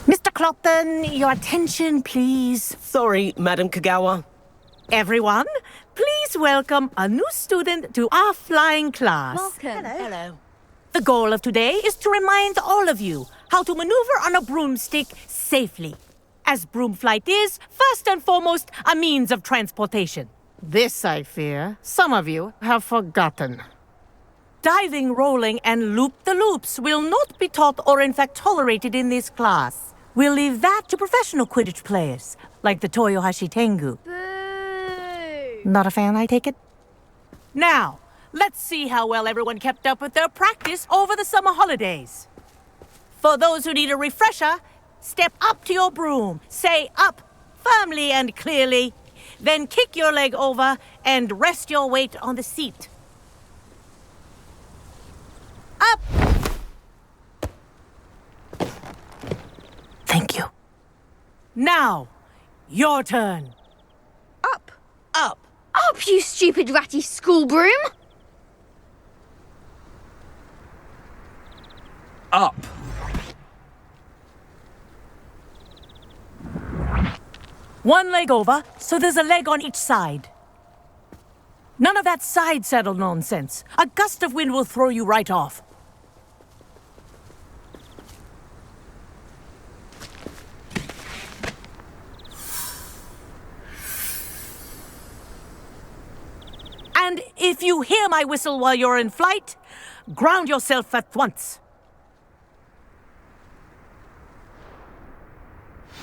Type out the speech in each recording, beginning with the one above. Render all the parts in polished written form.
Mr. Clopton, your attention, please. Sorry, Madam Kagawa. Everyone, please welcome a new student to our flying class. Welcome. Hello. The goal of today is to remind all of you how to maneuver on a broomstick safely, as broom flight is, first and foremost, a means of transportation. This, I fear, some of you have forgotten. Diving, rolling, and loop-the-loops will not be taught or in fact tolerated in this class. We'll leave that to professional Quidditch players, like the Toyohashi Tengu. Boo! Not a fan, I take it? Now, let's see how well everyone kept up with their practice over the summer holidays. For those who need a refresher, step up to your broom, say up firmly and clearly, then kick your leg over and rest your weight on the seat. Up! Thank you. Now, your turn. Up! Up. Up, you stupid ratty school broom! Up. One leg over, so there's a leg on each side. None of that side saddle nonsense. A gust of wind will throw you right off. And if you hear my whistle while you're in flight, ground yourself at once.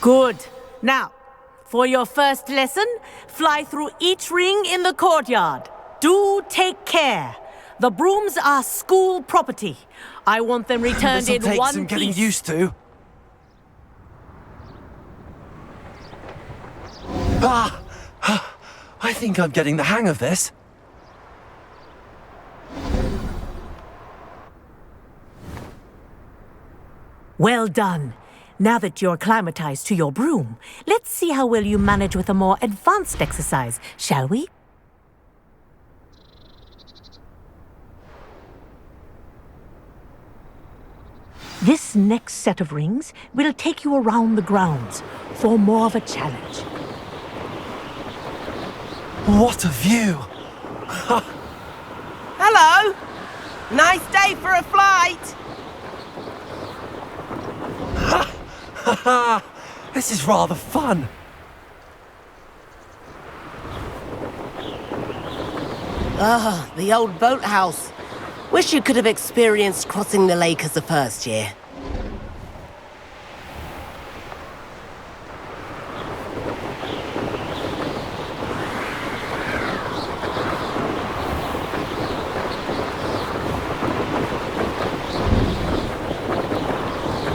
Good. Now, for your first lesson, fly through each ring in the courtyard. Do take care. The brooms are school property. I want them returned in This'll one take some piece. getting used to. I think I'm getting the hang of this. Well done. Now that you're acclimatized to your broom, let's see how well you manage with a more advanced exercise, shall we? This next set of rings will take you around the grounds for more of a challenge. What a view! Hello. Nice day for a flight. This is rather fun. Ah, the old boathouse. Wish you could have experienced crossing the lake as the first year.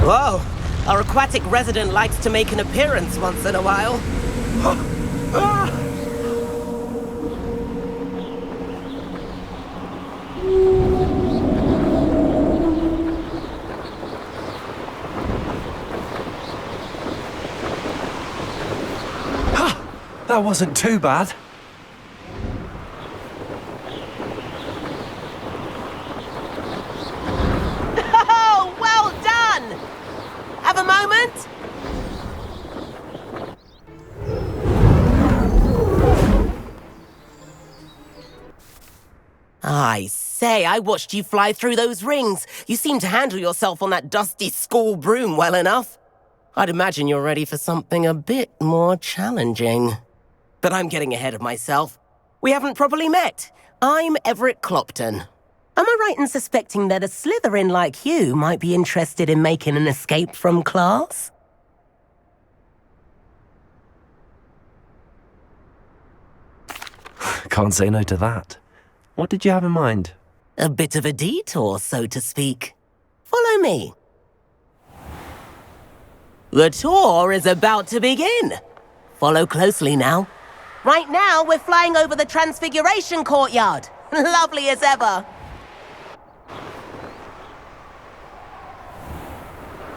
Whoa, our aquatic resident likes to make an appearance once in a while. That wasn't too bad. Oh, well done! Have a moment? I say, I watched you fly through those rings. You seem to handle yourself on that dusty school broom well enough. I'd imagine you're ready for something a bit more challenging. But I'm getting ahead of myself. We haven't properly met. I'm Everett Clopton. Am I right in suspecting that a Slytherin like you might be interested in making an escape from class? Can't say no to that. What did you have in mind? A bit of a detour, so to speak. Follow me. The tour is about to begin. Follow closely now. Right now, we're flying over the Transfiguration Courtyard. Lovely as ever.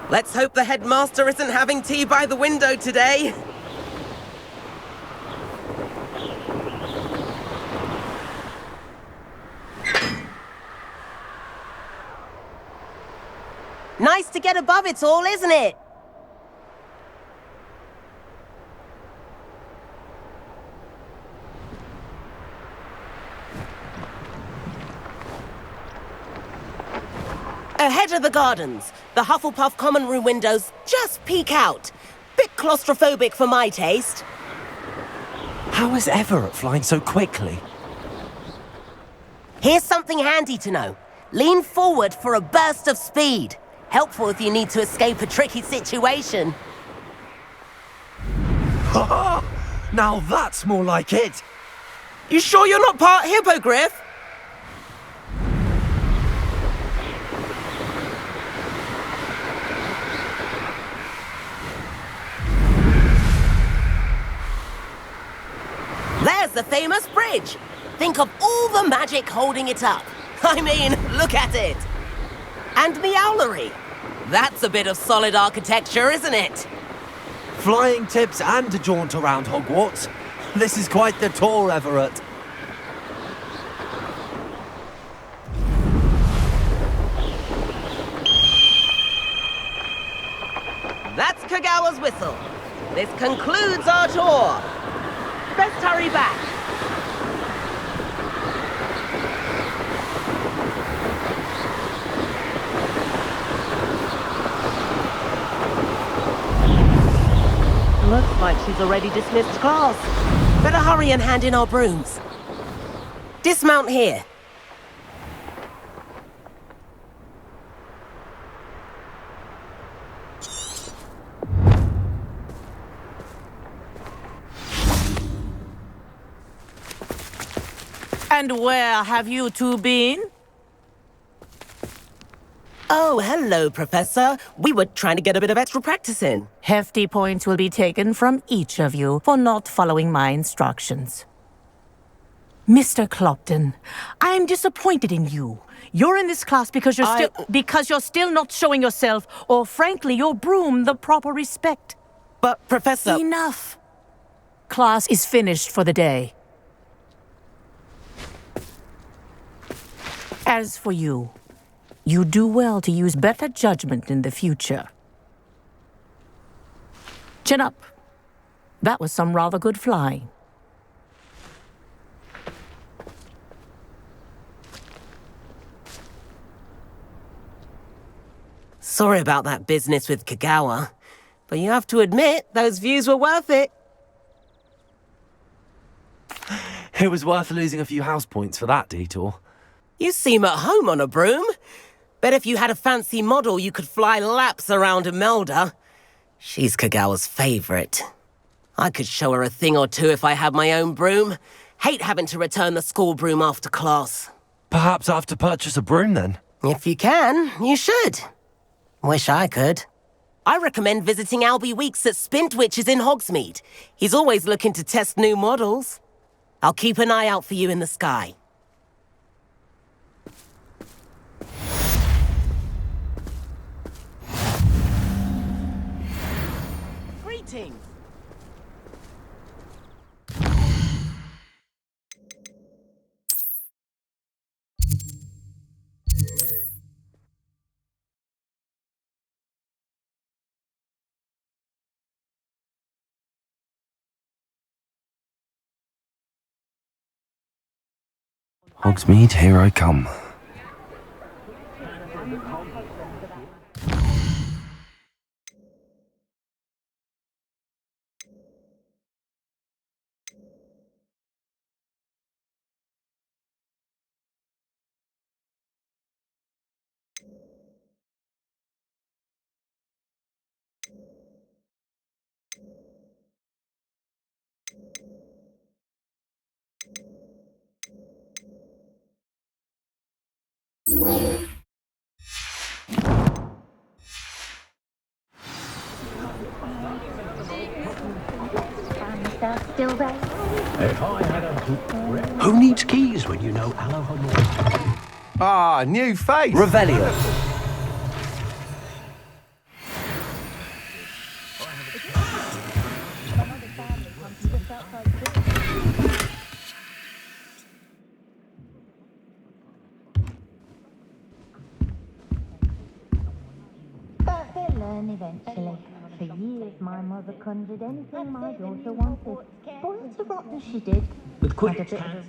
Let's hope the headmaster isn't having tea by the window today. Nice to get above it all, isn't it? Ahead of the gardens, the Hufflepuff common room windows just peek out. Bit claustrophobic for my taste. How is Everett flying so quickly? Here's something handy to know. Lean forward for a burst of speed. Helpful if you need to escape a tricky situation. Now that's more like it. You sure you're not part hippogriff? There's the famous bridge. Think of all the magic holding it up. I mean, look at it. And the owlery. That's a bit of solid architecture, isn't it? Flying tips and a jaunt around Hogwarts. This is quite the tour, Everett. That's Kagawa's whistle. This concludes our tour. Best hurry back. Looks like she's already dismissed class. Better hurry and hand in our brooms. Dismount here. And where have you two been? Oh, hello, Professor. We were trying to get a bit of extra practice in. Hefty points will be taken from each of you for not following my instructions. Mr. Clopton, I'm disappointed in you. You're in this class because you're still not showing yourself, or frankly, your broom, the proper respect. But, Professor... Enough. Class is finished for the day. As for you, you do well to use better judgment in the future. Chin up. That was some rather good flying. Sorry about that business with Kagawa, but you have to admit, those views were worth it. It was worth losing a few house points for that detour. You seem at home on a broom. Bet if you had a fancy model, you could fly laps around Imelda. She's Kagawa's favorite. I could show her a thing or two if I had my own broom. Hate having to return the school broom after class. Perhaps I have to purchase a broom then. If you can, you should. Wish I could. I recommend visiting Albie Weeks at Spintwitches in Hogsmeade. He's always looking to test new models. I'll keep an eye out for you in the sky. Greetings. Hogsmeade, here I come. Still there? Who needs keys when you know Hello Hogwarts? Ah, new face. Revelio. But they'll learn eventually. For years, my mother conjured anything my daughter wanted. Spoiled the rotten she did. With quick Had a bit of hands.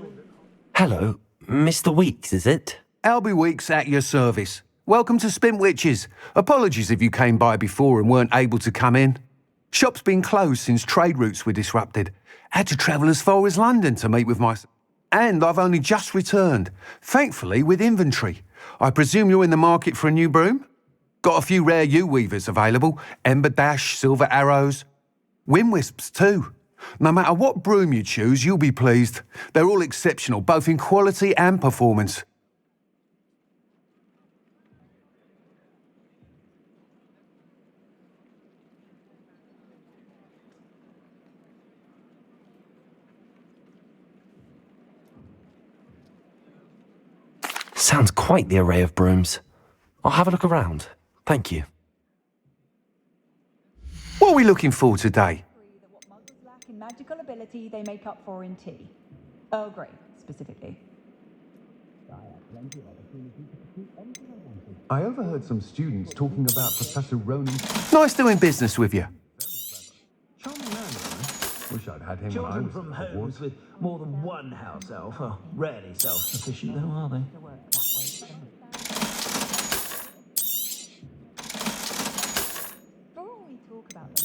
Hello, Mr. Weeks, is it? Albie Weeks at your service. Welcome to Spintwitches. Apologies if you came by before and weren't able to come in. Shop's been closed since trade routes were disrupted. Had to travel as far as London to meet with my... And I've only just returned, thankfully with inventory. I presume you're in the market for a new broom? Got a few rare U-weavers available. Ember Dash, Silver Arrows. Wind Wisps too. No matter what broom you choose, you'll be pleased. They're all exceptional, both in quality and performance. Sounds quite the array of brooms. I'll have a look around. Thank you. What are we looking for today? That what muggles lack in magical ability, they make up for in tea. Earl Grey, specifically. I overheard some students talking about Professor Ronan. Nice doing business with you. Charming man, I wish I'd had him when I Children was from at homes Hogwarts. with more than one house elf are rarely self-sufficient, though, are they?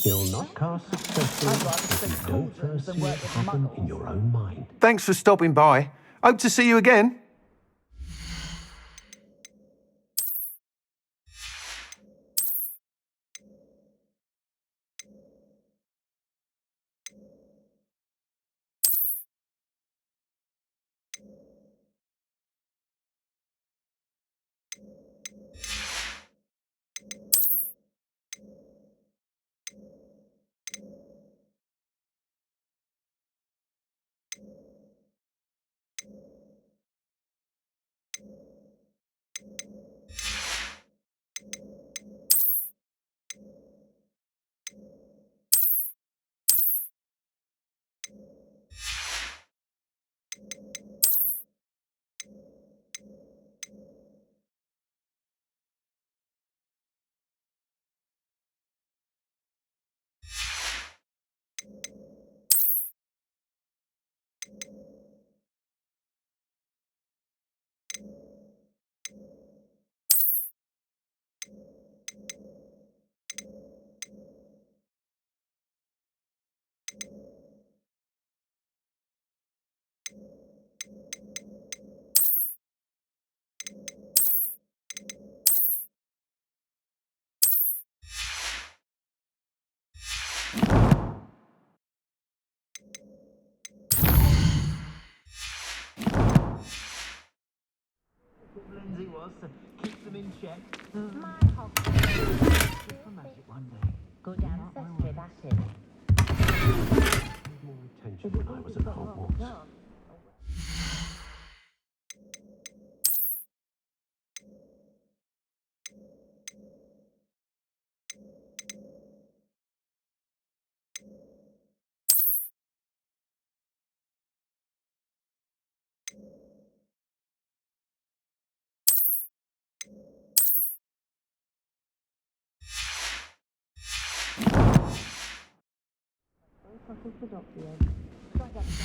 You'll not cast successfully if you don't first see it happen in your own mind. Thanks for stopping by. Hope to see you again. Lindsay was to keep them in check. my Hogwarts. For magic one day. Good ancestry, that is. More attention when I was at Hogwarts.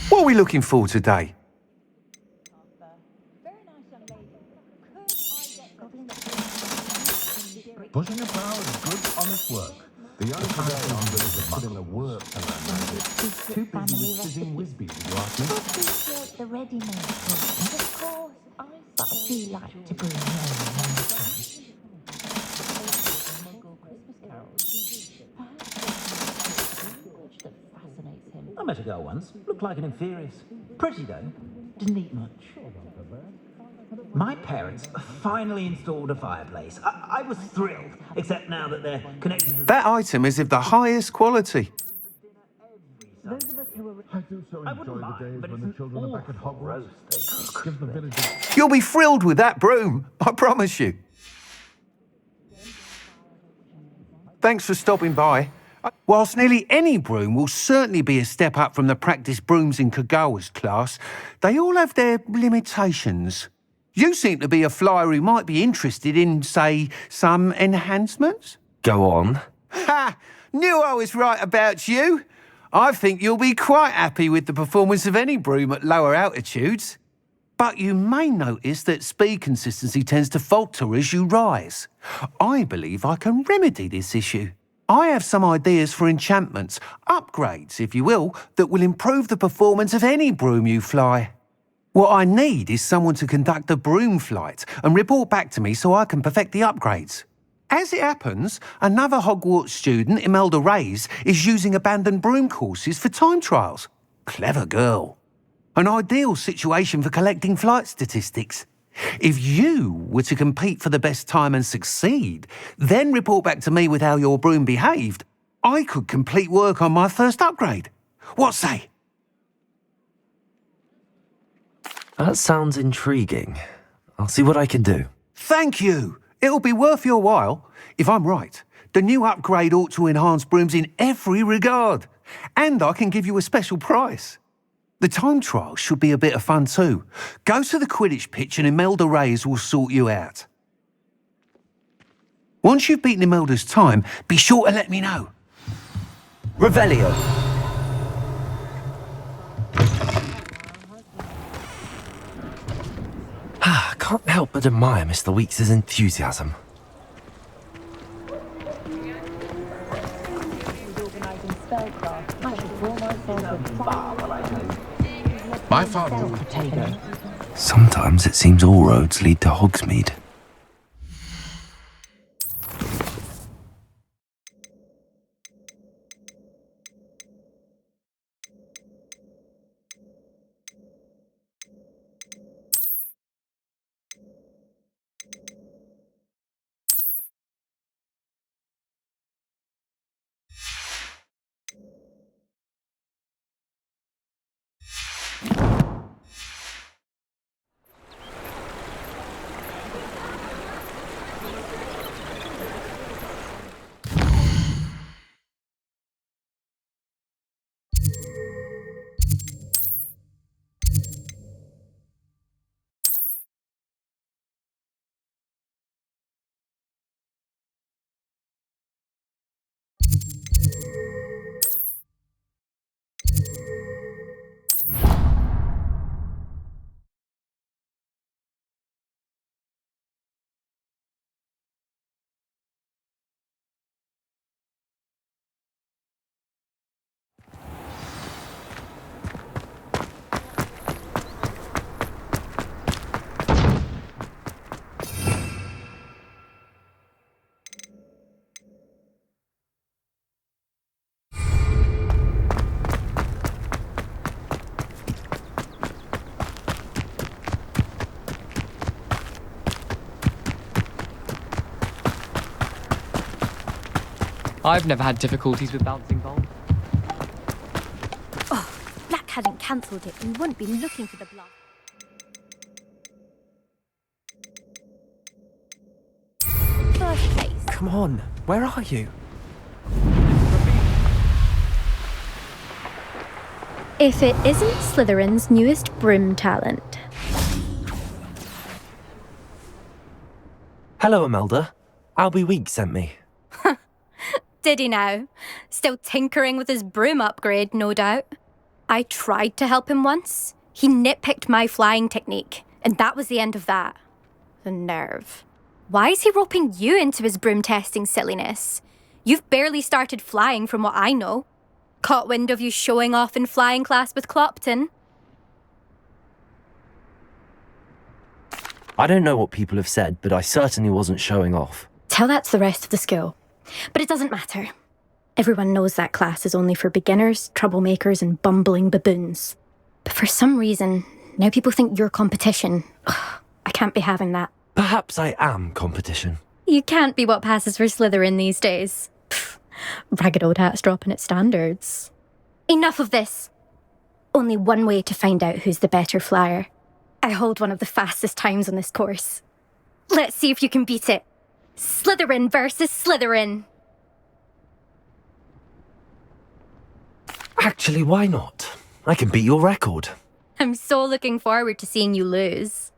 What are we looking for today? Very nice young lady. Pushing a power is good, honest work. The young today aren't willing to put in the work to learn magic. Too busy with sizzing whizbees, if you ask me. Appreciate the ready-made goods, and of course, but I do like to bring home that fascinates him. I met a girl once. Looked like an inferior. Pretty, though. Didn't eat much. My parents finally installed a fireplace. I was thrilled, except now that they're connected to That item is of the highest quality. I do so enjoy the days when the children are back at Hogwarts. Give the villagers... You'll be thrilled with that broom, I promise you. Thanks for stopping by. Whilst nearly any broom will certainly be a step up from the practice brooms in Kagawa's class, they all have their limitations. You seem to be a flyer who might be interested in, say, some enhancements? Go on. Ha! Knew I was right about you. I think you'll be quite happy with the performance of any broom at lower altitudes. But you may notice that speed consistency tends to falter as you rise. I believe I can remedy this issue. I have some ideas for enchantments, upgrades, if you will, that will improve the performance of any broom you fly. What I need is someone to conduct a broom flight and report back to me so I can perfect the upgrades. As it happens, another Hogwarts student, Imelda Reyes, is using abandoned broom courses for time trials. Clever girl. An ideal situation for collecting flight statistics. If you were to compete for the best time and succeed, then report back to me with how your broom behaved, I could complete work on my first upgrade. What say? That sounds intriguing. I'll see what I can do. Thank you. It'll be worth your while. If I'm right, the new upgrade ought to enhance brooms in every regard. And I can give you a special price. The time trial should be a bit of fun too. Go to the Quidditch pitch and Imelda Reyes will sort you out. Once you've beaten Imelda's time, be sure to let me know. Revelio. I can't help but admire Mr. Weeks' enthusiasm. My father... Sometimes it seems all roads lead to Hogsmeade. I've never had difficulties with bouncing balls. Oh, Black hadn't cancelled it, we wouldn't be looking for the block. First place. Come on, where are you? If it isn't Slytherin's newest broom talent. Hello, Imelda. Albie Weeks sent me. Did he now? Still tinkering with his broom upgrade, no doubt. I tried to help him once. He nitpicked my flying technique, and that was the end of that. The nerve. Why is he roping you into his broom testing silliness? You've barely started flying from what I know. Caught wind of you showing off in flying class with Clopton. I don't know what people have said, but I certainly wasn't showing off. Tell that to the rest of the school. But it doesn't matter. Everyone knows that class is only for beginners, troublemakers, and bumbling baboons. But for some reason, now people think you're competition. Ugh, I can't be having that. Perhaps I am competition. You can't be what passes for Slytherin these days. Pfft, ragged old hat's dropping its standards. Enough of this. Only one way to find out who's the better flyer. I hold one of the fastest times on this course. Let's see if you can beat it. Slytherin versus Slytherin. Actually, why not? I can beat your record. I'm so looking forward to seeing you lose.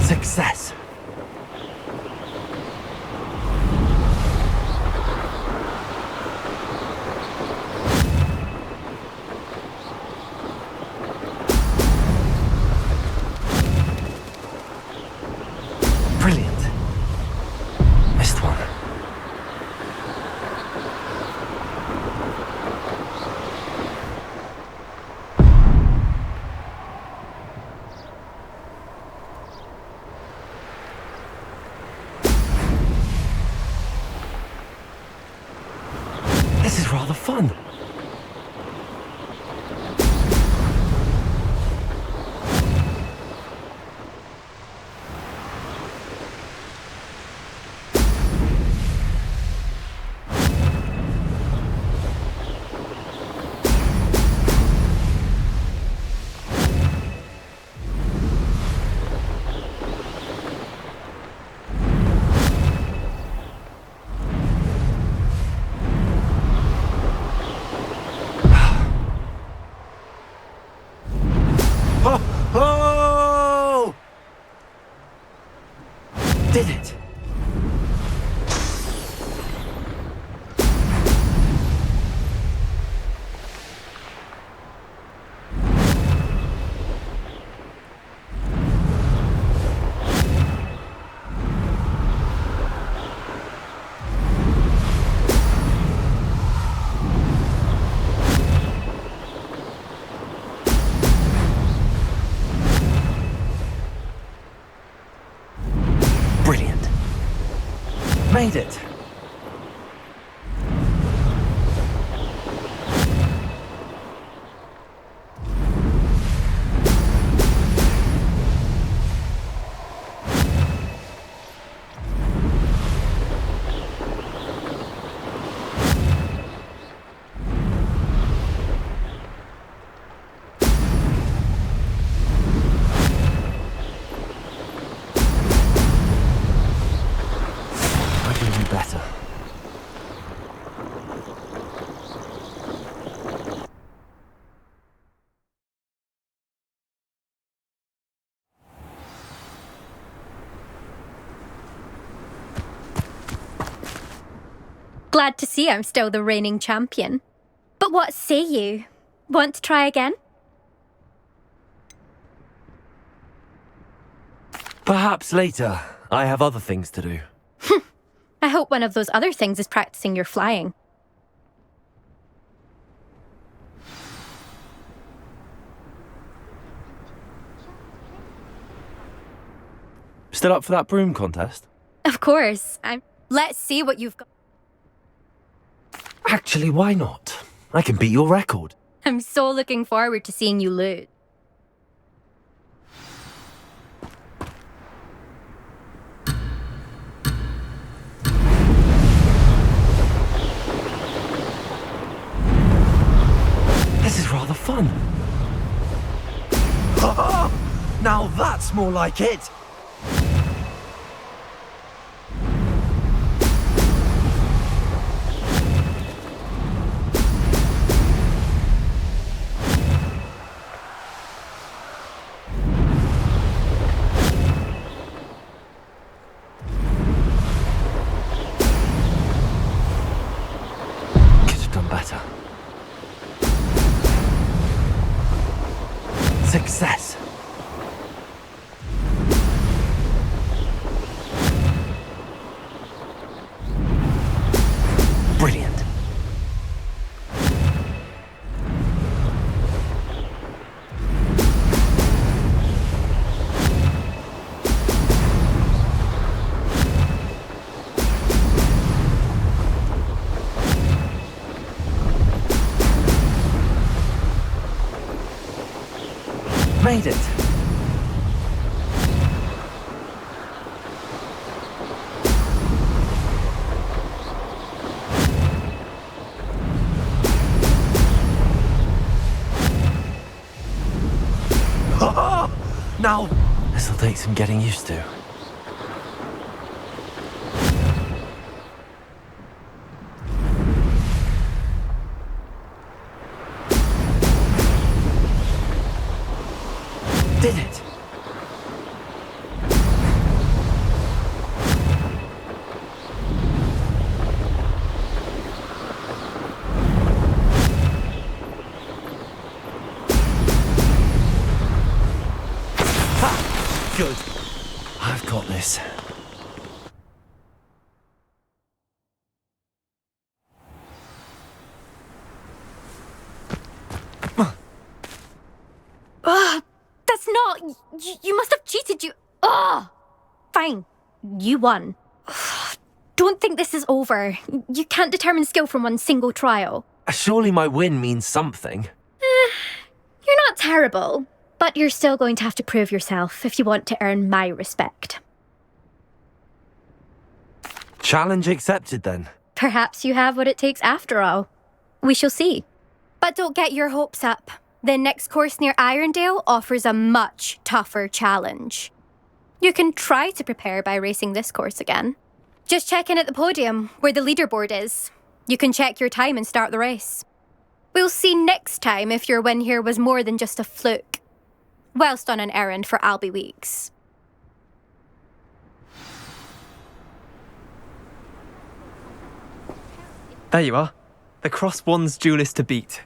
Success. Brilliant. Missed one. This is rather fun. Oh! Did it? Brilliant. Made it. I can do better. Glad to see I'm still the reigning champion. But what say you? Want to try again? Perhaps later. I have other things to do. I hope one of those other things is practicing your flying. Still up for that broom contest? Of course. Let's see what you've got. Actually, why not? I can beat your record. I'm so looking forward to seeing you lose. This is rather fun. Now that's more like it. Could have done better. Success. Brilliant. made it! Now, this'll take some getting used to. Did it! Good. I've got this. That's not... You must have cheated, you... Fine. You won. Don't think this is over. You can't determine skill from one single trial. Surely my win means something. You're not terrible. But you're still going to have to prove yourself if you want to earn my respect. Challenge accepted, then. Perhaps you have what it takes after all. We shall see. But don't get your hopes up. The next course near Irondale offers a much tougher challenge. You can try to prepare by racing this course again. Just check in at the podium, where the leaderboard is. You can check your time and start the race. We'll see next time if your win here was more than just a fluke. Whilst on an errand for Albie Weeks. There you are. The Cross Wands duelist to beat.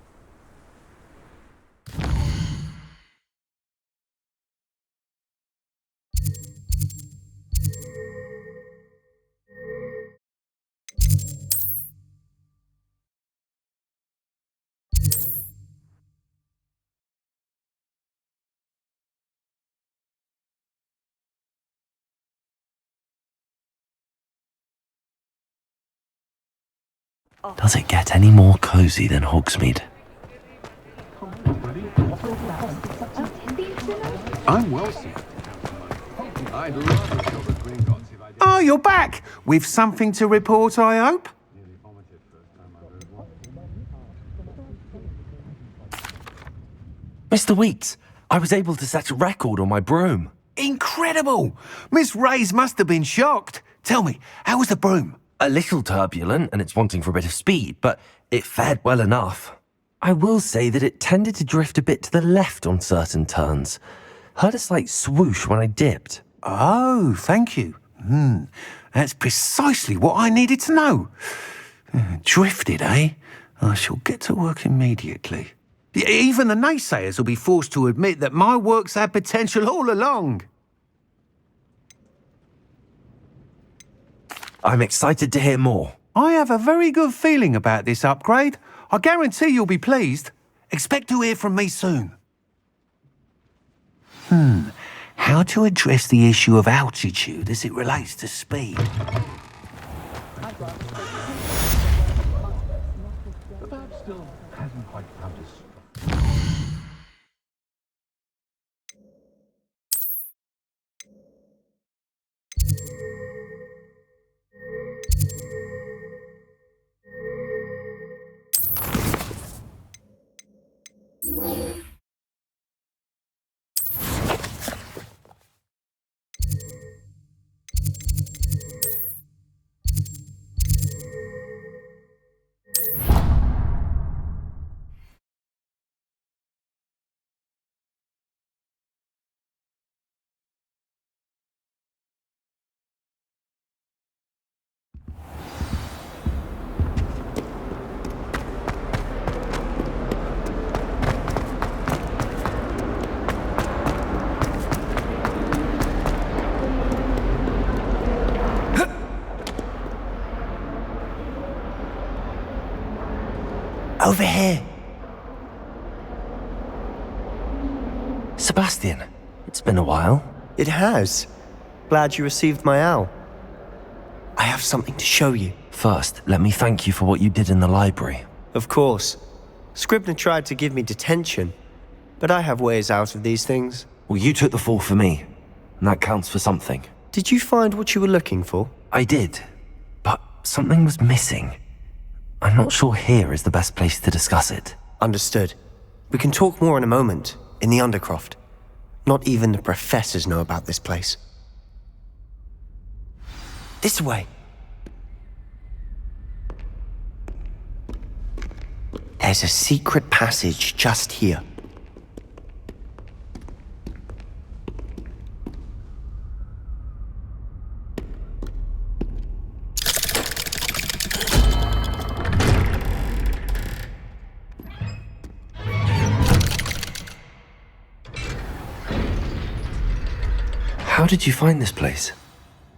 Does it get any more cozy than Hogsmeade? I'm well suited. I'd love to show the Gringotts if I did. Oh, you're back! With something to report, I hope? Mr. Weeks, I was able to set a record on my broom. Incredible! Miss Reyes must have been shocked. Tell me, how was the broom? A little turbulent, and it's wanting for a bit of speed, but it fared well enough. I will say that it tended to drift a bit to the left on certain turns. Heard a slight swoosh when I dipped. Oh, thank you. That's precisely what I needed to know. Drifted, eh? I shall get to work immediately. Even the naysayers will be forced to admit that my work's had potential all along. I'm excited to hear more. I have a very good feeling about this upgrade. I guarantee you'll be pleased. Expect to hear from me soon. How to address the issue of altitude as it relates to speed? Still hasn't quite found his... Over here. Sebastian, it's been a while. It has. Glad you received my owl. I have something to show you. First, let me thank you for what you did in the library. Of course. Scribner tried to give me detention, but I have ways out of these things. Well, you took the fall for me, and that counts for something. Did you find what you were looking for? I did, but something was missing. I'm not sure here is the best place to discuss it. Understood. We can talk more in a moment, in the Undercroft. Not even the professors know about this place. This way. There's a secret passage just here. How did you find this place?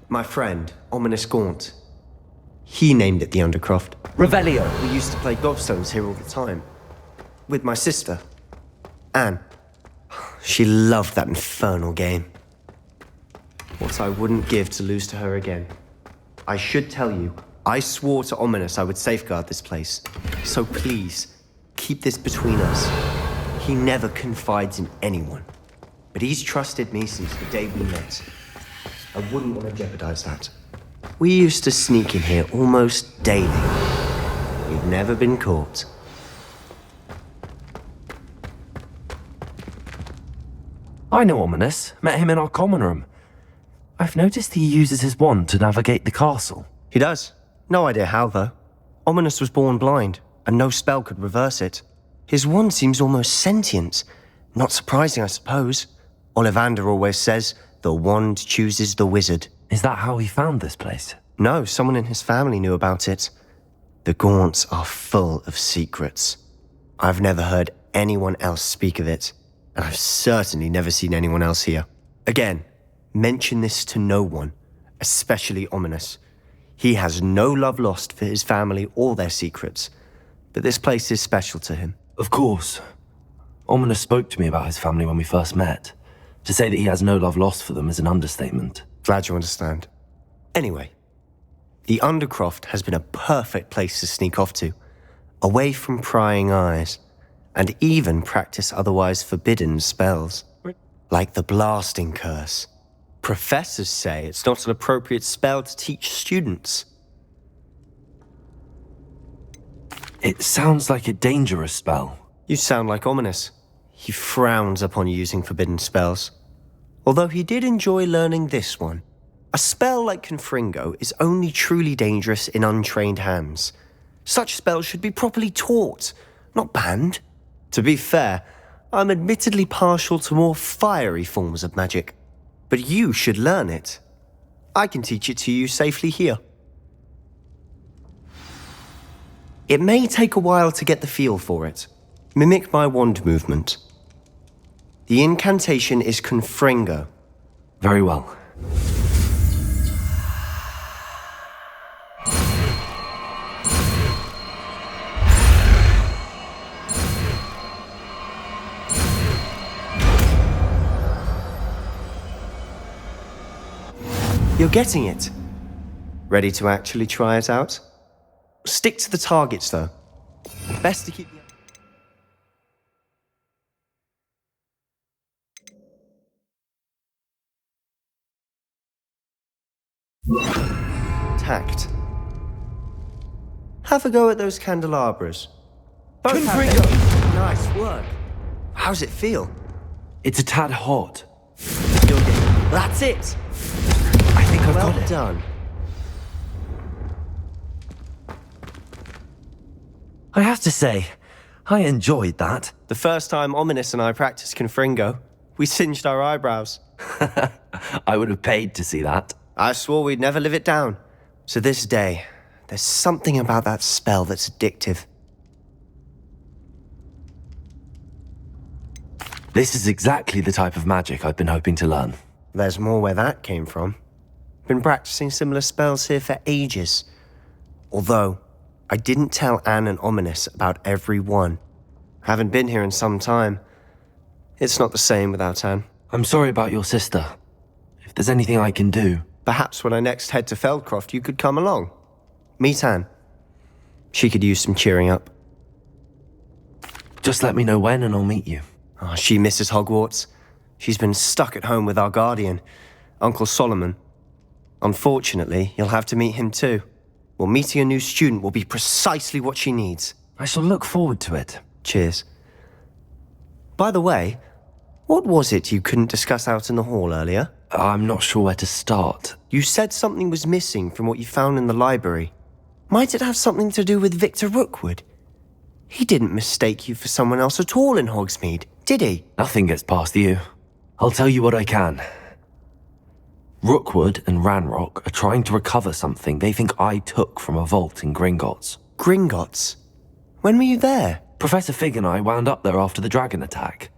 My friend, Ominous Gaunt. He named it the Undercroft. Revelio. We used to play gobstones here all the time. With my sister, Anne. She loved that infernal game. What I wouldn't give to lose to her again. I should tell you, I swore to Ominous I would safeguard this place. So please, keep this between us. He never confides in anyone. But he's trusted me since the day we met. I wouldn't want to jeopardize that. We used to sneak in here almost daily. We've never been caught. I know Ominous. Met him in our common room. I've noticed he uses his wand to navigate the castle. He does. No idea how, though. Ominous was born blind, and no spell could reverse it. His wand seems almost sentient. Not surprising, I suppose. Ollivander always says, the wand chooses the wizard. Is that how he found this place? No, someone in his family knew about it. The Gaunts are full of secrets. I've never heard anyone else speak of it, and I've certainly never seen anyone else here. Again, mention this to no one, especially Ominous. He has no love lost for his family or their secrets, but this place is special to him. Of course. Ominous spoke to me about his family when we first met. To say that he has no love lost for them is an understatement. Glad you understand. Anyway, the Undercroft has been a perfect place to sneak off to, away from prying eyes, and even practice otherwise forbidden spells, like the Blasting Curse. Professors say it's not an appropriate spell to teach students. It sounds like a dangerous spell. You sound like Ominous. He frowns upon using forbidden spells. Although he did enjoy learning this one. A spell like Confringo is only truly dangerous in untrained hands. Such spells should be properly taught, not banned. To be fair, I'm admittedly partial to more fiery forms of magic. But you should learn it. I can teach it to you safely here. It may take a while to get the feel for it. Mimic my wand movement. The incantation is Confringo. Very well. You're getting it. Ready to actually try it out? Stick to the targets, though. Best to keep... Tact. Have a go at those candelabras. Confringo! Nice work. How's it feel? It's a tad hot. That's it! I think I've got it. Well done. I have to say, I enjoyed that. The first time Ominous and I practiced Confringo, we singed our eyebrows. I would have paid to see that. I swore we'd never live it down. To this day, there's something about that spell that's addictive. This is exactly the type of magic I've been hoping to learn. There's more where that came from. Been practicing similar spells here for ages. Although, I didn't tell Anne and Ominous about every one. Haven't been here in some time. It's not the same without Anne. I'm sorry about your sister. If there's anything I can do... Perhaps when I next head to Feldcroft, you could come along. Meet Anne. She could use some cheering up. Just let me know when and I'll meet you. Oh, she misses Hogwarts. She's been stuck at home with our guardian, Uncle Solomon. Unfortunately, you'll have to meet him too. Well, meeting a new student will be precisely what she needs. I shall look forward to it. Cheers. By the way, what was it you couldn't discuss out in the hall earlier? I'm not sure where to start. You said something was missing from what you found in the library. Might it have something to do with Victor Rookwood? He didn't mistake you for someone else at all in Hogsmeade, did he? Nothing gets past you. I'll tell you what I can. Rookwood and Ranrock are trying to recover something they think I took from a vault in Gringotts. Gringotts? When were you there? Professor Fig and I wound up there after the dragon attack.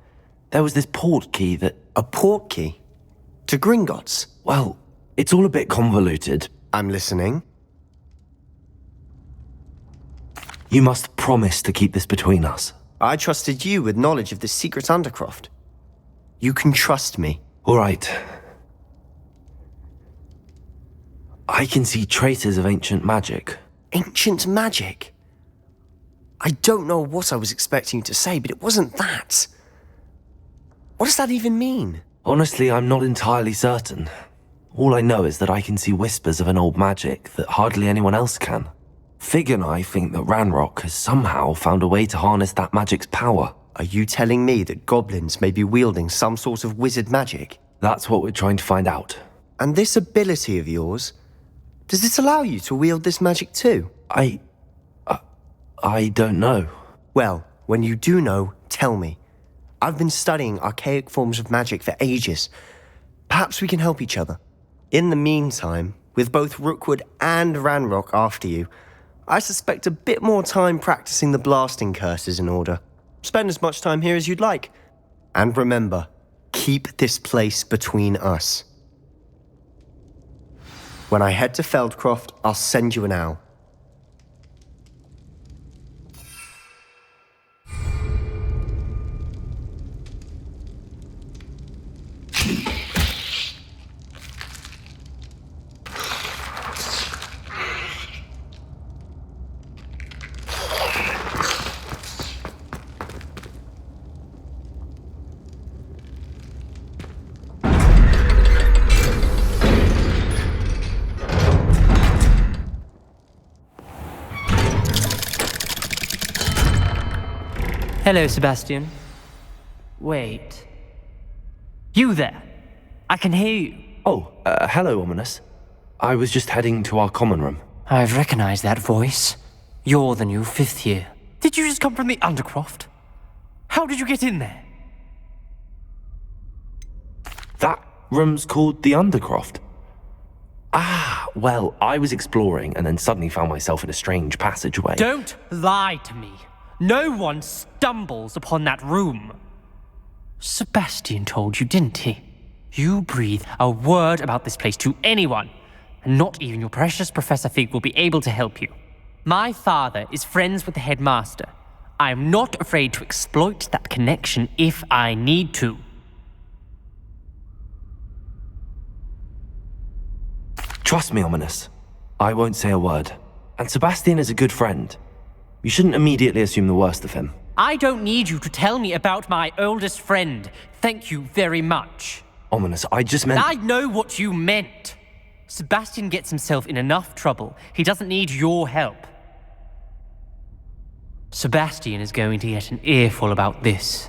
There was this port key that... A port key? To Gringotts? Well, it's all a bit convoluted. I'm listening. You must promise to keep this between us. I trusted you with knowledge of the secret Undercroft. You can trust me. All right. I can see traces of ancient magic. Ancient magic? I don't know what I was expecting you to say, but it wasn't that. What does that even mean? Honestly, I'm not entirely certain. All I know is that I can see whispers of an old magic that hardly anyone else can. Fig and I think that Ranrock has somehow found a way to harness that magic's power. Are you telling me that goblins may be wielding some sort of wizard magic? That's what we're trying to find out. And this ability of yours, does it allow you to wield this magic too? I don't know. Well, when you do know, tell me. I've been studying archaic forms of magic for ages. Perhaps we can help each other. In the meantime, with both Rookwood and Ranrock after you, I suspect a bit more time practicing the blasting curse is in order. Spend as much time here as you'd like. And remember, keep this place between us. When I head to Feldcroft, I'll send you an owl. Hello, Sebastian. Wait. You there? I can hear you. Oh, hello, Ominous. I was just heading to our common room. I've recognized that voice. You're the new 5th year. Did you just come from the Undercroft? How did you get in there? That room's called the Undercroft. Ah, well, I was exploring and then suddenly found myself in a strange passageway. Don't lie to me. No one stumbles upon that room. Sebastian told you, didn't he? You breathe a word about this place to anyone, and not even your precious Professor Fig will be able to help you. My father is friends with the headmaster. I am not afraid to exploit that connection if I need to. Trust me, Ominous. I won't say a word. And Sebastian is a good friend. You shouldn't immediately assume the worst of him. I don't need you to tell me about my oldest friend. Thank you very much. Ominous, I just meant... I know what you meant. Sebastian gets himself in enough trouble. He doesn't need your help. Sebastian is going to get an earful about this.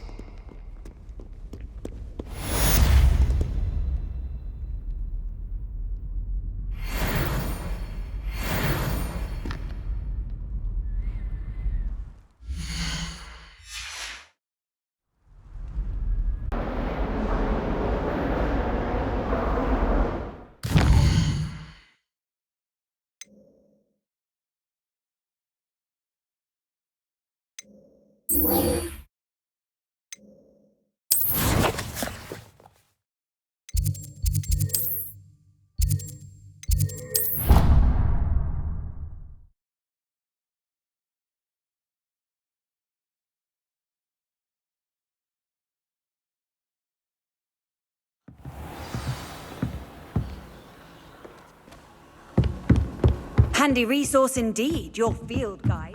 Handy resource indeed, your field guide.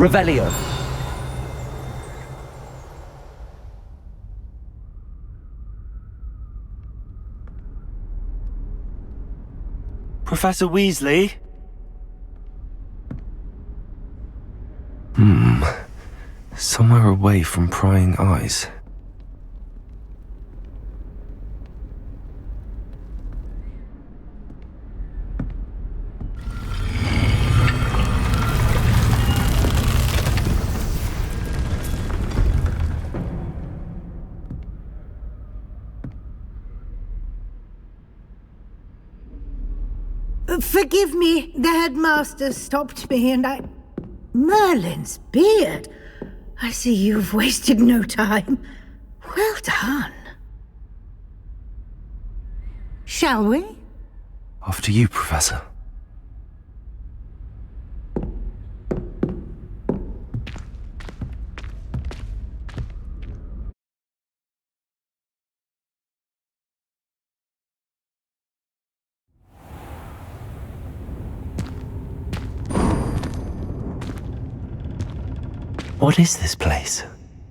Revelio. Professor Weasley? Somewhere away from prying eyes. Forgive me, the headmaster stopped me and I... Merlin's beard! I see you've wasted no time. Well done. Shall we? After you, Professor. What is this place?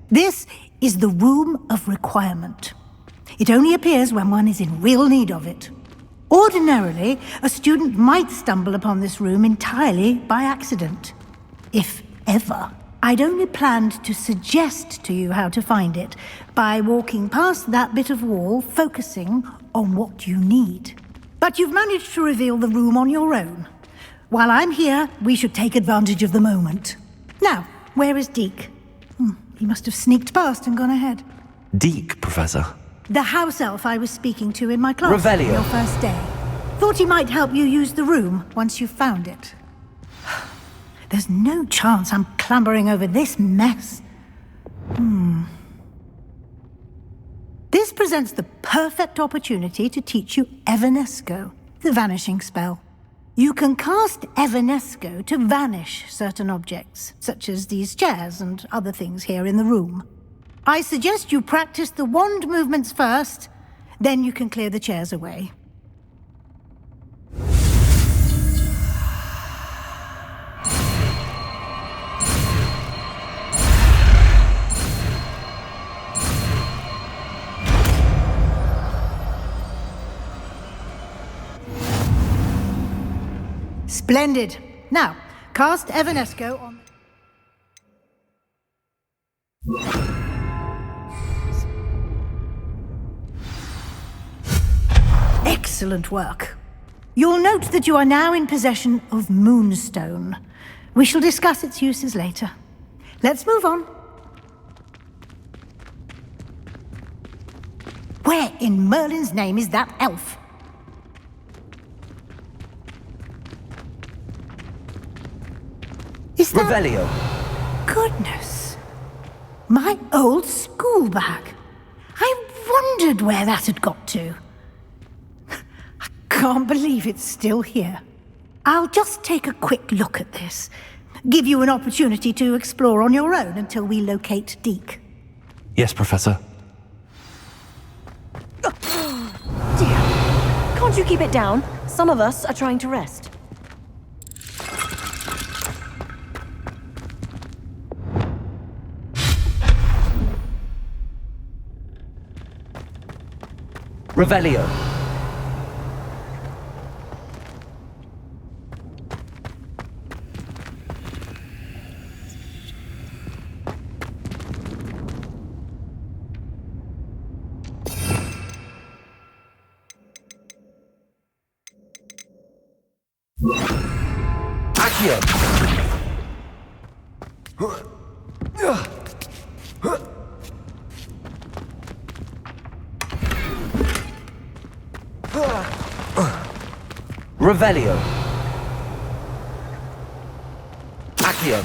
This is the Room of Requirement. It only appears when one is in real need of it. Ordinarily, a student might stumble upon this room entirely by accident. If ever. I'd only planned to suggest to you how to find it by walking past that bit of wall, focusing on what you need. But you've managed to reveal the room on your own. While I'm here, we should take advantage of the moment. Now, where is Deke? He must have sneaked past and gone ahead. Deke, Professor. The house elf I was speaking to in my class Revelio. on your first day. Thought he might help you use the room once you've found it. There's no chance I'm clambering over this mess. This presents the perfect opportunity to teach you Evanesco, the vanishing spell. You can cast Evanesco to vanish certain objects, such as these chairs and other things here in the room. I suggest you practice the wand movements first, then you can clear the chairs away. Splendid. Now, cast Evanesco on... Excellent work. You'll note that you are now in possession of Moonstone. We shall discuss its uses later. Let's move on. Where in Merlin's name is that elf? Is that... Revelio. Goodness. My old school bag. I wondered where that had got to. I can't believe it's still here. I'll just take a quick look at this. Give you an opportunity to explore on your own until we locate Deke. Yes, Professor. Dear, can't you keep it down? Some of us are trying to rest. Revelio. Accio. Revelio. Accio.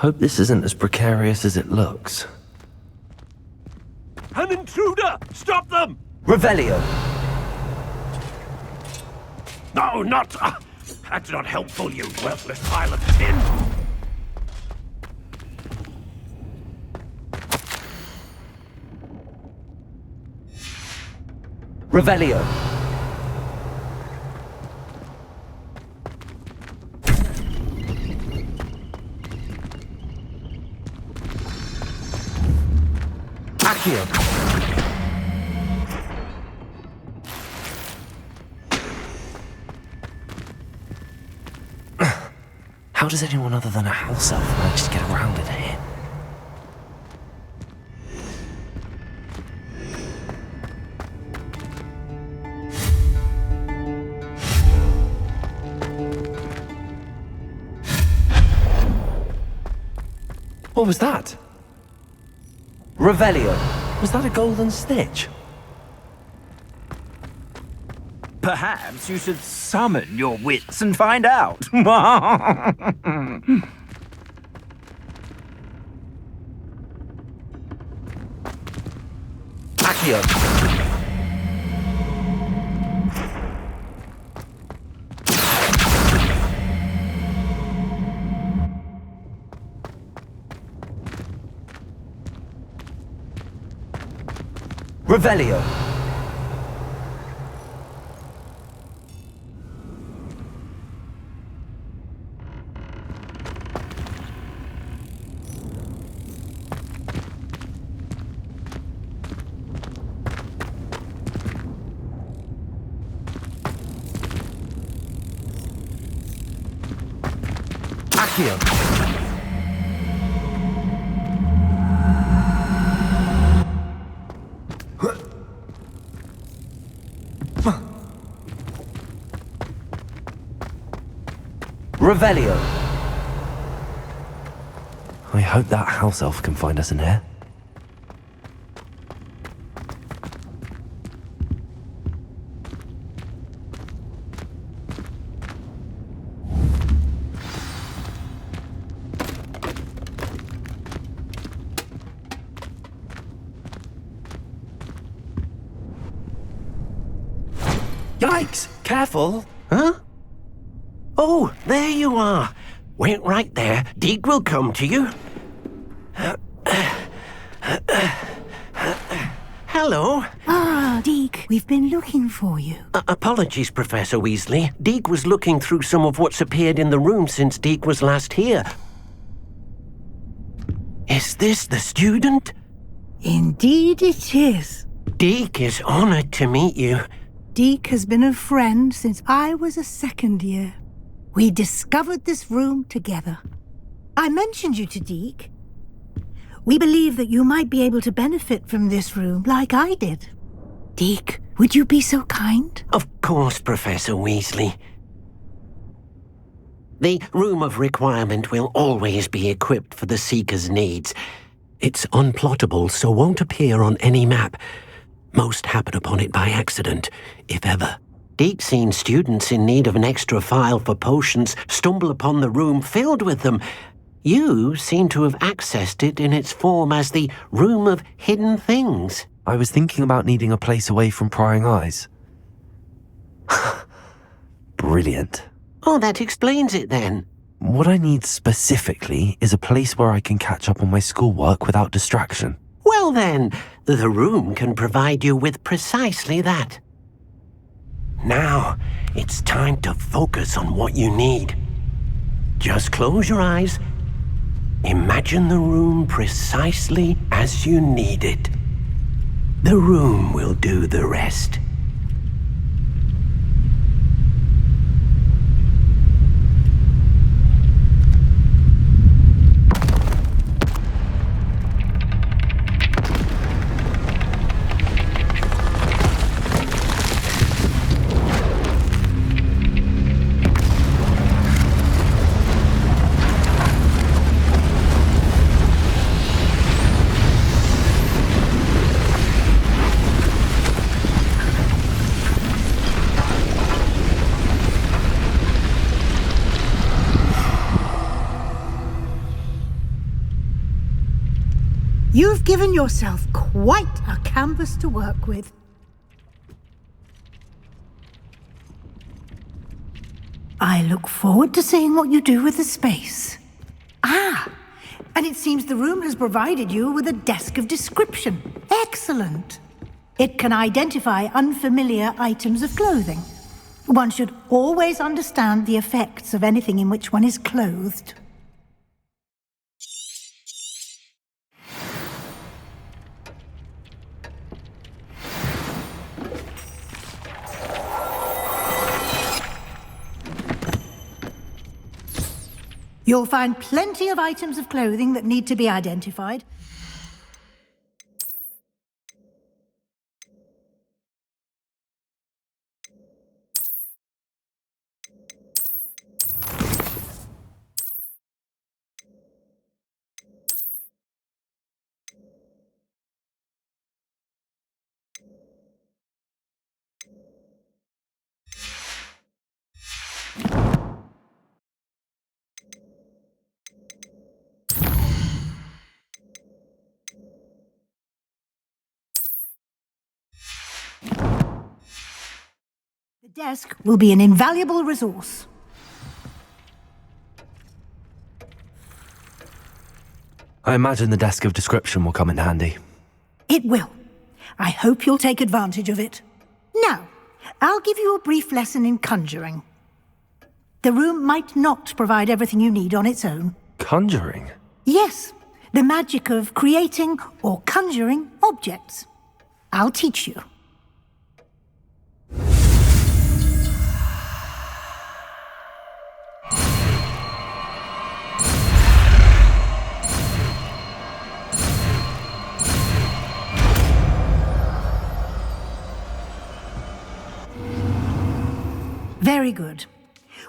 Hope this isn't as precarious as it looks. An intruder! Stop them! Revelio! No, not... that's not helpful, you worthless pile of tin! Revelio! Accio! How does anyone other than a house elf manage to get around in here? What was that? Revelio. Was that a golden snitch? Perhaps you should summon your wits and find out. Accio. Revelio. Accio. Revelio. I hope that house elf can find us in here. Yikes! Careful! Huh? Oh, there you are. Wait right there. Deek will come to you. Hello. Ah, Deek, we've been looking for you. Apologies, Professor Weasley. Deek was looking through some of what's appeared in the room since Deek was last here. Is this the student? Indeed it is. Deek is honored to meet you. Deek has been a friend since I was a second year. We discovered this room together. I mentioned you to Deek. We believe that you might be able to benefit from this room like I did. Deek, would you be so kind? Of course, Professor Weasley. The Room of Requirement will always be equipped for the Seeker's needs. It's unplottable, so won't appear on any map. Most happen upon it by accident, if ever. Deek's seen students in need of an extra file for potions stumble upon the room filled with them. You seem to have accessed it in its form as the Room of Hidden Things. I was thinking about needing a place away from prying eyes. Brilliant. Oh, that explains it then. What I need specifically is a place where I can catch up on my schoolwork without distraction. Well then, the room can provide you with precisely that. Now, it's time to focus on what you need. Just close your eyes. Imagine the room precisely as you need it. The room will do the rest. You've given yourself quite a canvas to work with. I look forward to seeing what you do with the space. Ah, and it seems the room has provided you with a desk of description. Excellent. It can identify unfamiliar items of clothing. One should always understand the effects of anything in which one is clothed. You'll find plenty of items of clothing that need to be identified. The desk will be an invaluable resource. I imagine the desk of description will come in handy. It will. I hope you'll take advantage of it. Now, I'll give you a brief lesson in conjuring. The room might not provide everything you need on its own. Conjuring? Yes, the magic of creating or conjuring objects. I'll teach you. Very good.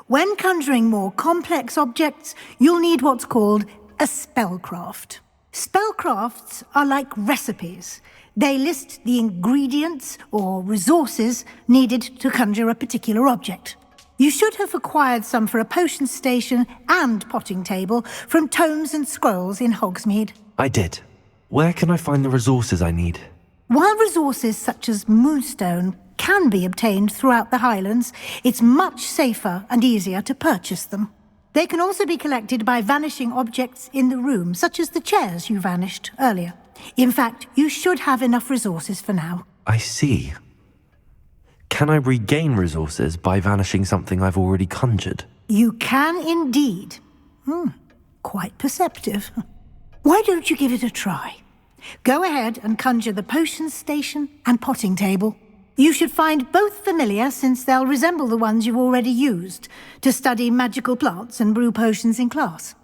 When conjuring more complex objects, you'll need what's called a spellcraft. Spellcrafts are like recipes. They list the ingredients or resources needed to conjure a particular object. You should have acquired some for a potion station and potting table from tomes and scrolls in Hogsmeade. I did. Where can I find the resources I need? While resources such as moonstone can be obtained throughout the Highlands, it's much safer and easier to purchase them. They can also be collected by vanishing objects in the room, such as the chairs you vanished earlier. In fact, you should have enough resources for now. I see. Can I regain resources by vanishing something I've already conjured? You can indeed. Quite perceptive. Why don't you give it a try? Go ahead and conjure the potion station and potting table. You should find both familiar, since they'll resemble the ones you've already used to study magical plants and brew potions in class.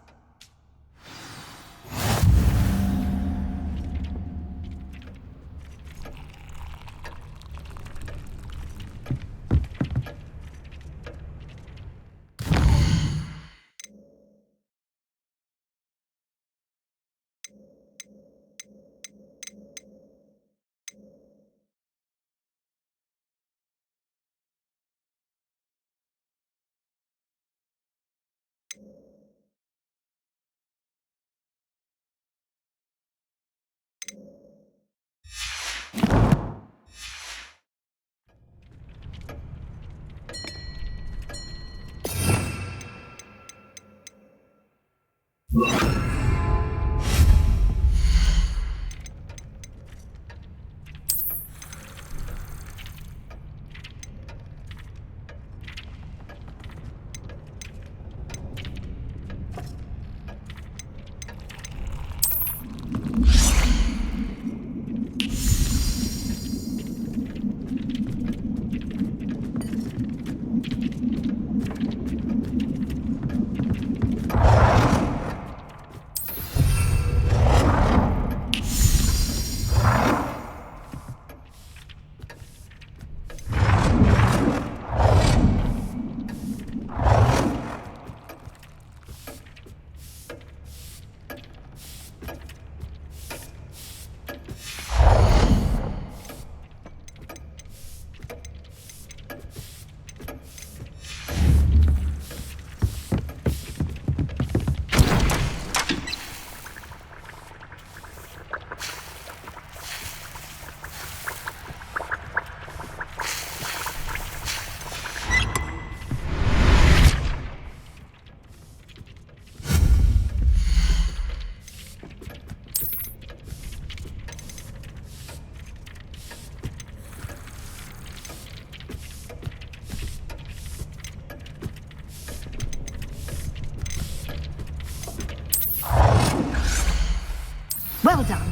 Well done.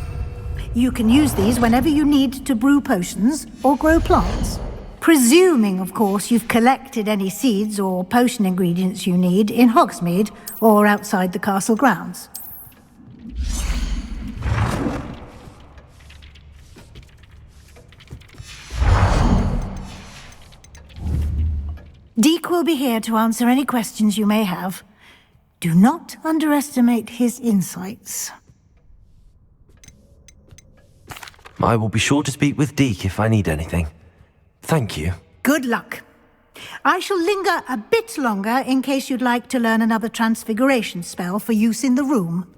You can use these whenever you need to brew potions or grow plants. Presuming, of course, you've collected any seeds or potion ingredients you need in Hogsmeade or outside the castle grounds. Deke will be here to answer any questions you may have. Do not underestimate his insights. I will be sure to speak with Deke if I need anything. Thank you. Good luck. I shall linger a bit longer in case you'd like to learn another transfiguration spell for use in the room.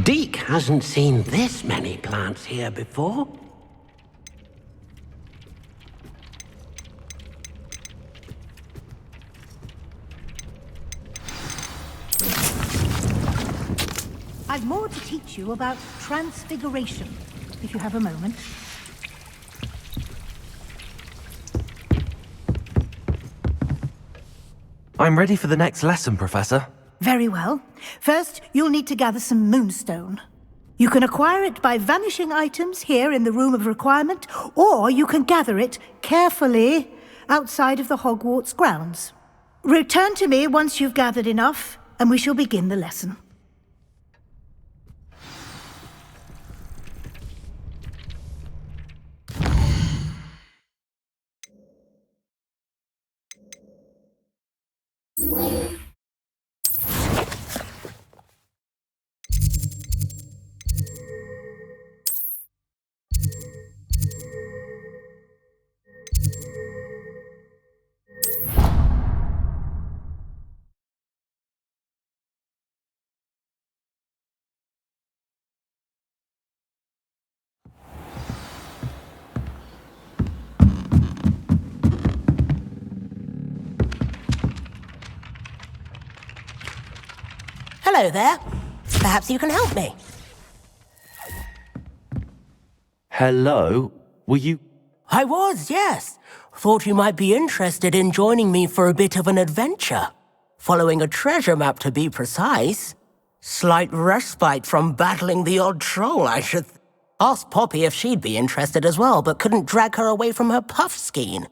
Deke hasn't seen this many plants here before. I've more to teach you about transfiguration, if you have a moment. I'm ready for the next lesson, Professor. Very well. First, you'll need to gather some moonstone. You can acquire it by vanishing items here in the Room of Requirement, or you can gather it carefully outside of the Hogwarts grounds. Return to me once you've gathered enough, and we shall begin the lesson. Hello there. Perhaps you can help me. Hello? Were you... I was, yes. Thought you might be interested in joining me for a bit of an adventure. Following a treasure map, to be precise. Slight respite from battling the odd troll, I should... Asked Poppy if she'd be interested as well, but couldn't drag her away from her puffskein.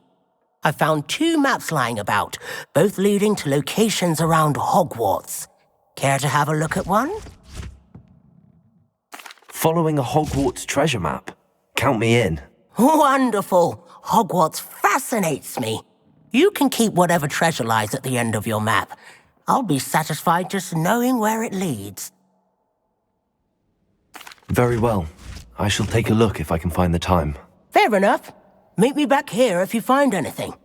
I found 2 maps lying about, both leading to locations around Hogwarts. Care to have a look at one? Following a Hogwarts treasure map? Count me in. Wonderful. Hogwarts fascinates me. You can keep whatever treasure lies at the end of your map. I'll be satisfied just knowing where it leads. Very well. I shall take a look if I can find the time. Fair enough. Meet me back here if you find anything.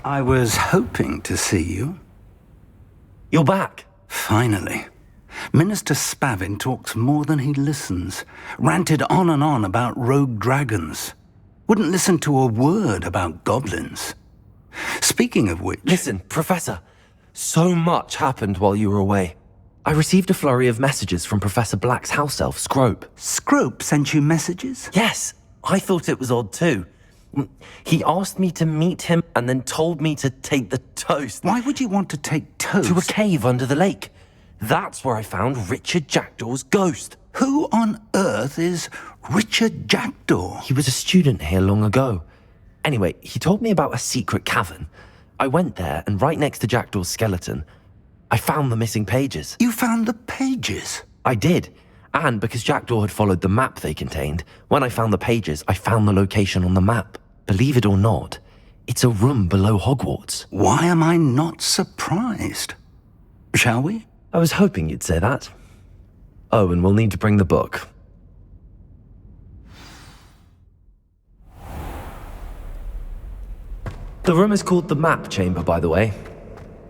I was hoping to see you. You're back. Finally. Minister Spavin talks more than he listens. Ranted on and on about rogue dragons. Wouldn't listen to a word about goblins. Speaking of which... Listen, Professor. So much happened while you were away. I received a flurry of messages from Professor Black's house elf, Scrope. Scrope sent you messages? Yes. I thought it was odd too. He asked me to meet him and then told me to take the toast. Why would you want to take toast? To a cave under the lake. That's where I found Richard Jackdaw's ghost. Who on earth is Richard Jackdaw? He was a student here long ago. Anyway, he told me about a secret cavern. I went there, and right next to Jackdaw's skeleton, I found the missing pages. You found the pages? I did. And because Jackdaw had followed the map they contained, when I found the pages, I found the location on the map. Believe it or not, it's a room below Hogwarts. Why am I not surprised? Shall we? I was hoping you'd say that. Oh, and we'll need to bring the book. The room is called the Map Chamber, by the way.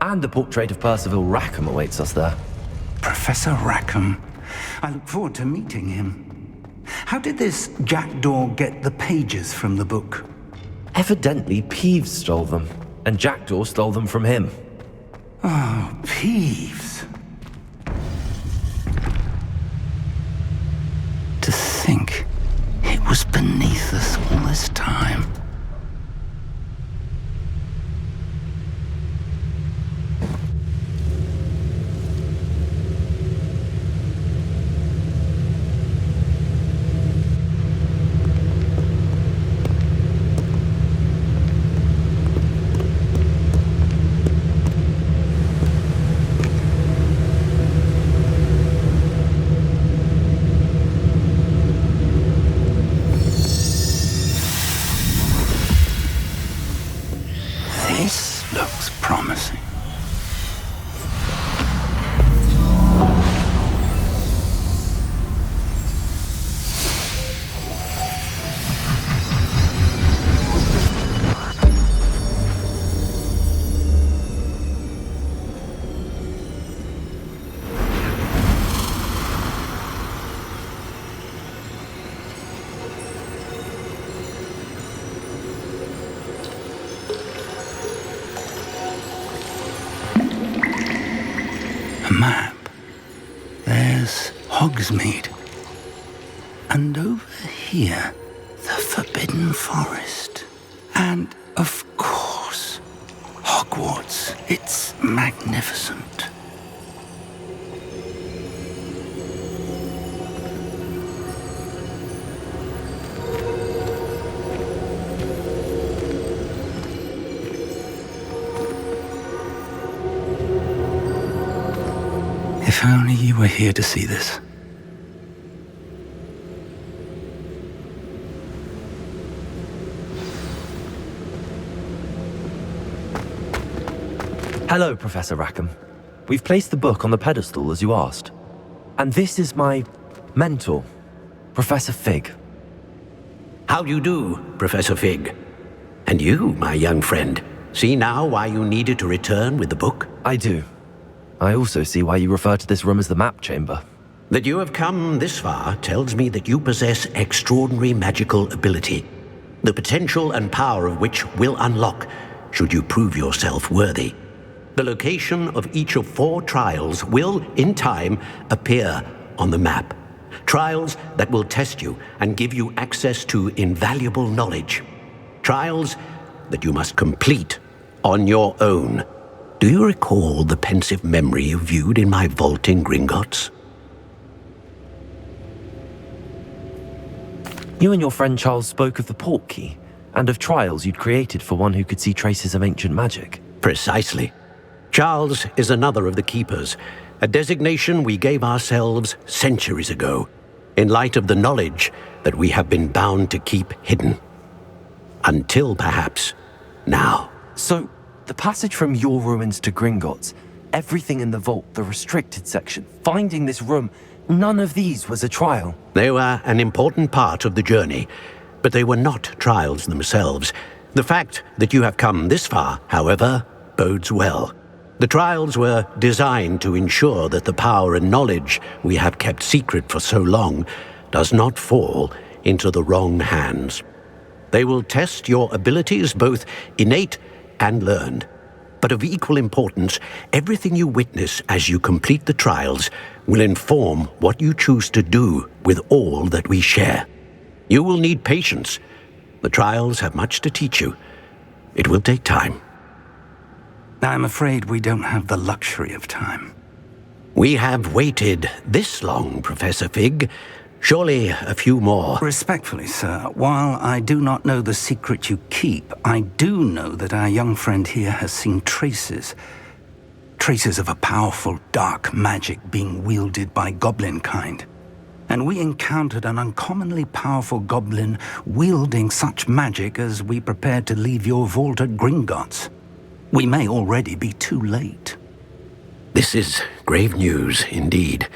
And the portrait of Percival Rackham awaits us there. Professor Rackham. I look forward to meeting him. How did this Jackdaw get the pages from the book? Evidently, Peeves stole them, and Jackdaw stole them from him. Oh, Peeves. To think it was beneath us all this time. This looks promising. A map. There's Hogsmeade. And over here, the Forbidden Forest. And, of course, Hogwarts. It's magnificent. If only you were here to see this. Hello, Professor Rackham. We've placed the book on the pedestal as you asked. And this is my mentor, Professor Fig. How do you do, Professor Fig? And you, my young friend, see now why you needed to return with the book? I do. I also see why you refer to this room as the Map Chamber. That you have come this far tells me that you possess extraordinary magical ability, the potential and power of which will unlock should you prove yourself worthy. The location of each of 4 trials will, in time, appear on the map. Trials that will test you and give you access to invaluable knowledge. Trials that you must complete on your own. Do you recall the pensive memory you viewed in my vault in Gringotts? You and your friend Charles spoke of the Portkey, and of trials you'd created for one who could see traces of ancient magic. Precisely. Charles is another of the Keepers, a designation we gave ourselves centuries ago, in light of the knowledge that we have been bound to keep hidden. Until, perhaps, now. So, the passage from your ruins to Gringotts, everything in the vault, the restricted section, finding this room, none of these was a trial. They were an important part of the journey, but they were not trials themselves. The fact that you have come this far, however, bodes well. The trials were designed to ensure that the power and knowledge we have kept secret for so long does not fall into the wrong hands. They will test your abilities, both innate and learned. But of equal importance, everything you witness as you complete the trials will inform what you choose to do with all that we share. You will need patience, The trials have much to teach you. It will take time. I'm afraid we don't have the luxury of time. We have waited this long, Professor Fig. Surely a few more. Respectfully, sir, while I do not know the secret you keep, I do know that our young friend here has seen traces. Traces of a powerful dark magic being wielded by goblin kind. And we encountered an uncommonly powerful goblin wielding such magic as we prepared to leave your vault at Gringotts. We may already be too late. This is grave news indeed.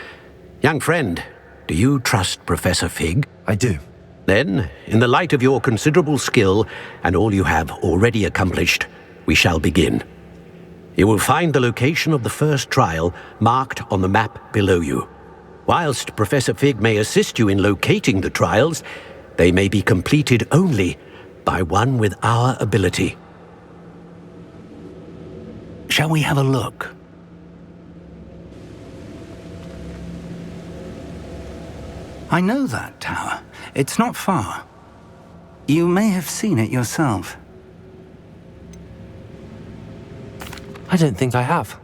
Young friend, do you trust Professor Fig? I do. Then, in the light of your considerable skill and all you have already accomplished, we shall begin. You will find the location of the first trial marked on the map below you. Whilst Professor Fig may assist you in locating the trials, they may be completed only by one with our ability. Shall we have a look? I know that tower. It's not far. You may have seen it yourself. I don't think I have.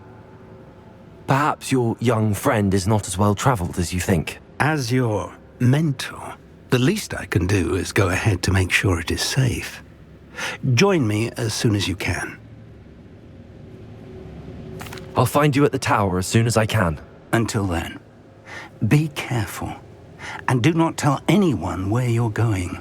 Perhaps your young friend is not as well traveled as you think. As your mentor, the least I can do is go ahead to make sure it is safe. Join me as soon as you can. I'll find you at the tower as soon as I can. Until then, be careful. And do not tell anyone where you're going.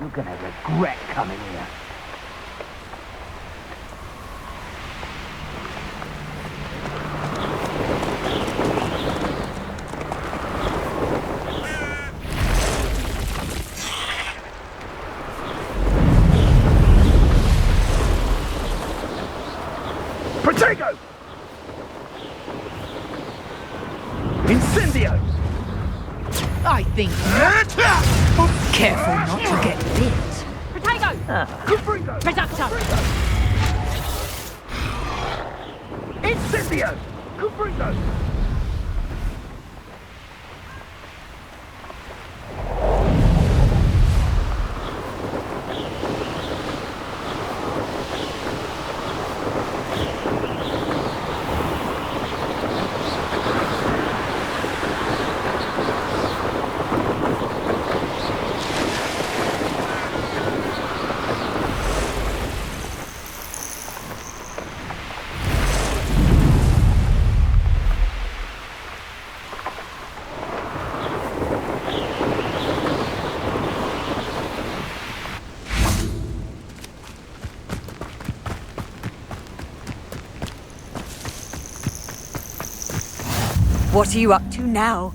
You're gonna regret coming here. Protego! Incendio! I think. Careful not to get bit. Potato! Reductor! Incendio! Cubrigo! What are you up to now?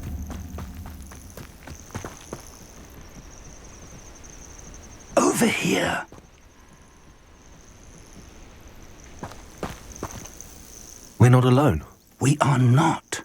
Over here. We're not alone. We are not.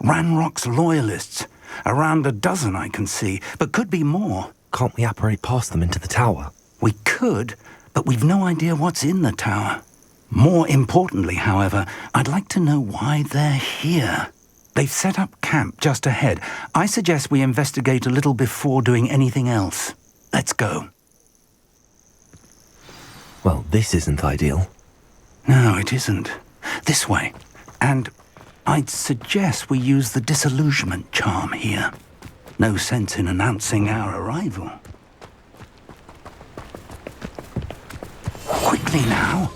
Ranrock's loyalists. Around a dozen I can see, but could be more. Can't we apparate past them into the tower? We could, but we've no idea what's in the tower. More importantly, however, I'd like to know why they're here. They've set up camp just ahead. I suggest we investigate a little before doing anything else. Let's go. Well, this isn't ideal. No, it isn't. This way. And I'd suggest we use the disillusionment charm here. No sense in announcing our arrival. Quickly now.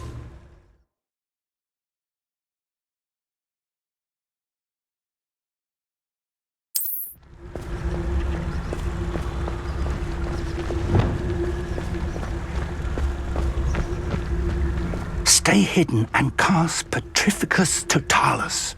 Stay hidden and cast Petrificus Totalis.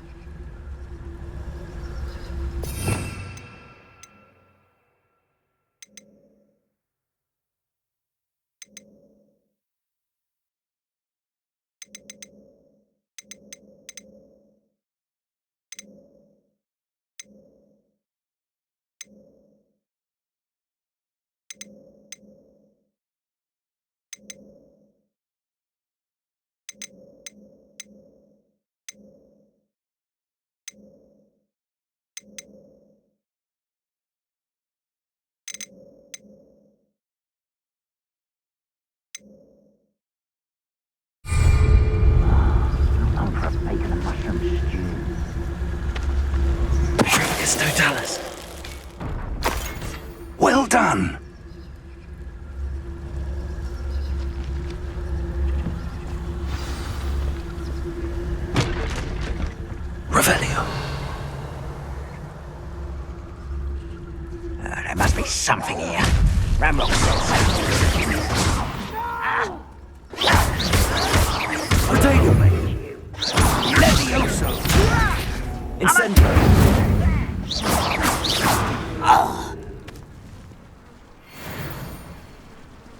Petrificus Totalis. Well done! Revelio. There must be something here. Ramrock Potato mate. Levioso. Incendio.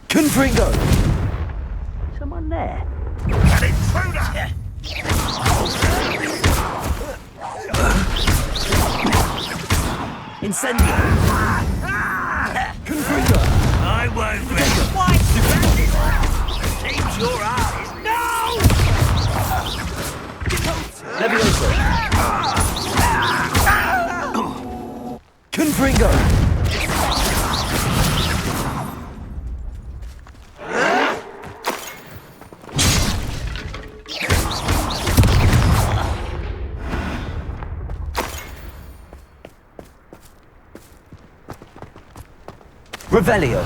Confringo. Someone there. An intruder. Incendio. Confringo. I won't let you fight to bandit. Seems your eyes. No! Levioso. Confringo. Revelio.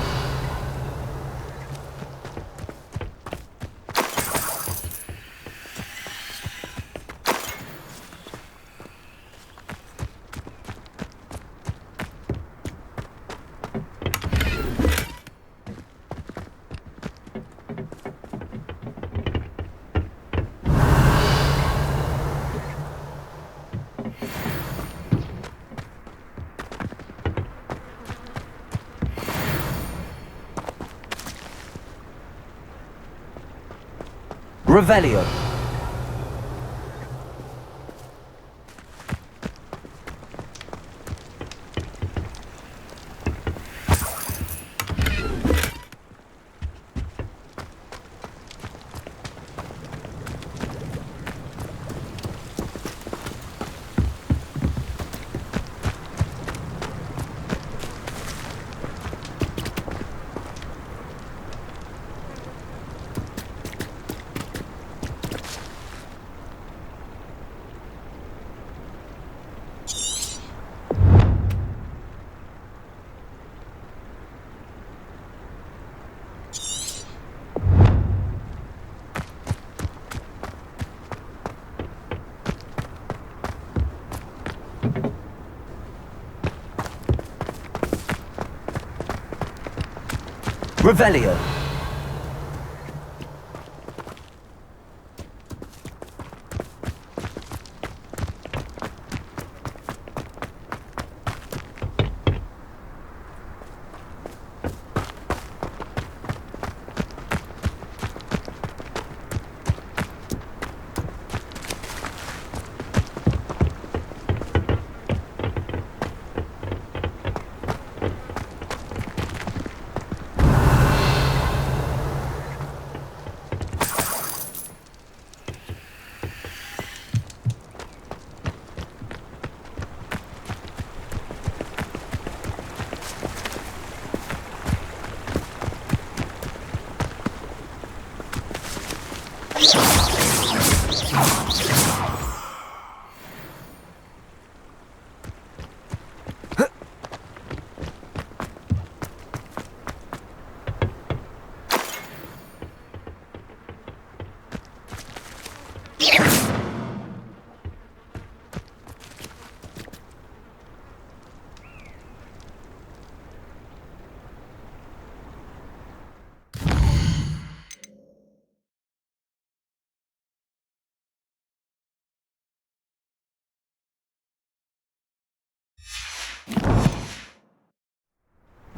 Revelio. Revelio.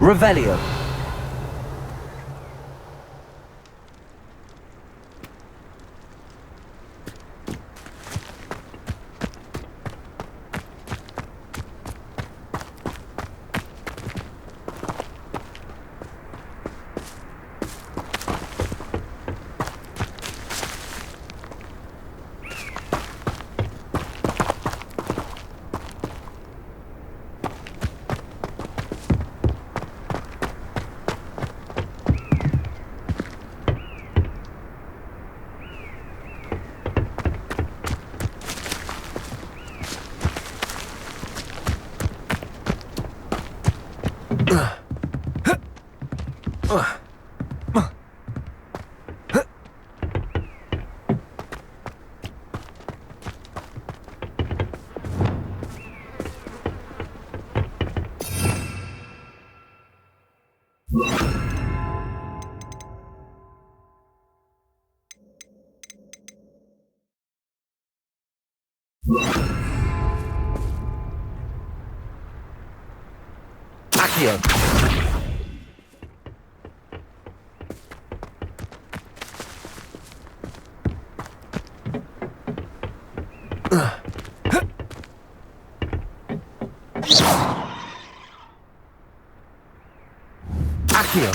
Revelio. Accio. Accio.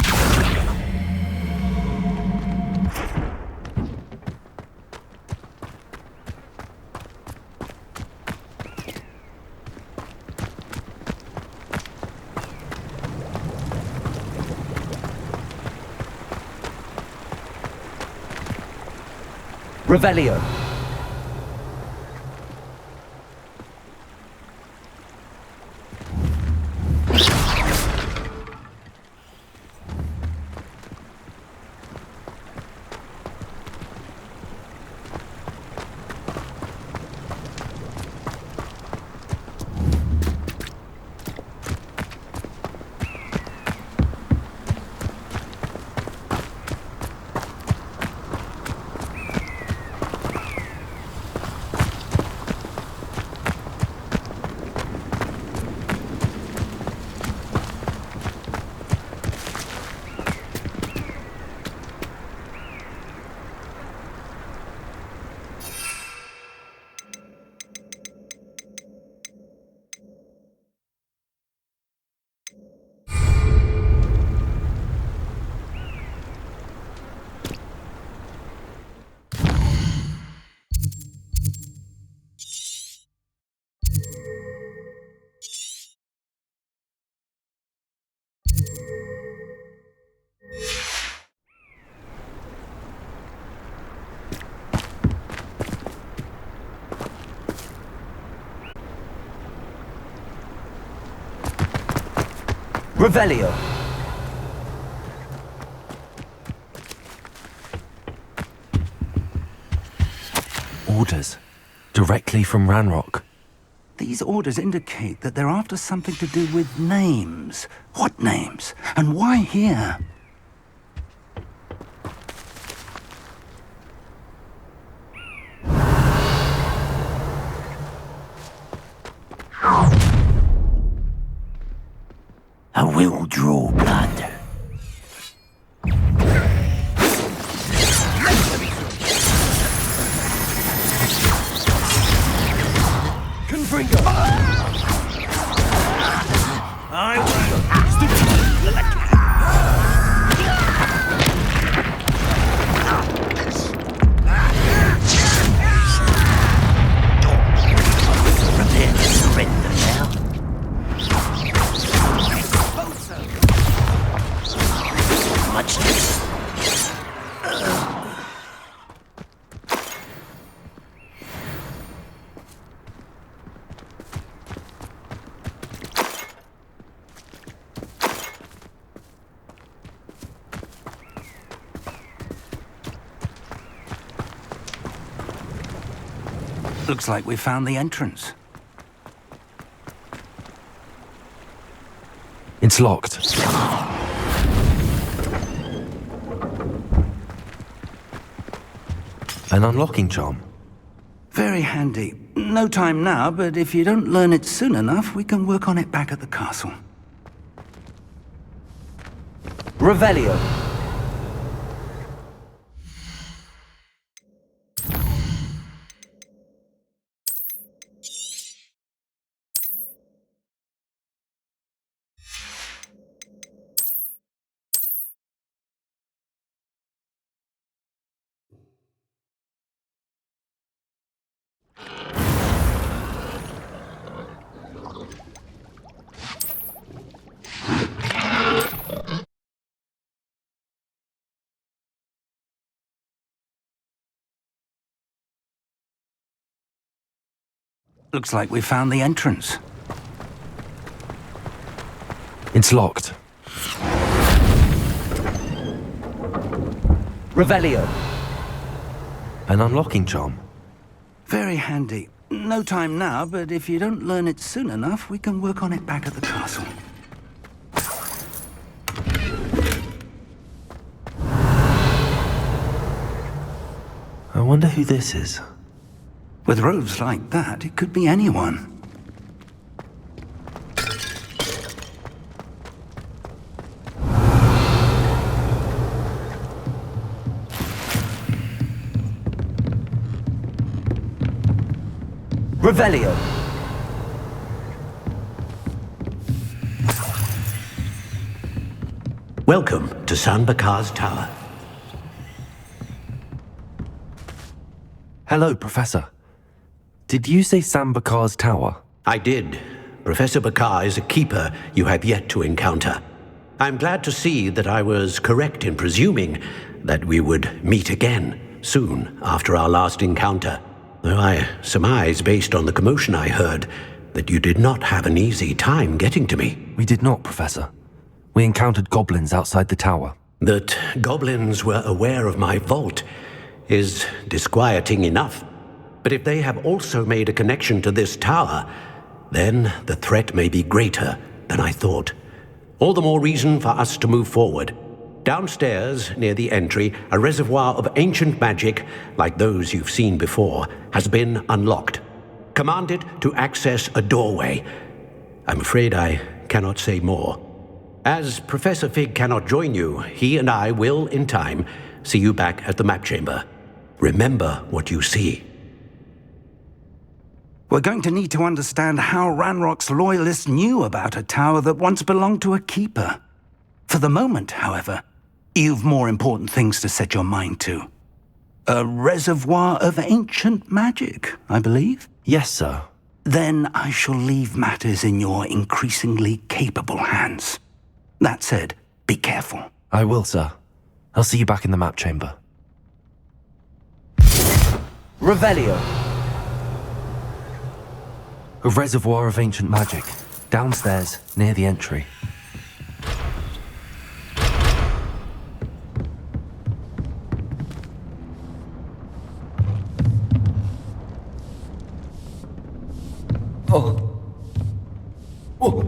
Revelio. Revelio. Orders. Directly from Ranrock. These orders indicate that they're after something to do with names. What names? And why here? I will draw blood. Confringo! I will. Prepare to surrender now. Much less. Looks like we found the entrance. It's locked. An unlocking charm. Very handy. No time now, but if you don't learn it soon enough, we can work on it back at the castle. Revelio. Looks like we found the entrance. It's locked. Revelio. An unlocking charm. Very handy. No time now, but if you don't learn it soon enough, we can work on it back at the castle. I wonder who this is. With robes like that, it could be anyone. Revelio. Welcome to San Bakar's Tower. Hello, Professor. Did you say Sam Bakar's tower? I did. Professor Bakar is a keeper you have yet to encounter. I'm glad to see that I was correct in presuming that we would meet again soon after our last encounter. Though I surmise, based on the commotion I heard, that you did not have an easy time getting to me. We did not, Professor. We encountered goblins outside the tower. That goblins were aware of my vault is disquieting enough. But if they have also made a connection to this tower, then the threat may be greater than I thought. All the more reason for us to move forward. Downstairs, near the entry, a reservoir of ancient magic, like those you've seen before, has been unlocked. Command it to access a doorway. I'm afraid I cannot say more. As Professor Fig cannot join you, he and I will, in time, see you back at the map chamber. Remember what you see. We're going to need to understand how Ranrock's loyalists knew about a tower that once belonged to a keeper. For the moment, however, you've more important things to set your mind to. A reservoir of ancient magic, I believe? Yes, sir. Then I shall leave matters in your increasingly capable hands. That said, be careful. I will, sir. I'll see you back in the map chamber. Revelio. A reservoir of ancient magic. Downstairs, near the entry. Oh. Oh.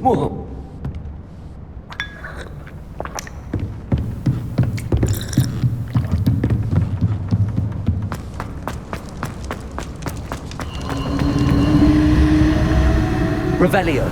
Whoa. Revelio.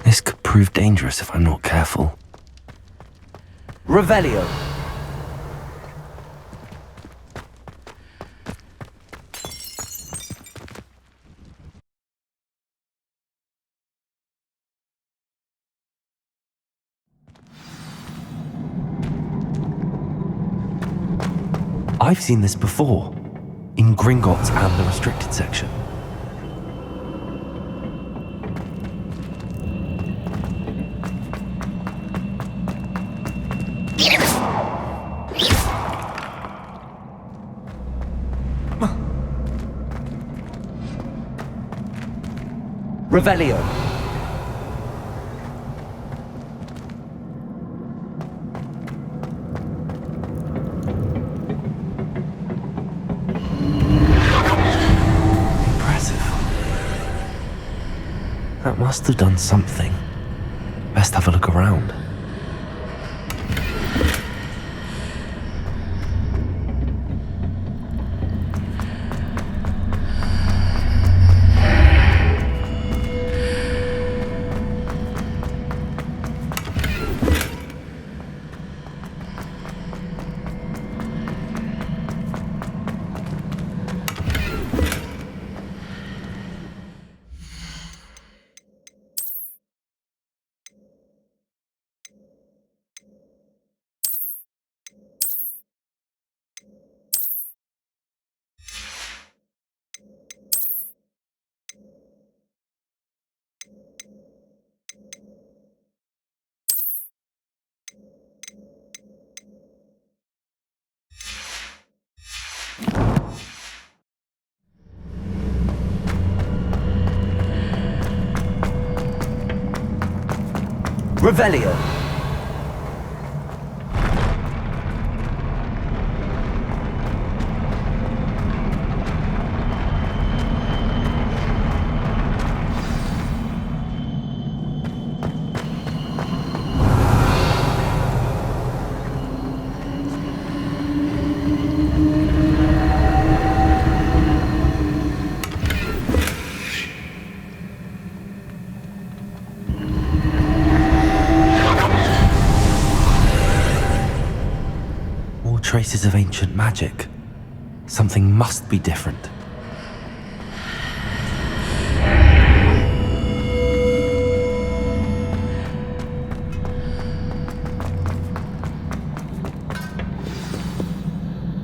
This could prove dangerous if I'm not careful. Revelio. I've seen this before, in Gringotts and the restricted section. Revelio. That must have done something. Best have a look around. Revelio. Traces of ancient magic. Something must be different.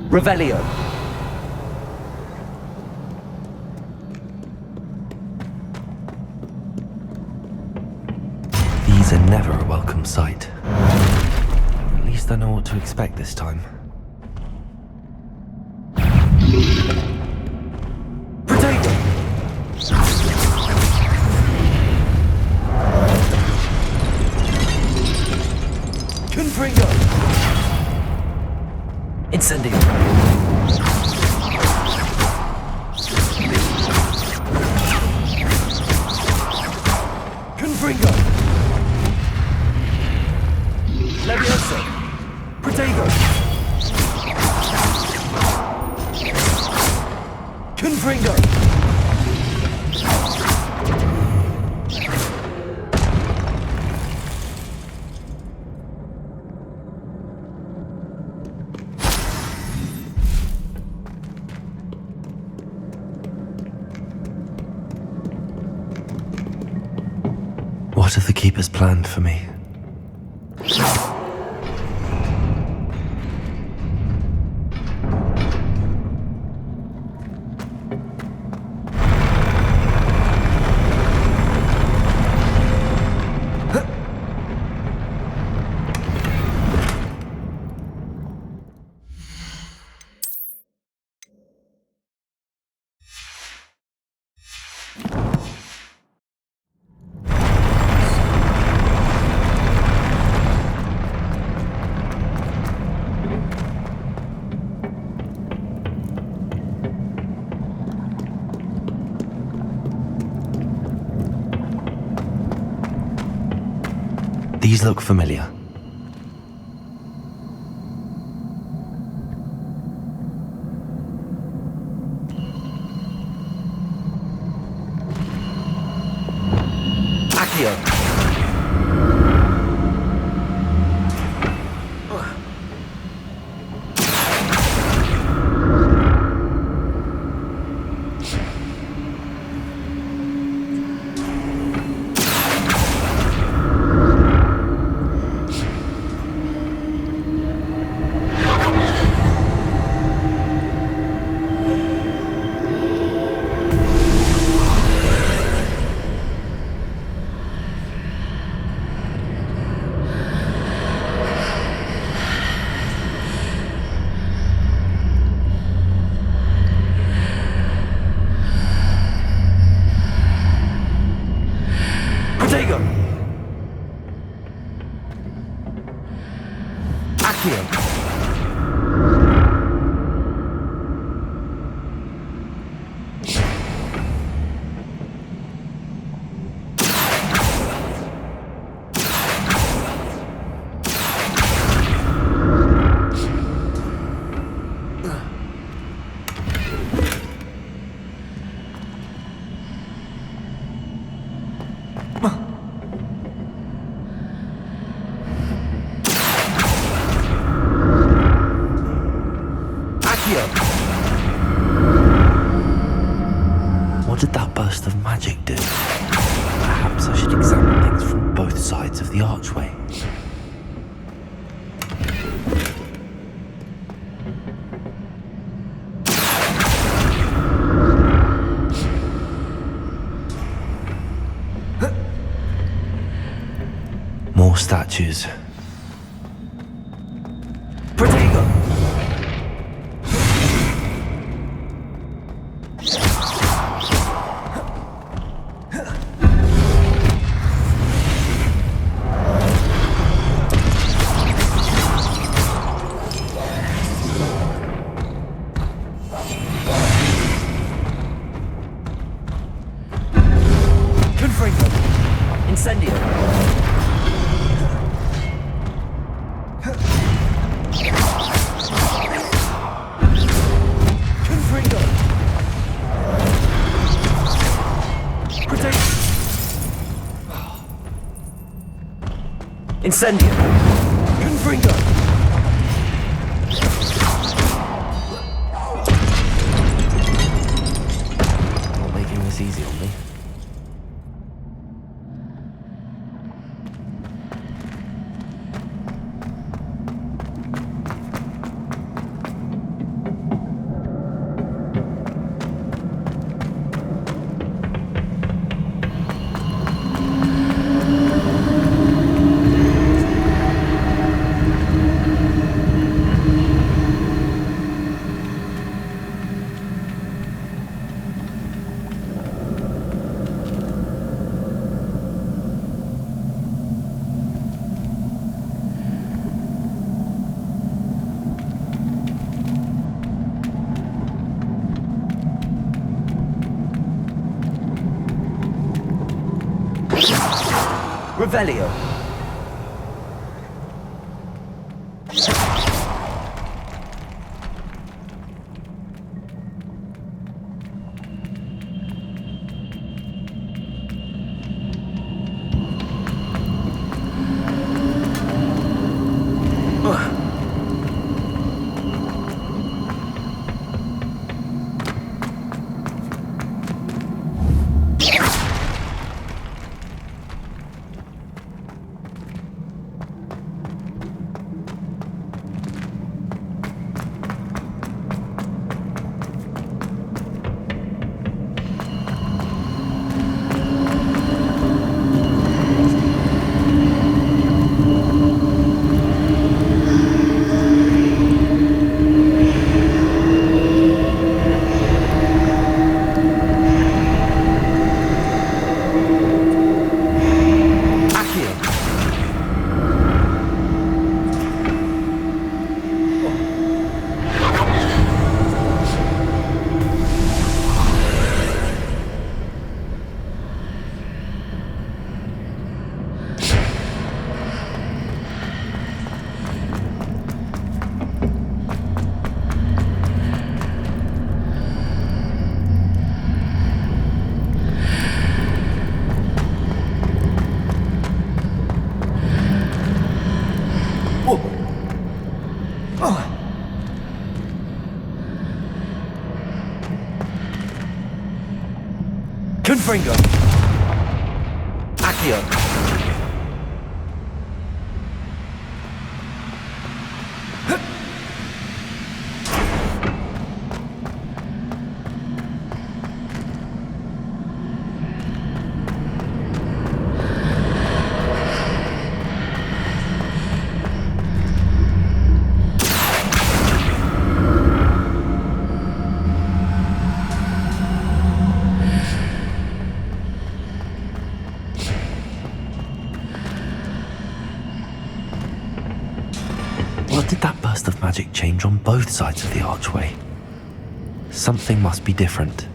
Revelio. These are never a welcome sight. At least I know what to expect this time. Incendio. Confringo. Levioso. Protego. Confringo. What have the Keepers planned for me? These look familiar. Accio. What did that burst of magic do? Perhaps I should examine things from both sides of the archway. More statues. Protego! Confringo! Incendio! Incendio! Confringo! Not making this easy on me. Revelio. Confringo. Accio. What did that burst of magic change on both sides of the archway? Something must be different.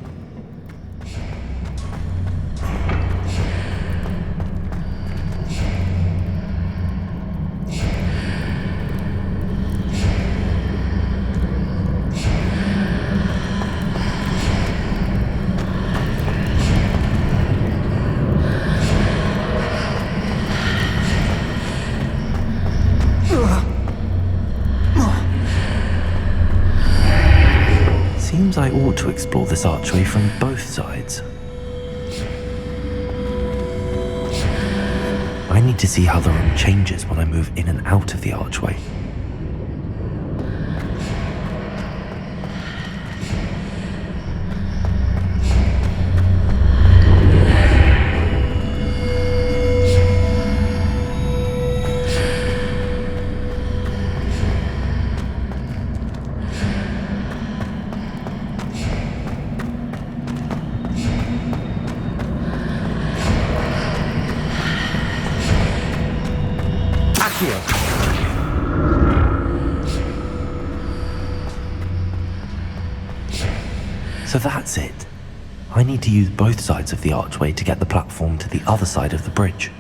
seems I ought to explore this archway from both sides. I need to see how the room changes when I move in and out of the archway. So that's it. I need to use both sides of the archway to get the platform to the other side of the bridge.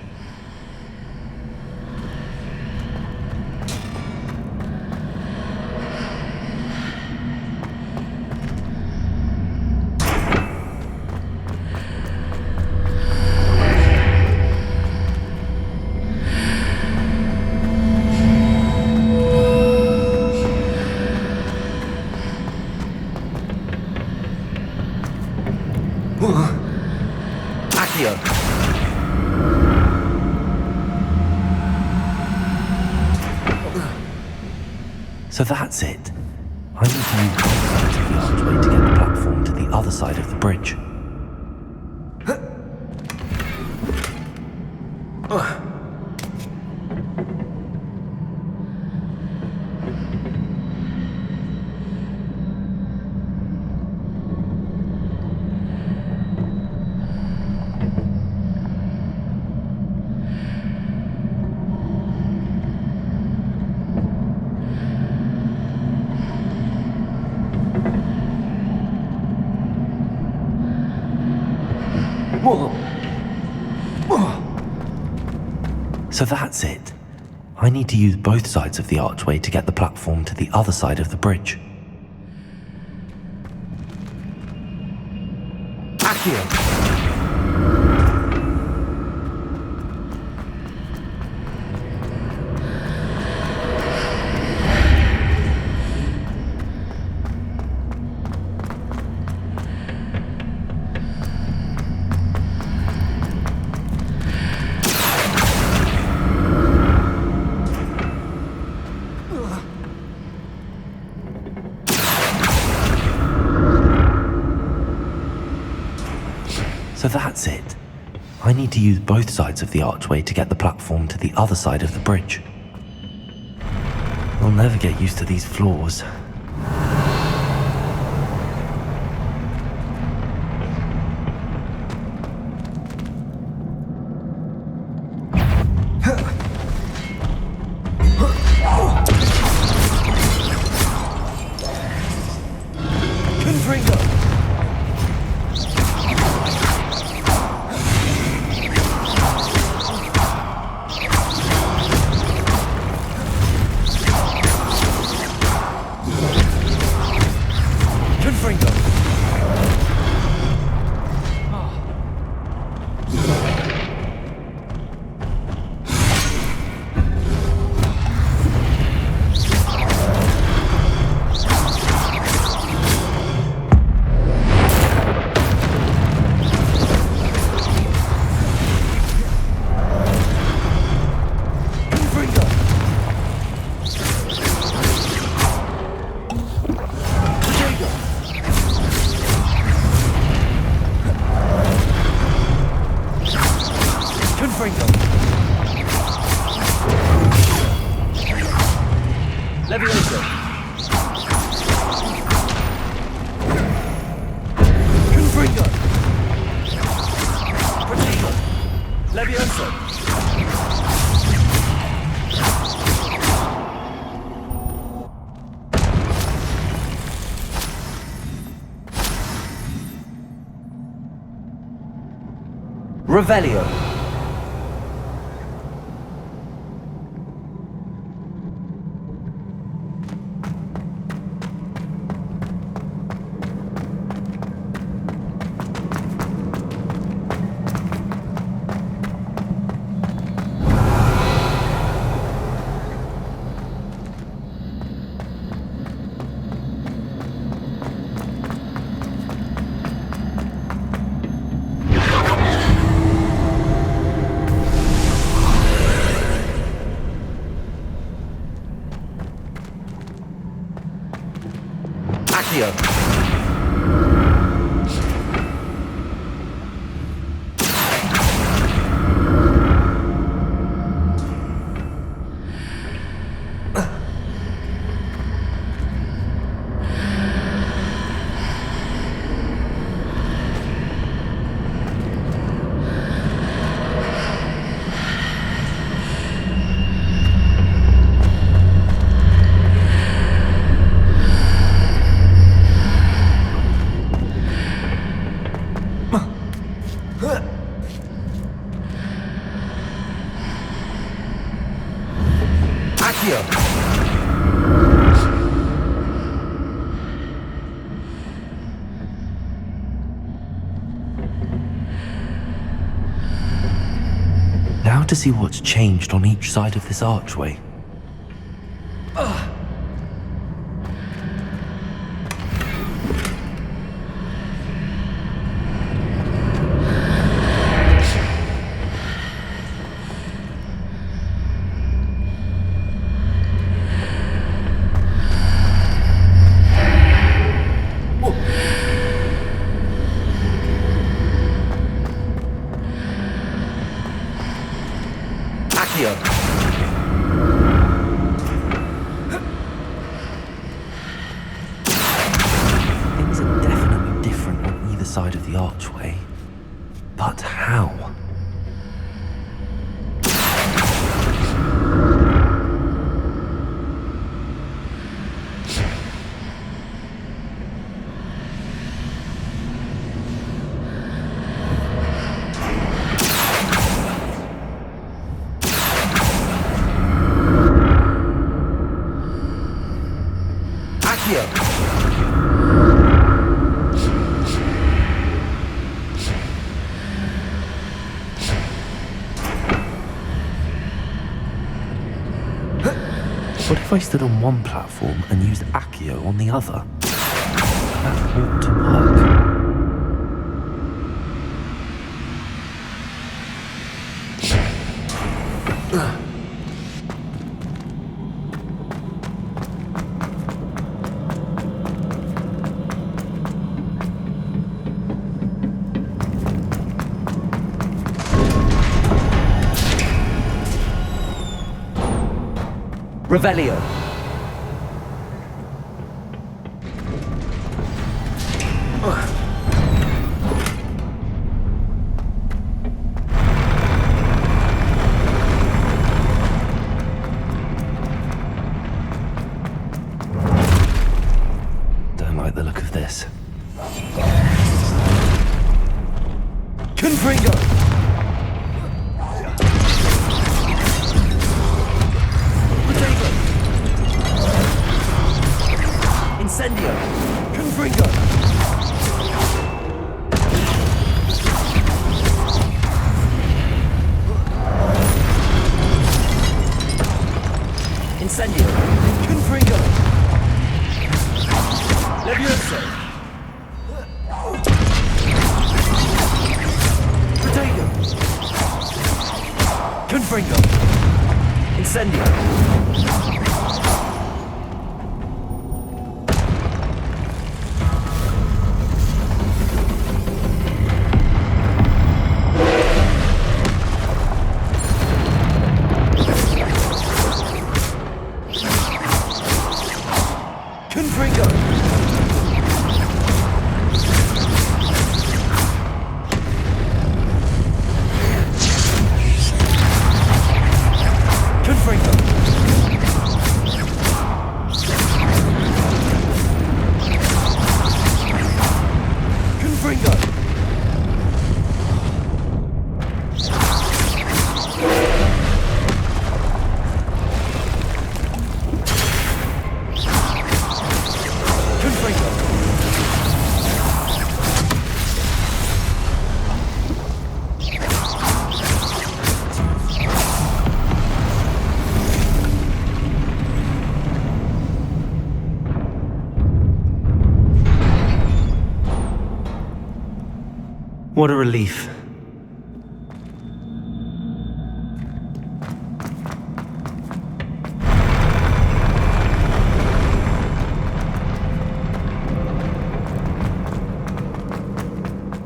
So that's it. I need to use both sides of the archway to get the platform to the other side of the bridge. So that's it. I need to use both sides of the archway to get the platform to the other side of the bridge. So that's it. I need to use both sides of the archway to get the platform to the other side of the bridge. I'll never get used to these floors. Revelio. to see what's changed on each side of this archway. Things are definitely different on either side of the archway. But how? What if I stood on one platform and used Accio on the other? That ought to work. Revelio. Don't like the look of this. Confringo! Incendio! Confringo! Incendio! Confringo! Levioso! Protego! Confringo! Incendio! What a relief.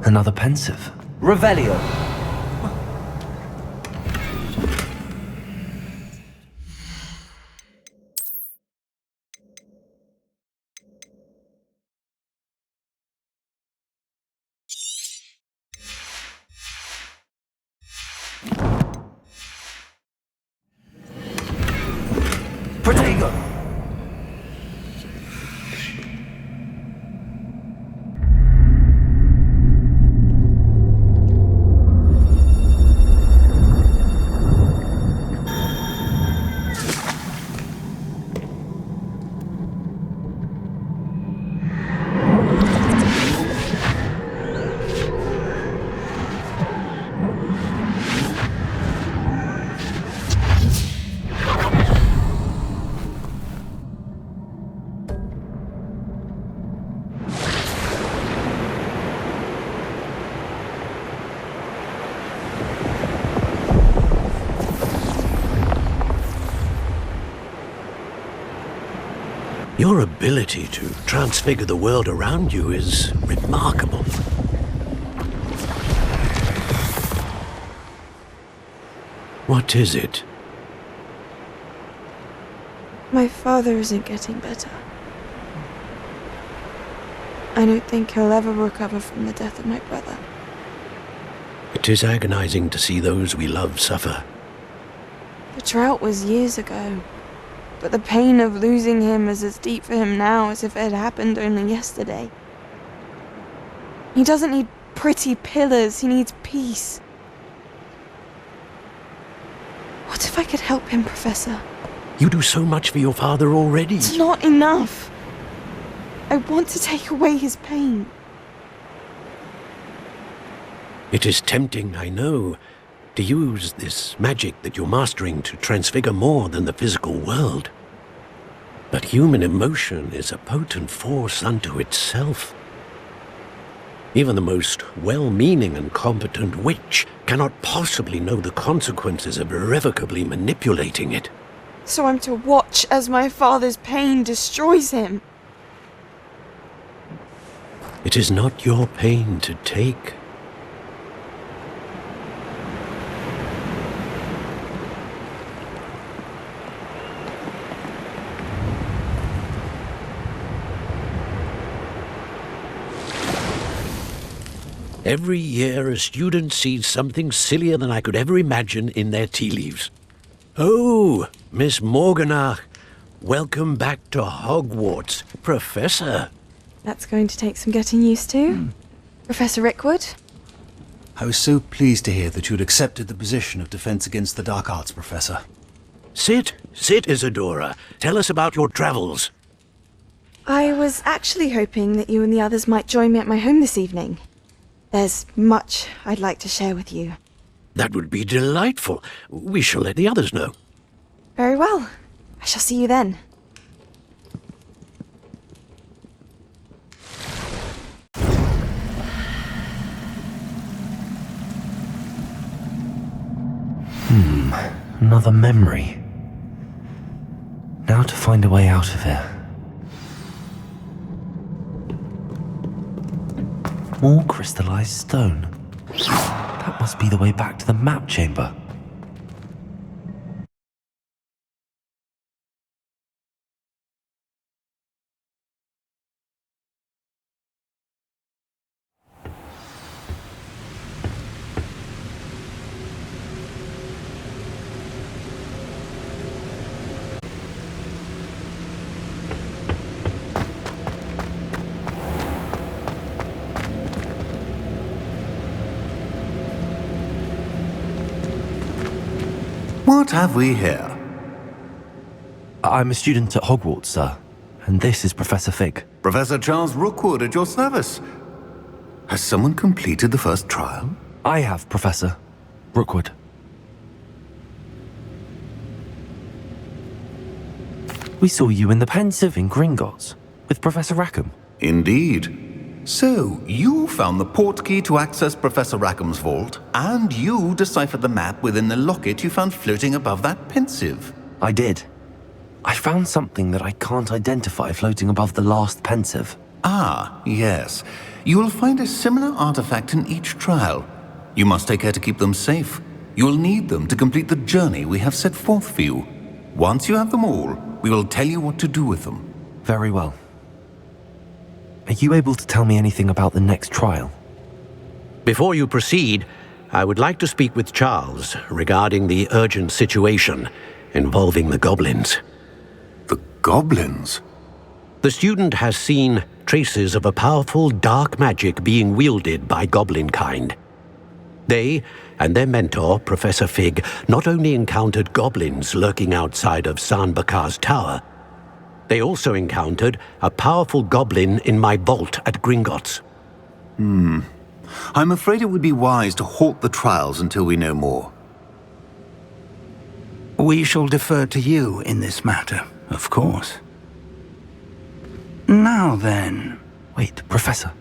Another pensive. Revelio. Protego! Your ability to transfigure the world around you is remarkable. What is it? My father isn't getting better. I don't think he'll ever recover from the death of my brother. It is agonizing to see those we love suffer. The drought was years ago, but the pain of losing him is as deep for him now as if it had happened only yesterday. He doesn't need pretty pillars, he needs peace. What if I could help him, Professor? You do so much for your father already. It's not enough. I want to take away his pain. It is tempting, I know, to use this magic that you're mastering to transfigure more than the physical world. But human emotion is a potent force unto itself. Even the most well-meaning and competent witch cannot possibly know the consequences of irrevocably manipulating it. So I'm to watch as my father's pain destroys him. It is not your pain to take. Every year a student sees something sillier than I could ever imagine in their tea leaves. Oh, Miss Morganach, welcome back to Hogwarts, Professor. That's going to take some getting used to. Professor Rickwood? I was so pleased to hear that you'd accepted the position of Defense Against the Dark Arts, Professor. Sit, Isadora. Tell us about your travels. I was actually hoping that you and the others might join me at my home this evening. There's much I'd like to share with you. That would be delightful. We shall let the others know. Very well. I shall see you then. Another memory. Now to find a way out of here. More crystallized stone. That must be the way back to the map chamber. What have we here? I'm a student at Hogwarts, sir. And this is Professor Fig. Professor Charles Rookwood at your service. Has someone completed the first trial? I have, Professor Rookwood. We saw you in the Pensive in Gringotts with Professor Rackham. Indeed. So, you found the portkey to access Professor Rackham's vault, and you deciphered the map within the locket you found floating above that Pensive. I did. I found something that I can't identify floating above the last Pensive. Ah, yes. You will find a similar artifact in each trial. You must take care to keep them safe. You will need them to complete the journey we have set forth for you. Once you have them all, we will tell you what to do with them. Very well. Are you able to tell me anything about the next trial? Before you proceed, I would like to speak with Charles regarding the urgent situation involving the goblins. The goblins? The student has seen traces of a powerful dark magic being wielded by goblin kind. They and their mentor, Professor Fig, not only encountered goblins lurking outside of Sanbakar's tower, they also encountered a powerful goblin in my vault at Gringotts. I'm afraid it would be wise to halt the trials until we know more. We shall defer to you in this matter, of course. Now then... Wait, Professor.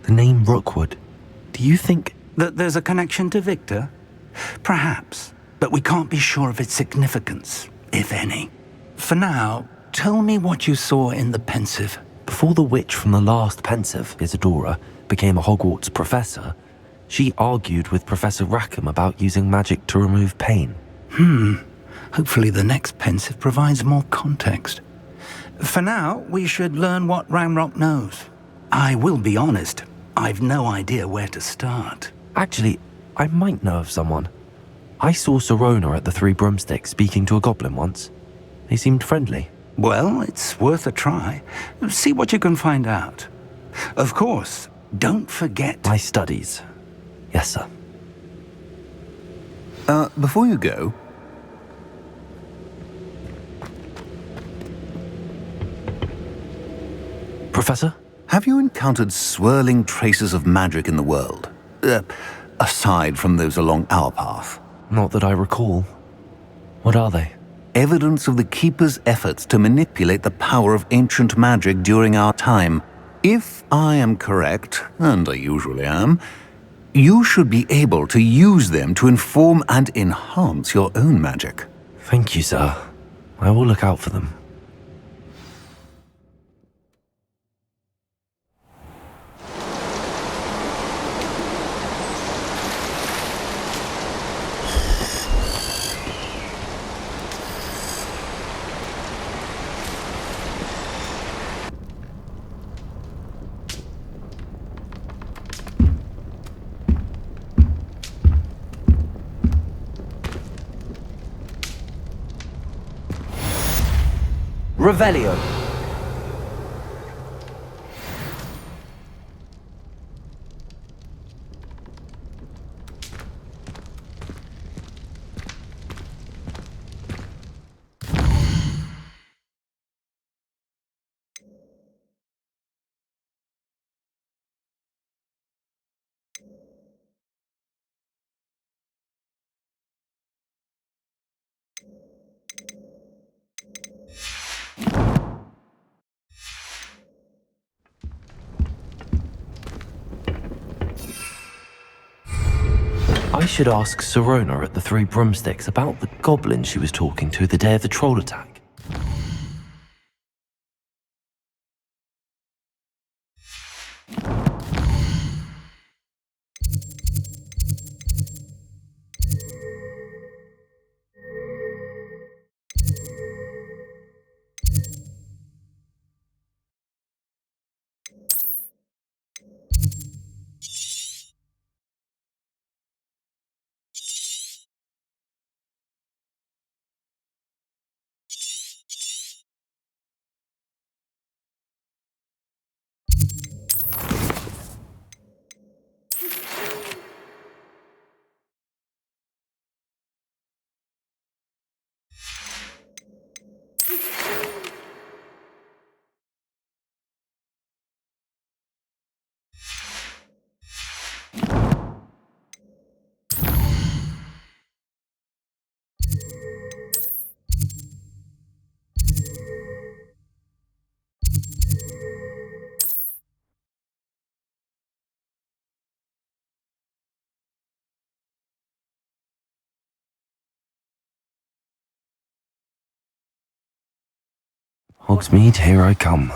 The name Rookwood. Do you think... that there's a connection to Victor? Perhaps, but we can't be sure of its significance, if any. For now, tell me what you saw in the pensive. Before the witch from the last pensive, Isadora, became a Hogwarts professor, she argued with Professor Rackham about using magic to remove pain. Hopefully the next pensive provides more context. For now, we should learn what Ranrock knows. I will be honest, I've no idea where to start. Actually, I might know of someone. I saw Sirona at the Three Broomsticks speaking to a goblin once. They seemed friendly. Well, it's worth a try. See what you can find out. Of course, don't forget... My studies. Yes, sir. Before you go... Professor? Have you encountered swirling traces of magic in the world? Aside from those along our path? Not that I recall. What are they? Evidence of the Keeper's efforts to manipulate the power of ancient magic during our time. If I am correct, and I usually am, you should be able to use them to inform and enhance your own magic. Thank you, sir. I will look out for them. Revelio. I should ask Sirona at the Three Broomsticks about the goblin she was talking to the day of the troll attack. Hogsmeade, here I come.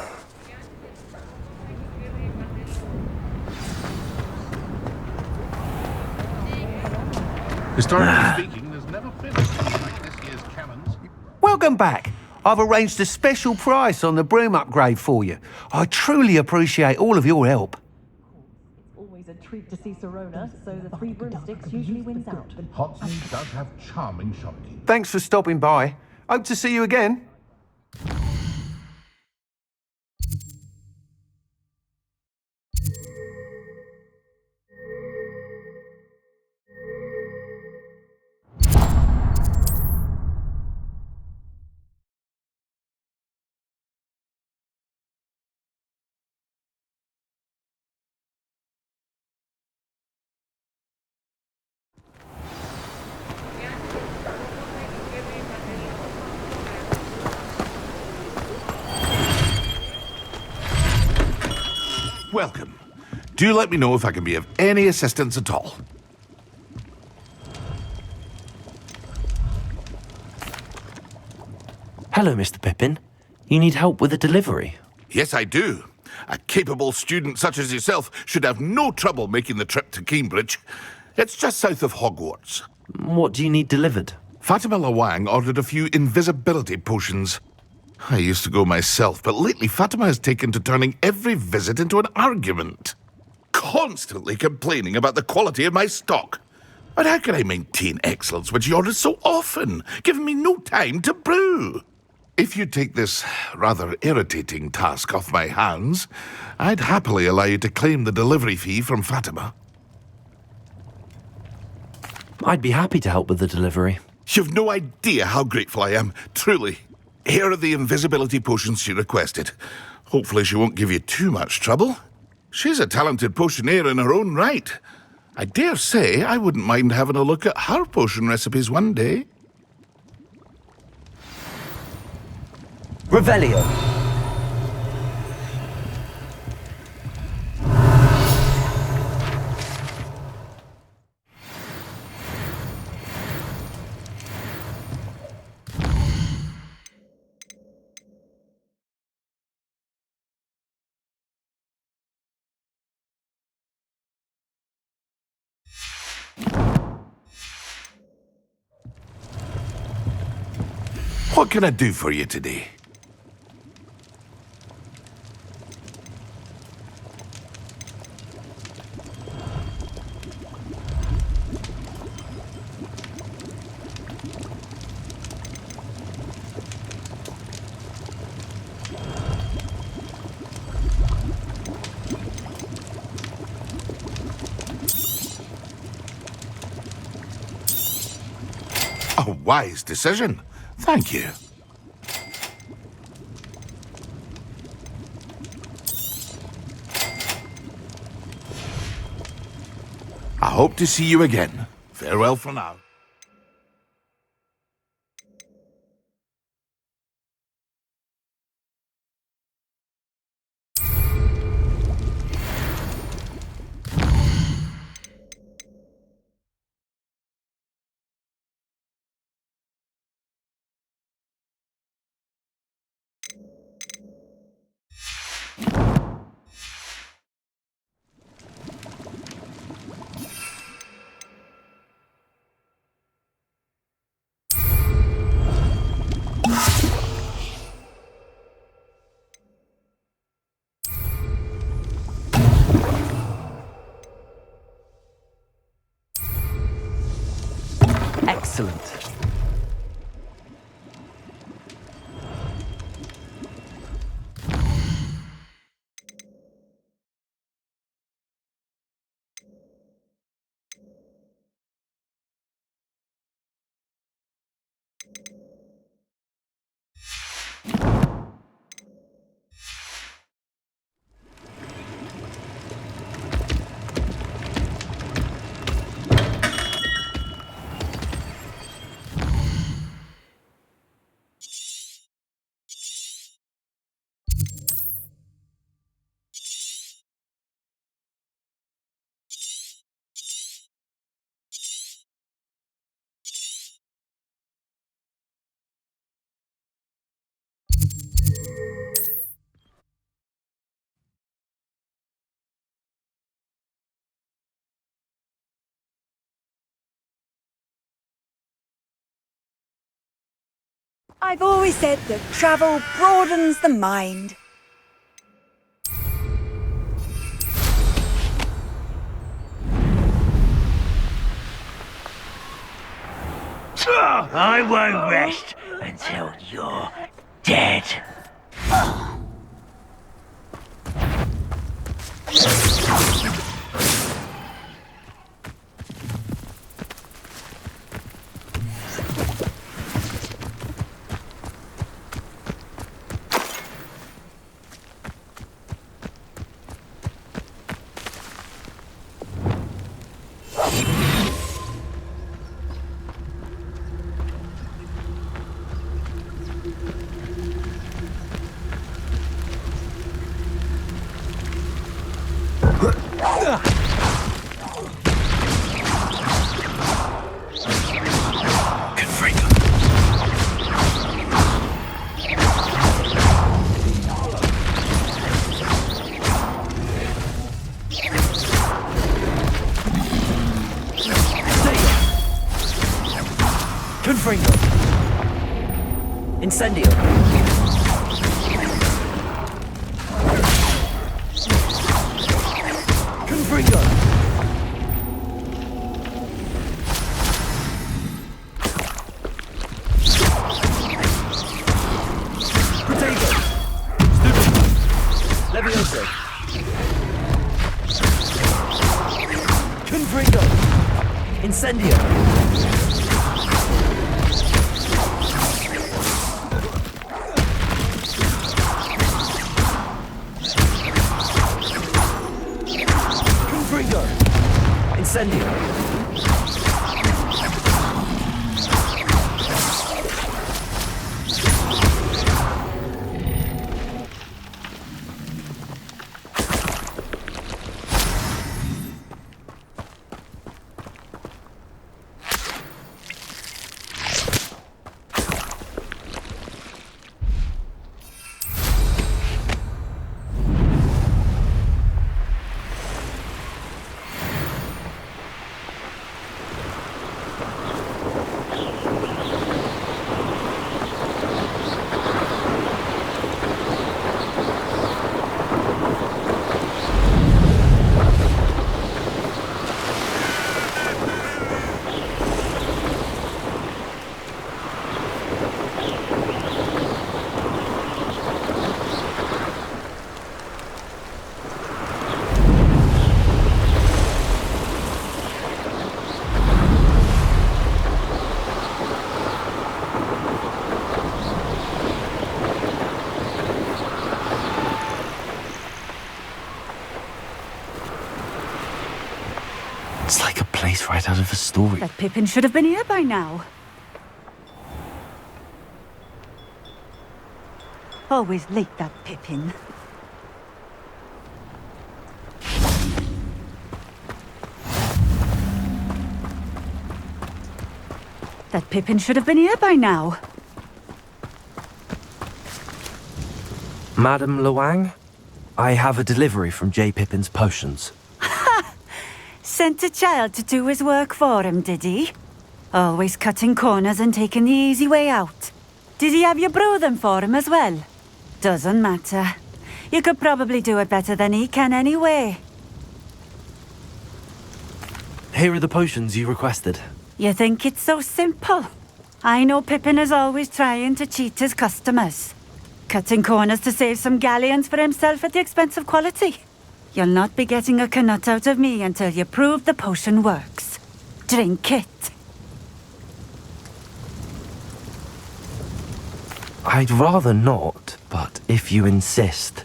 Historically speaking, there's never been a thing like this year's challenge. Welcome back. I've arranged a special price on the broom upgrade for you. I truly appreciate all of your help. Always a treat to see Sirona, so the Three Broomsticks usually wins out. Hogsmeade does have charming shopkeepers. Thanks for stopping by. Hope to see you again. Welcome. Do let me know if I can be of any assistance at all. Hello, Mr. Pippin. You need help with a delivery? Yes, I do. A capable student such as yourself should have no trouble making the trip to Cambridge. It's just south of Hogwarts. What do you need delivered? Fatima Lawang ordered a few invisibility potions. I used to go myself, but lately Fatima has taken to turning every visit into an argument. Constantly complaining about the quality of my stock. But how can I maintain excellence when she orders so often, giving me no time to brew? If you take this rather irritating task off my hands, I'd happily allow you to claim the delivery fee from Fatima. I'd be happy to help with the delivery. You've no idea how grateful I am, truly. Here are the invisibility potions she requested. Hopefully she won't give you too much trouble. She's a talented potioneer in her own right. I dare say I wouldn't mind having a look at her potion recipes one day. Revelio. What can I do for you today? A wise decision. Thank you. I hope to see you again. Farewell for now. Excellent. I've always said that travel broadens the mind. I won't rest until you're dead. Confringo. Incendio. Confringo. Protego. Levioso. Confringo. Incendio. Confringo. Incendio. It's like a place right out of a story. That Pippin should have been here by now. Always late, that Pippin. That Pippin should have been here by now. Madam Luang, I have a delivery from J. Pippin's potions. Sent a child to do his work for him, did he? Always cutting corners and taking the easy way out. Did he have you brew them for him as well? Doesn't matter. You could probably do it better than he can anyway. Here are the potions you requested. You think it's so simple? I know Pippin is always trying to cheat his customers. Cutting corners to save some galleons for himself at the expense of quality. You'll not be getting a canut out of me until you prove the potion works. Drink it. I'd rather not, but if you insist,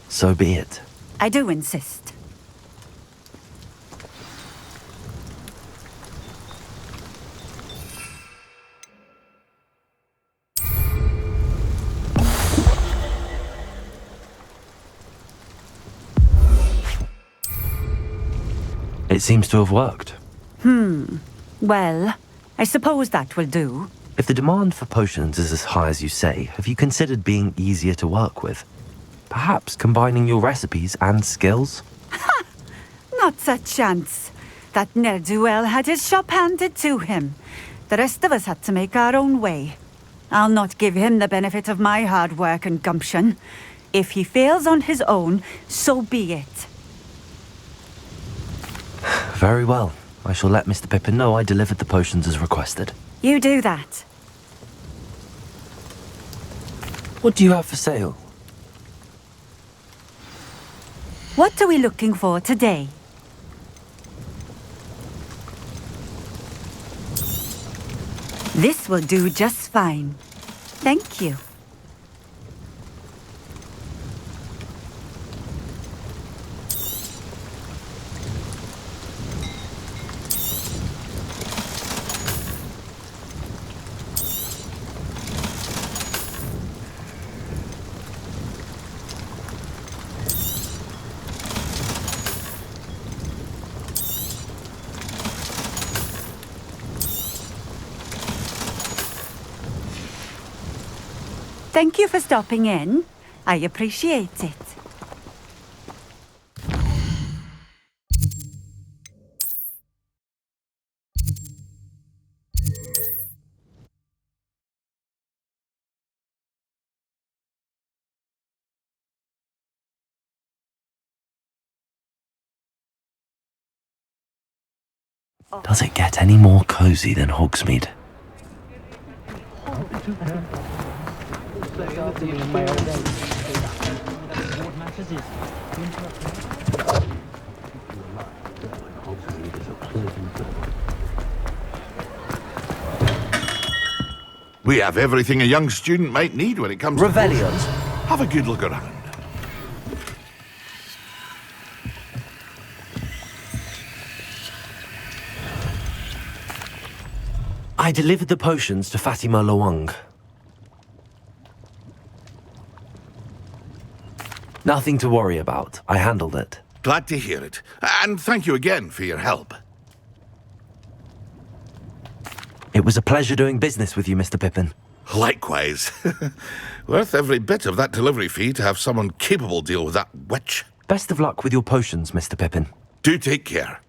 so be it. I do insist. It seems to have worked. Well, I suppose that will do. If the demand for potions is as high as you say, have you considered being easier to work with? Perhaps combining your recipes and skills? Not a chance. That ne'er-do-well had his shop handed to him. The rest of us had to make our own way. I'll not give him the benefit of my hard work and gumption. If he fails on his own, so be it. Very well. I shall let Mr. Pippin know I delivered the potions as requested. You do that. What do you have for sale? What are we looking for today? This will do just fine. Thank you. Thank you for stopping in. I appreciate it. Does it get any more cozy than Hogsmeade? We have everything a young student might need when it comes Revelio. to potions. Have a good look around. I delivered the potions to Fatima Lawang. Nothing to worry about. I handled it. Glad to hear it. And thank you again for your help. It was a pleasure doing business with you, Mr. Pippin. Likewise. Worth every bit of that delivery fee to have someone capable deal with that witch. Best of luck with your potions, Mr. Pippin. Do take care.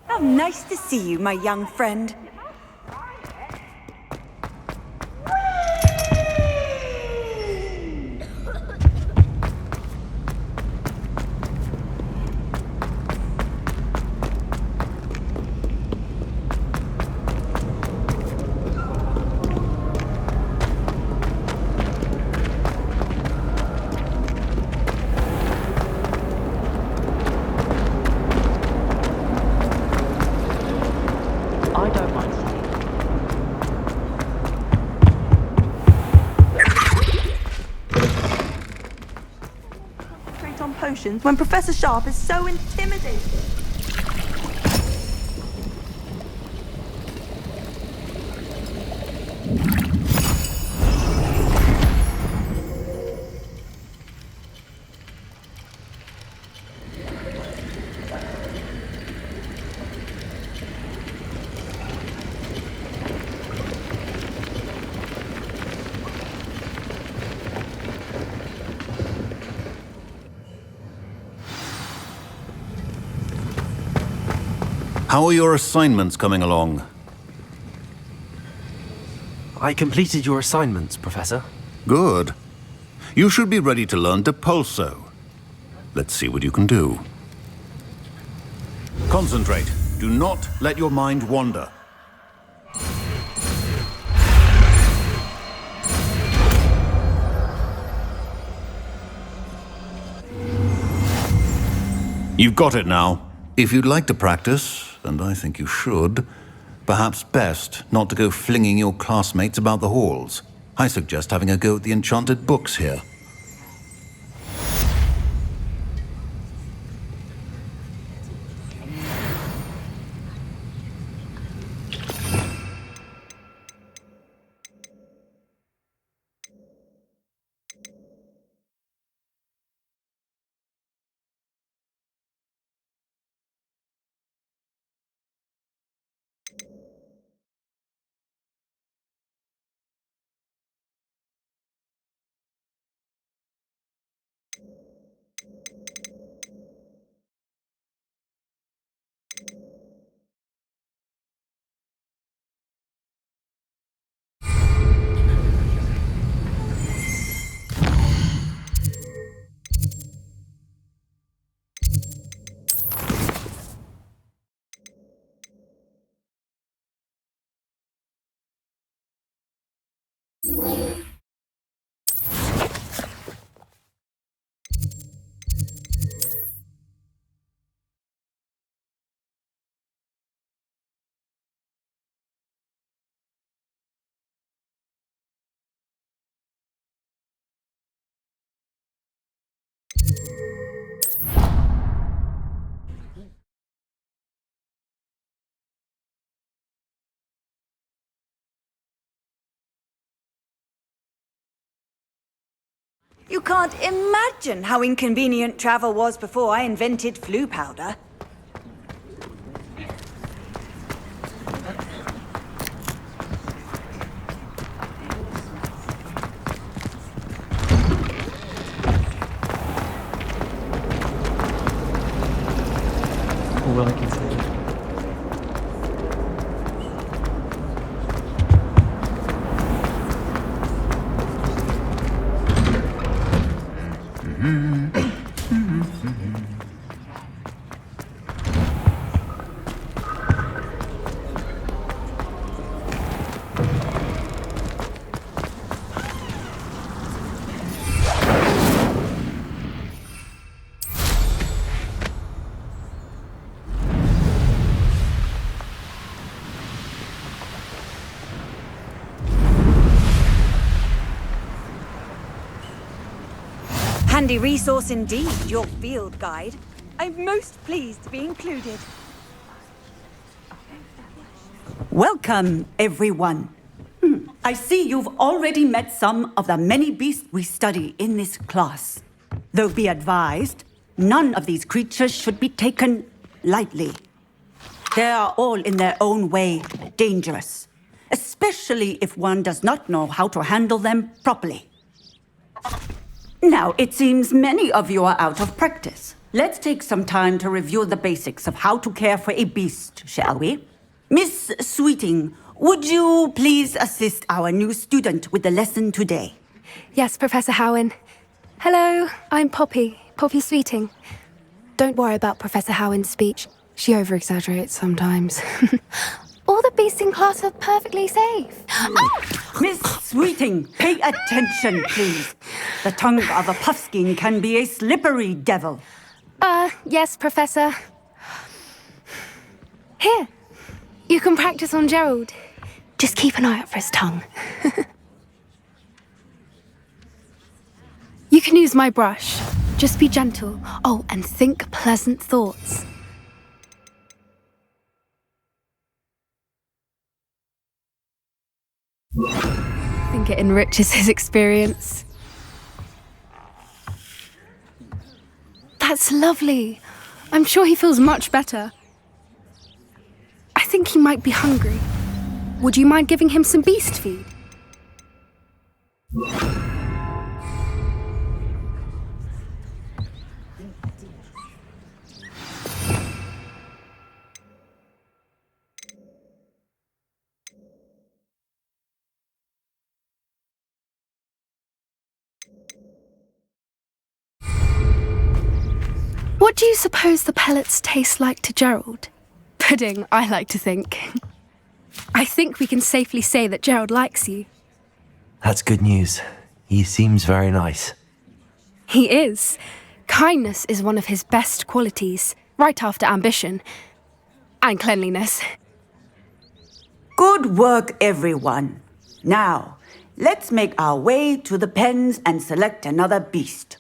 How nice to see you, my young friend. I don't mind. Concentrate on potions when Professor Sharp is so intimidating. How are your assignments coming along? I completed your assignments, Professor. Good. You should be ready to learn Depulso. Let's see what you can do. Concentrate. Do not let your mind wander. You've got it now. If you'd like to practice, and I think you should, perhaps best not to go flinging your classmates about the halls. I suggest having a go at the enchanted books here. You can't imagine how inconvenient travel was before I invented flu powder. Well, I can say. Handy resource indeed, your field guide. I'm most pleased to be included. Welcome, everyone. I see you've already met some of the many beasts we study in this class. Though be advised, none of these creatures should be taken lightly. They are all in their own way dangerous, especially if one does not know how to handle them properly. Now, it seems many of you are out of practice. Let's take some time to review the basics of how to care for a beast, shall we? Miss Sweeting, would you please assist our new student with the lesson today? Yes, Professor Howen. Hello, I'm Poppy Sweeting. Don't worry about Professor Howen's speech. She over-exaggerates sometimes. All the beasts in class are perfectly safe. Miss Sweeting, pay attention, please. The tongue of a puffskein can be a slippery devil. Yes, Professor. Here, you can practice on Gerald. Just keep an eye out for his tongue. You can use my brush. Just be gentle. Oh, and think pleasant thoughts. I think it enriches his experience. That's lovely. I'm sure he feels much better. I think he might be hungry. Would you mind giving him some beast feed? What do you suppose the pellets taste like to Gerald? Pudding, I like to think. I think we can safely say that Gerald likes you. That's good news. He seems very nice. He is. Kindness is one of his best qualities, right after ambition. And cleanliness. Good work, everyone. Now, let's make our way to the pens and select another beast.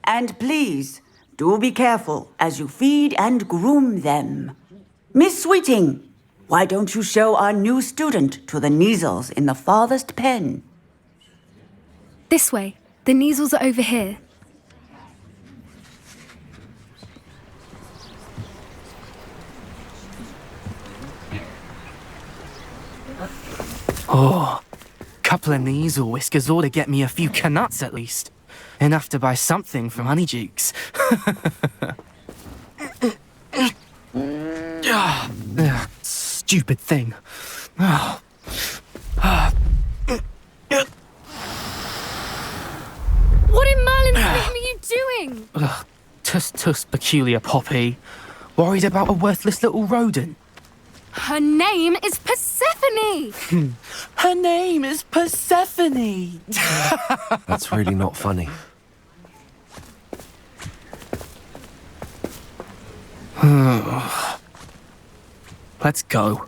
And please, do be careful as you feed and groom them. Miss Sweeting, why don't you show our new student to the Kneazles in the farthest pen? This way. The Kneazles are over here. Oh, couple of Kneazle whiskers ought to get me a few canuts at least. Enough to buy something from Honeydukes. Stupid thing. What in Merlin's name are you doing? Tuss, peculiar Poppy. Worried about a worthless little rodent. Her name is Persephone! Her name is Persephone! That's really not funny. Let's go.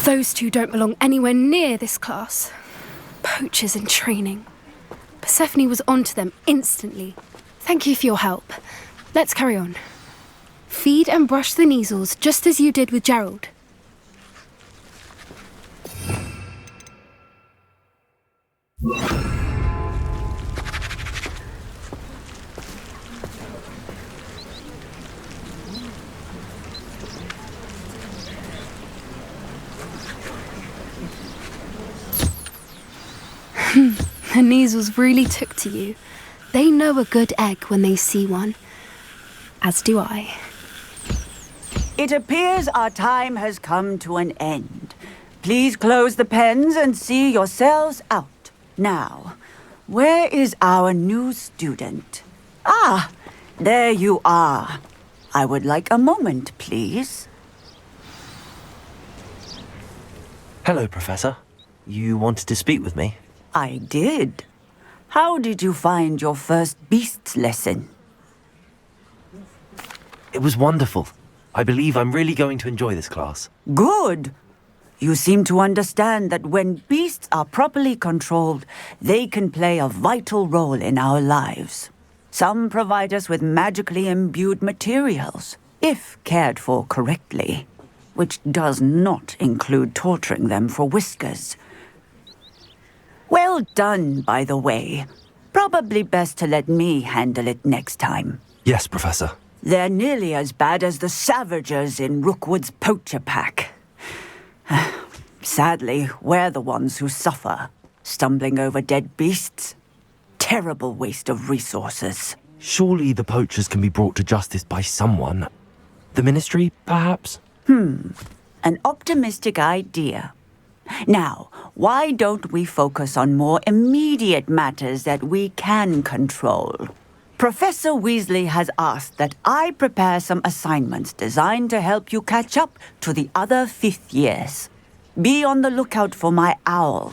Those two don't belong anywhere near this class. Poachers in training. Persephone was onto them instantly. Thank you for your help. Let's carry on. Feed and brush the measles just as you did with Gerald. The measles really took to you. They know a good egg when they see one. As do I. It appears our time has come to an end. Please close the pens and see yourselves out. Now, where is our new student? Ah, there you are. I would like a moment, please. Hello, Professor. You wanted to speak with me? I did. How did you find your first beasts lesson? It was wonderful. I believe I'm really going to enjoy this class. Good. You seem to understand that when beasts are properly controlled, they can play a vital role in our lives. Some provide us with magically imbued materials, if cared for correctly, which does not include torturing them for whiskers. Well done, by the way. Probably best to let me handle it next time. Yes, Professor. They're nearly as bad as the Savagers in Rookwood's poacher pack. Sadly, we're the ones who suffer, stumbling over dead beasts. Terrible waste of resources. Surely the poachers can be brought to justice by someone. The Ministry, perhaps? An optimistic idea. Now, why don't we focus on more immediate matters that we can control? Professor Weasley has asked that I prepare some assignments designed to help you catch up to the other fifth years. Be on the lookout for my owl.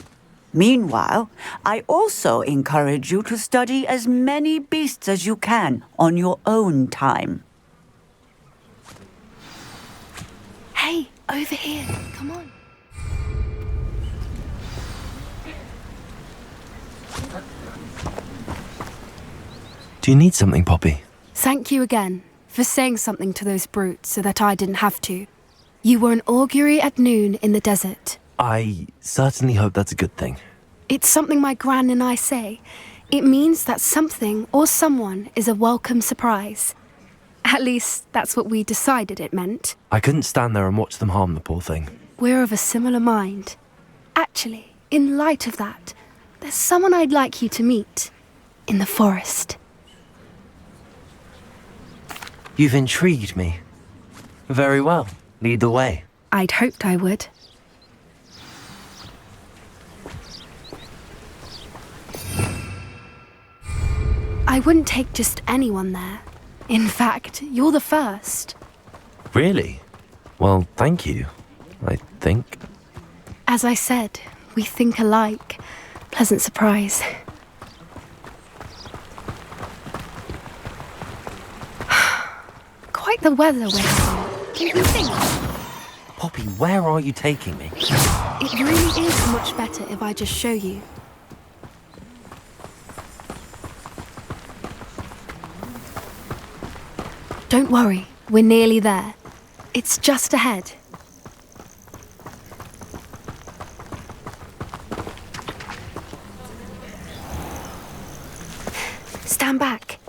Meanwhile, I also encourage you to study as many beasts as you can on your own time. Hey, over here. Come on. Do you need something, Poppy? Thank you again for saying something to those brutes so that I didn't have to. You were an augury at noon in the desert. I certainly hope that's a good thing. It's something my gran and I say. It means that something or someone is a welcome surprise. At least, that's what we decided it meant. I couldn't stand there and watch them harm the poor thing. We're of a similar mind. Actually, in light of that, there's someone I'd like you to meet. In the forest. You've intrigued me. Very well. Lead the way. I'd hoped I would. I wouldn't take just anyone there. In fact, you're the first. Really? Well, thank you, I think. As I said, we think alike. Pleasant surprise. Quite the weather we're having, don't you think? Poppy, where are you taking me? It really is much better if I just show you. Don't worry, we're nearly there. It's just ahead. Stand back.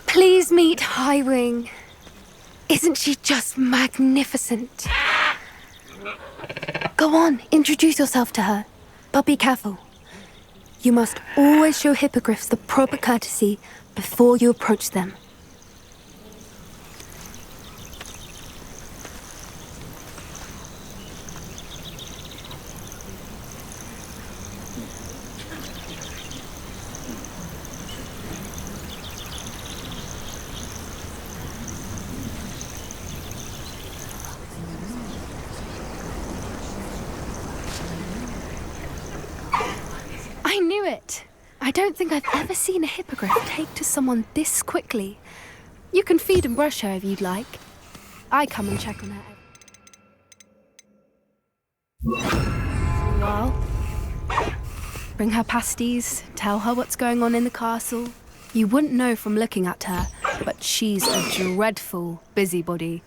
Please meet Highwing. Isn't she just magnificent? Go on, introduce yourself to her. But be careful. You must always show hippogriffs the proper courtesy before you approach them. I knew it. I don't think I've ever seen a hippogriff take to someone this quickly. You can feed and brush her if you'd like. I come and check on her. Well, bring her pasties, tell her what's going on in the castle. You wouldn't know from looking at her, but she's a dreadful busybody.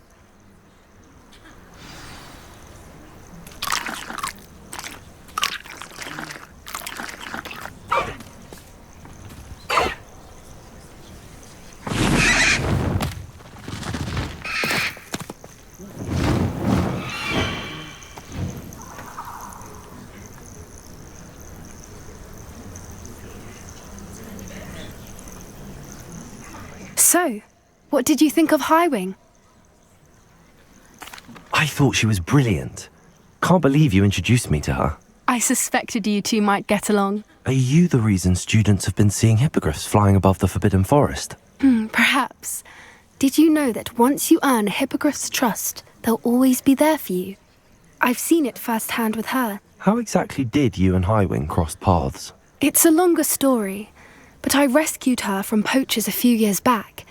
So, what did you think of Highwing? I thought she was brilliant. Can't believe you introduced me to her. I suspected you two might get along. Are you the reason students have been seeing hippogriffs flying above the Forbidden Forest? Perhaps. Did you know that once you earn a hippogriff's trust, they'll always be there for you? I've seen it firsthand with her. How exactly did you and Highwing cross paths? It's a longer story, but I rescued her from poachers a few years back.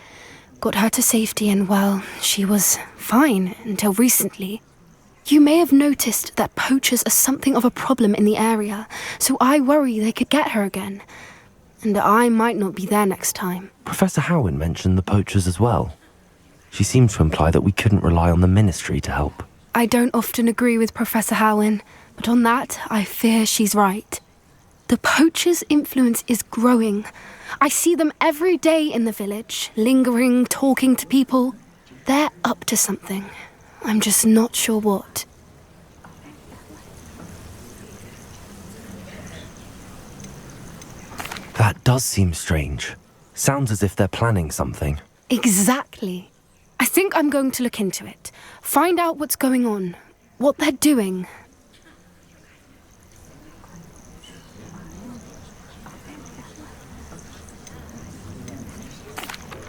Got her to safety and, well, she was fine until recently. You may have noticed that poachers are something of a problem in the area, so I worry they could get her again. And I might not be there next time. Professor Howin mentioned the poachers as well. She seemed to imply that we couldn't rely on the Ministry to help. I don't often agree with Professor Howin, but on that, I fear she's right. The poachers' influence is growing. I see them every day in the village, lingering, talking to people. They're up to something. I'm just not sure what. That does seem strange. Sounds as if they're planning something. Exactly. I think I'm going to look into it. Find out what's going on, what they're doing.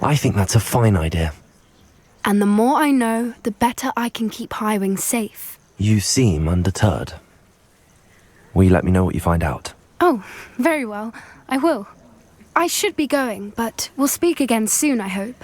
I think that's a fine idea. And the more I know, the better I can keep Highwing safe. You seem undeterred. Will you let me know what you find out? Oh, very well. I will. I should be going, but we'll speak again soon, I hope.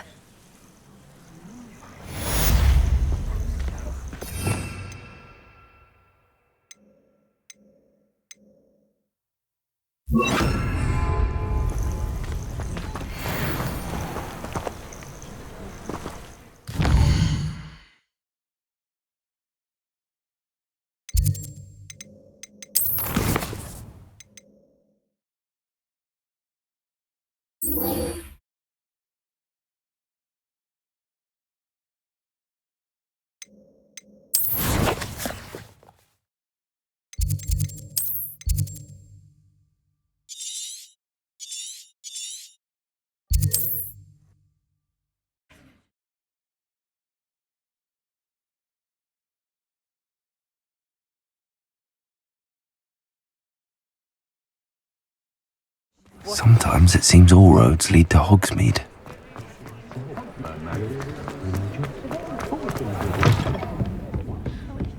Sometimes it seems all roads lead to Hogsmeade.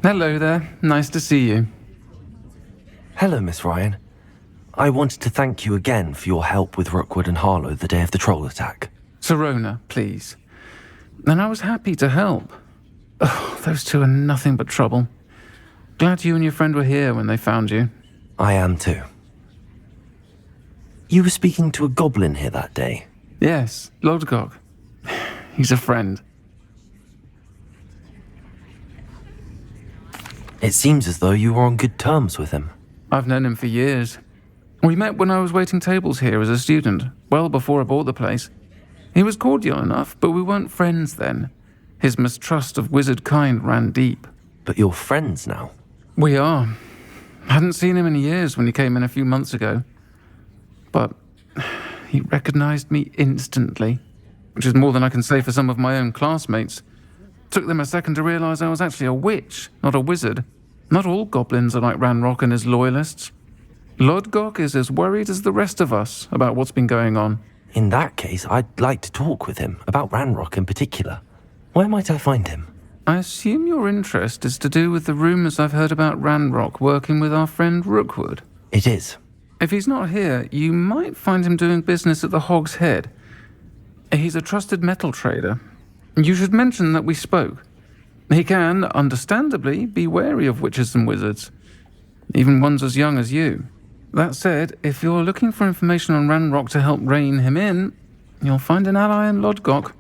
Hello there. Nice to see you. Hello, Miss Ryan. I wanted to thank you again for your help with Rookwood and Harlow the day of the troll attack. Serona, please. And I was happy to help. Oh, those two are nothing but trouble. Glad you and your friend were here when they found you. I am too. You were speaking to a goblin here that day? Yes, Lodgok. He's a friend. It seems as though you were on good terms with him. I've known him for years. We met when I was waiting tables here as a student, well before I bought the place. He was cordial enough, but we weren't friends then. His mistrust of wizard kind ran deep. But you're friends now? We are. Hadn't seen him in years when he came in a few months ago. But he recognized me instantly, which is more than I can say for some of my own classmates. Took them a second to realize I was actually a witch, not a wizard. Not all goblins are like Ranrock and his loyalists. Lodgok is as worried as the rest of us about what's been going on. In that case, I'd like to talk with him, about Ranrock in particular. Where might I find him? I assume your interest is to do with the rumors I've heard about Ranrock working with our friend Rookwood. It is. If he's not here, you might find him doing business at the Hog's Head. He's a trusted metal trader. You should mention that we spoke. He can, understandably, be wary of witches and wizards, even ones as young as you. That said, if you're looking for information on Ranrock to help rein him in, you'll find an ally in Lodgok.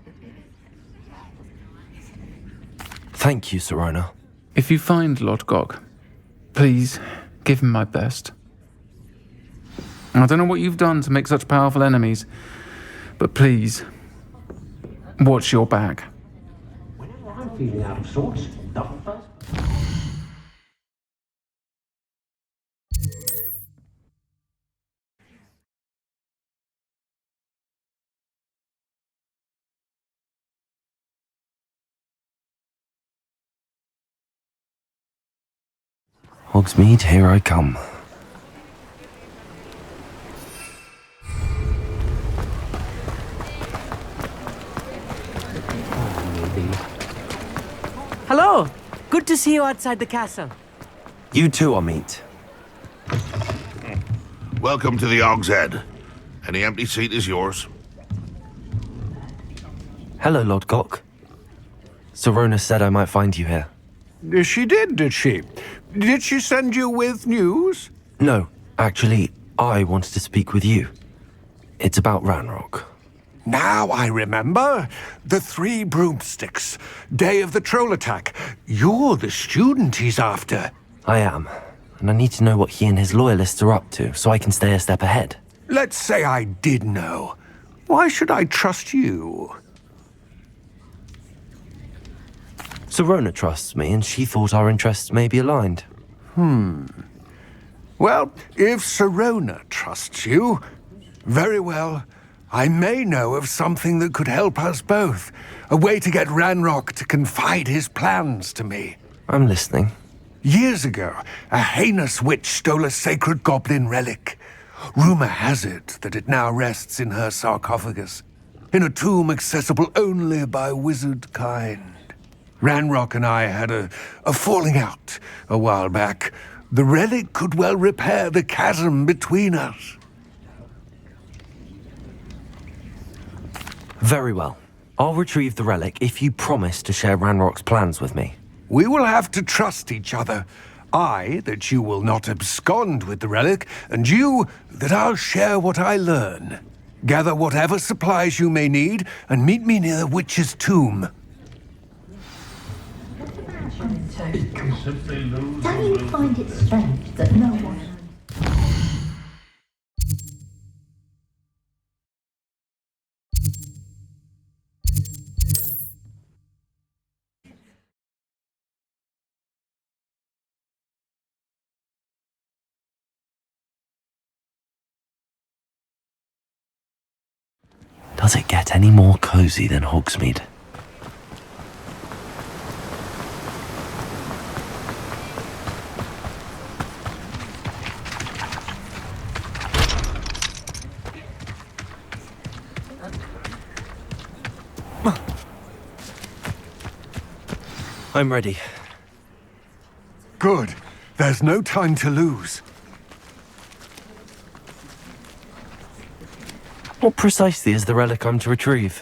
Thank you, Serona. If you find Lodgok, please give him my best. I don't know what you've done to make such powerful enemies, but please, watch your back. I'm feeling out of sorts. The first... Hogsmeade, here I come. Hello! Good to see you outside the castle. You too, Amit. Welcome to the Hog's Head. Any empty seat is yours. Hello, Lodgok. Serona said I might find you here. She did she? Did she send you with news? No, actually, I wanted to speak with you. It's about Ranrock. Now I remember. The 3 broomsticks. Day of the troll attack. You're the student he's after. I am, and I need to know what he and his loyalists are up to, so I can stay a step ahead. Let's say I did know. Why should I trust you? Serona trusts me, and she thought our interests may be aligned. Well, if Serona trusts you, very well. I may know of something that could help us both. A way to get Ranrock to confide his plans to me. I'm listening. Years ago, a heinous witch stole a sacred goblin relic. Rumor has it that it now rests in her sarcophagus, in a tomb accessible only by wizard kind. Ranrock and I had a falling out a while back. The relic could well repair the chasm between us. Very well. I'll retrieve the relic if you promise to share Ranrock's plans with me. We will have to trust each other. I, that you will not abscond with the relic, and you, that I'll share what I learn. Gather whatever supplies you may need, and meet me near the witch's tomb. Don't you find it strange that no one... Does it get any more cozy than Hogsmeade? I'm ready. Good. There's no time to lose. What precisely is the relic I'm to retrieve?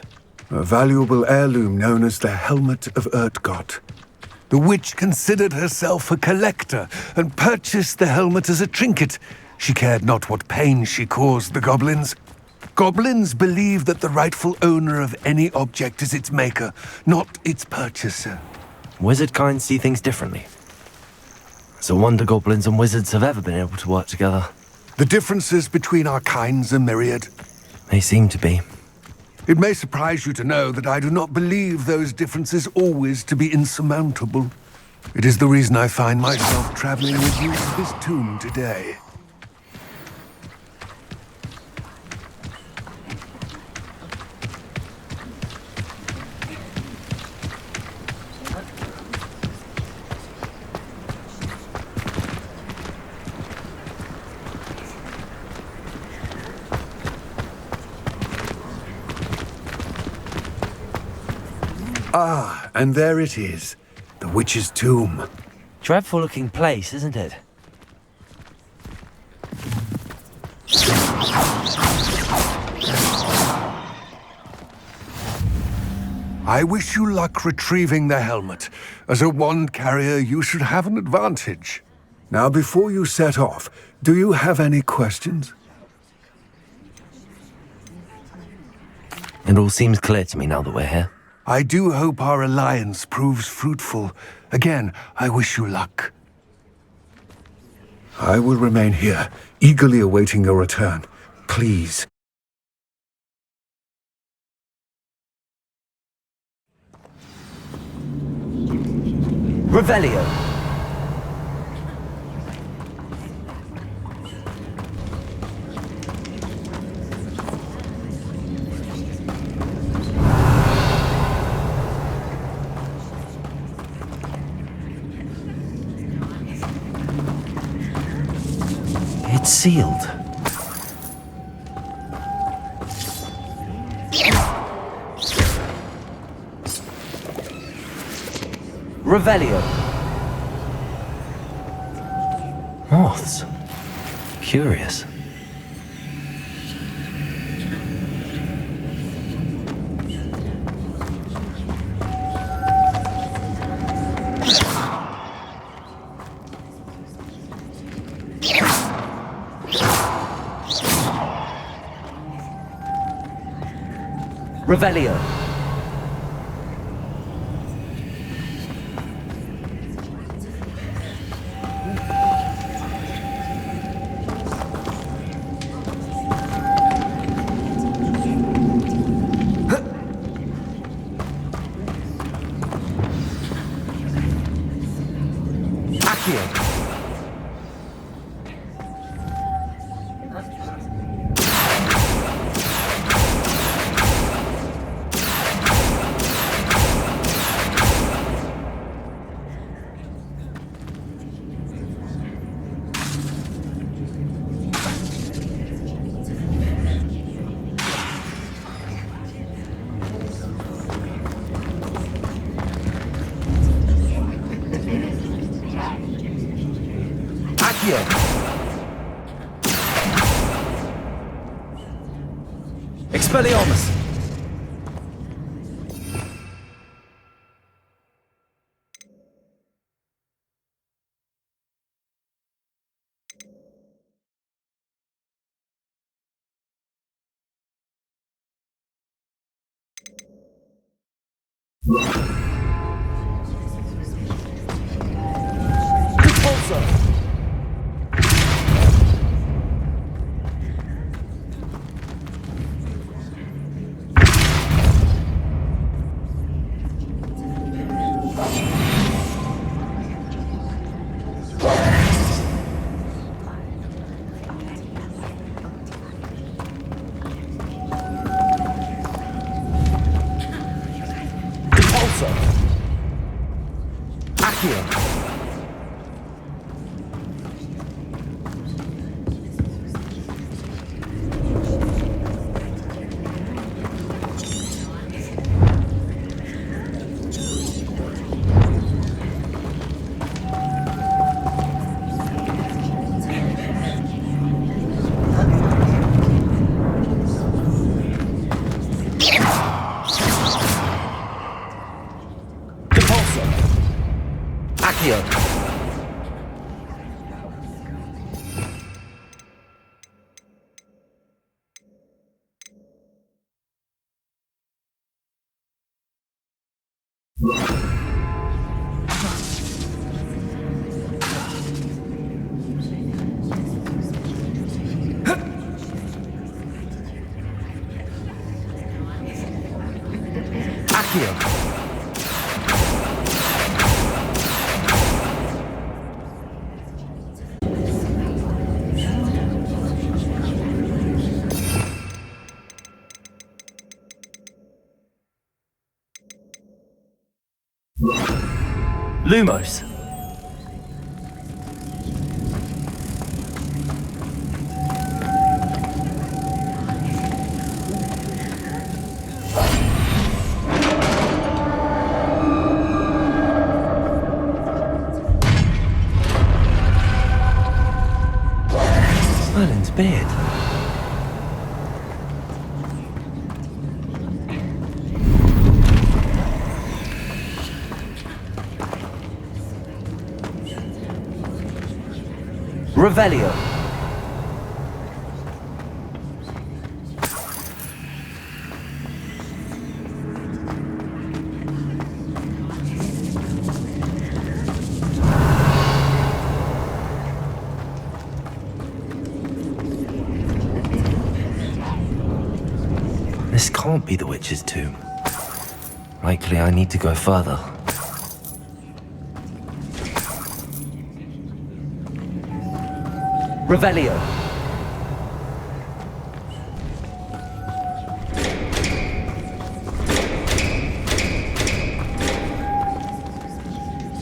A valuable heirloom known as the Helmet of Urtgott. The witch considered herself a collector and purchased the helmet as a trinket. She cared not what pain she caused the goblins. Goblins believe that the rightful owner of any object is its maker, not its purchaser. Wizard kind see things differently. It's a wonder goblins and wizards have ever been able to work together. The differences between our kinds are myriad. They seem to be. It may surprise you to know that I do not believe those differences always to be insurmountable. It is the reason I find myself traveling with you to this tomb today. Ah, and there it is. The witch's tomb. Dreadful looking place, isn't it? I wish you luck retrieving the helmet. As a wand carrier, you should have an advantage. Now, before you set off, do you have any questions? It all seems clear to me now that we're here. I do hope our alliance proves fruitful. Again, I wish you luck. I will remain here, eagerly awaiting your return. Please. Revelio. It's sealed. Revelio. Moths. Curious. Revelio. Expelliarmus! Lumos. Merlin's beard. Revelio. This can't be the witch's tomb. Likely I need to go further. Revelio.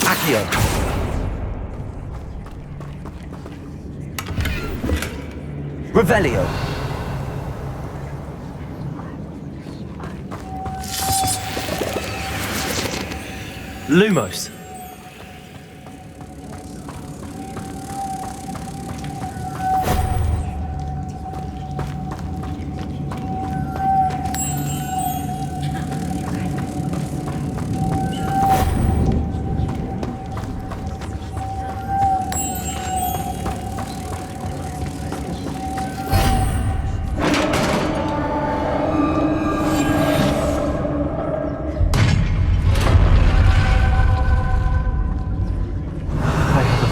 Accio. Revelio. Lumos.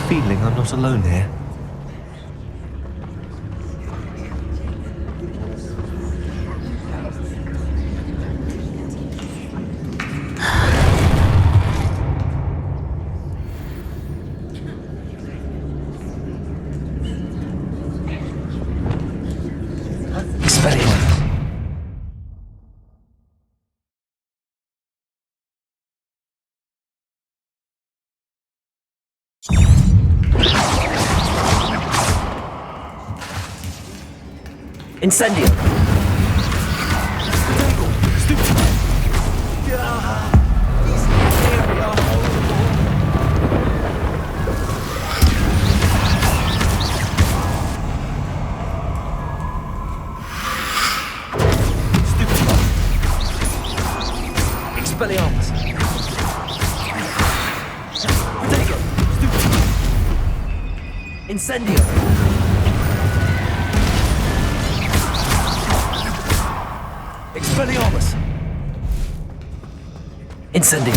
Feeling I'm not alone here. Incendio. Expelliarmus. Incendio. Expelliarmus! Incendio!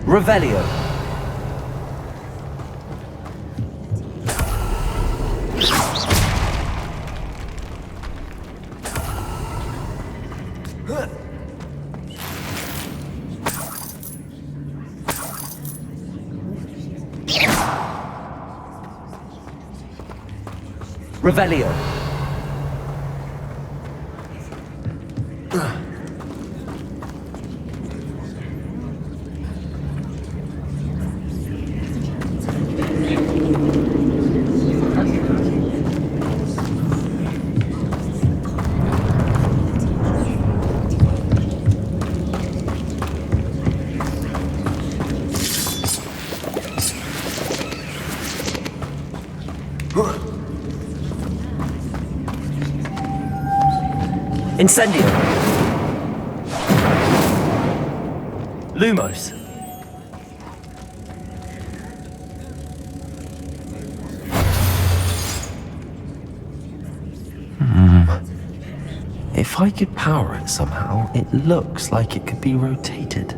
Revelio! Revelio. Incendio. Lumos. If I could power it somehow, it looks like it could be rotated.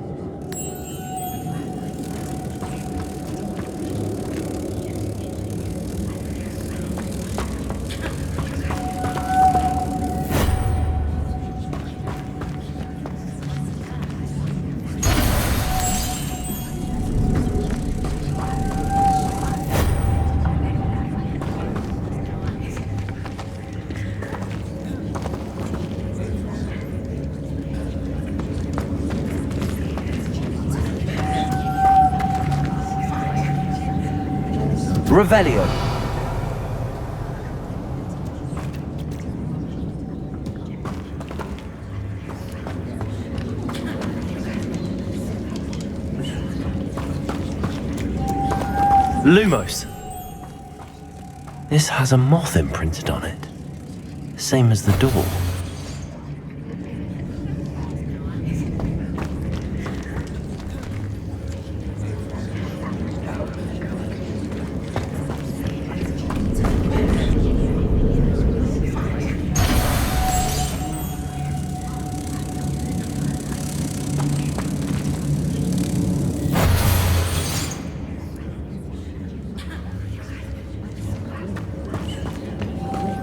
Revelio. Lumos. This has a moth imprinted on it. Same as the door.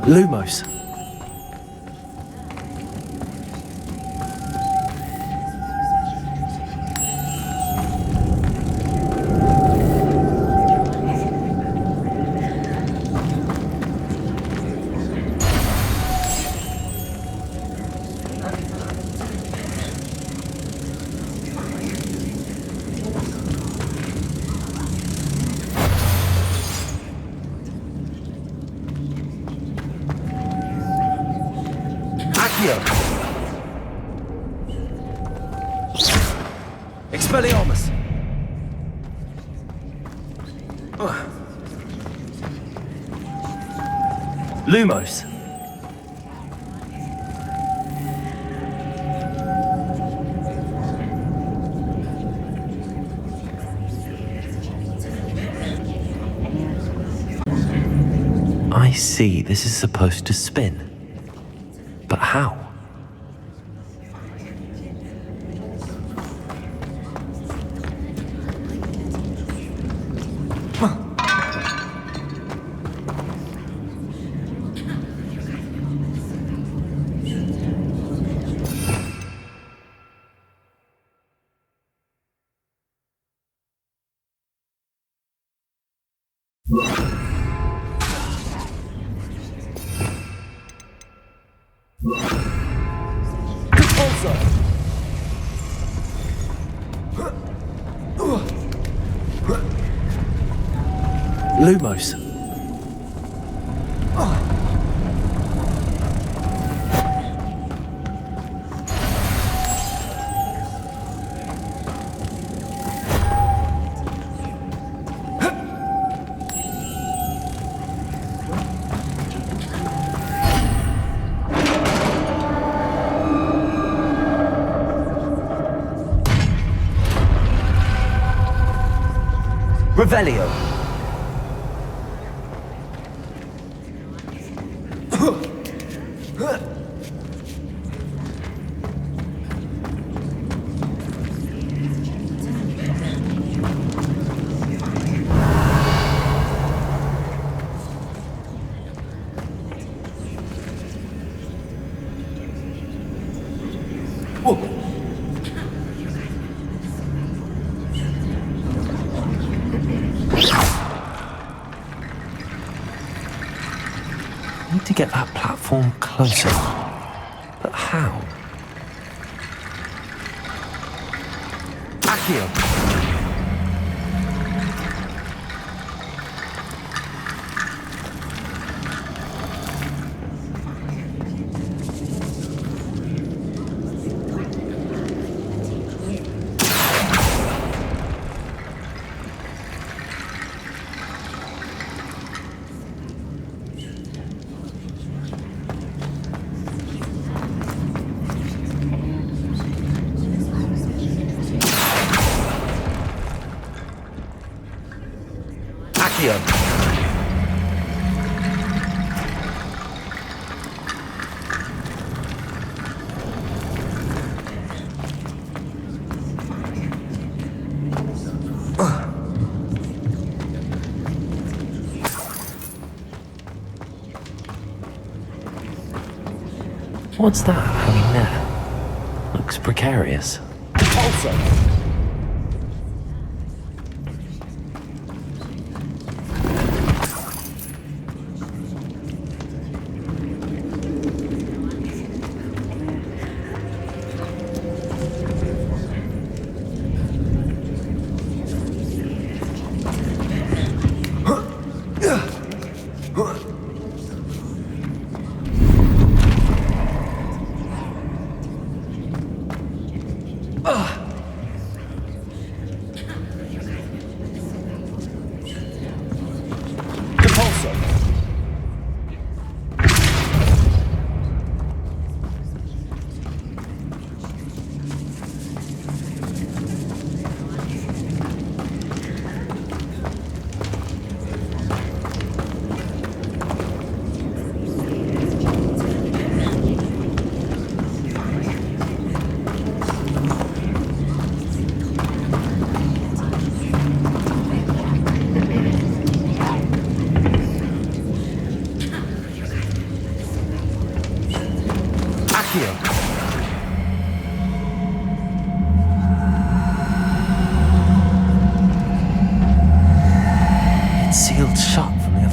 Lumos. Expelliarmus! Lumos! I see, this is supposed to spin. But how? Lumos. Revelio. I need to get that platform closer. But how? Accio. What's that hanging there? Looks precarious. Also.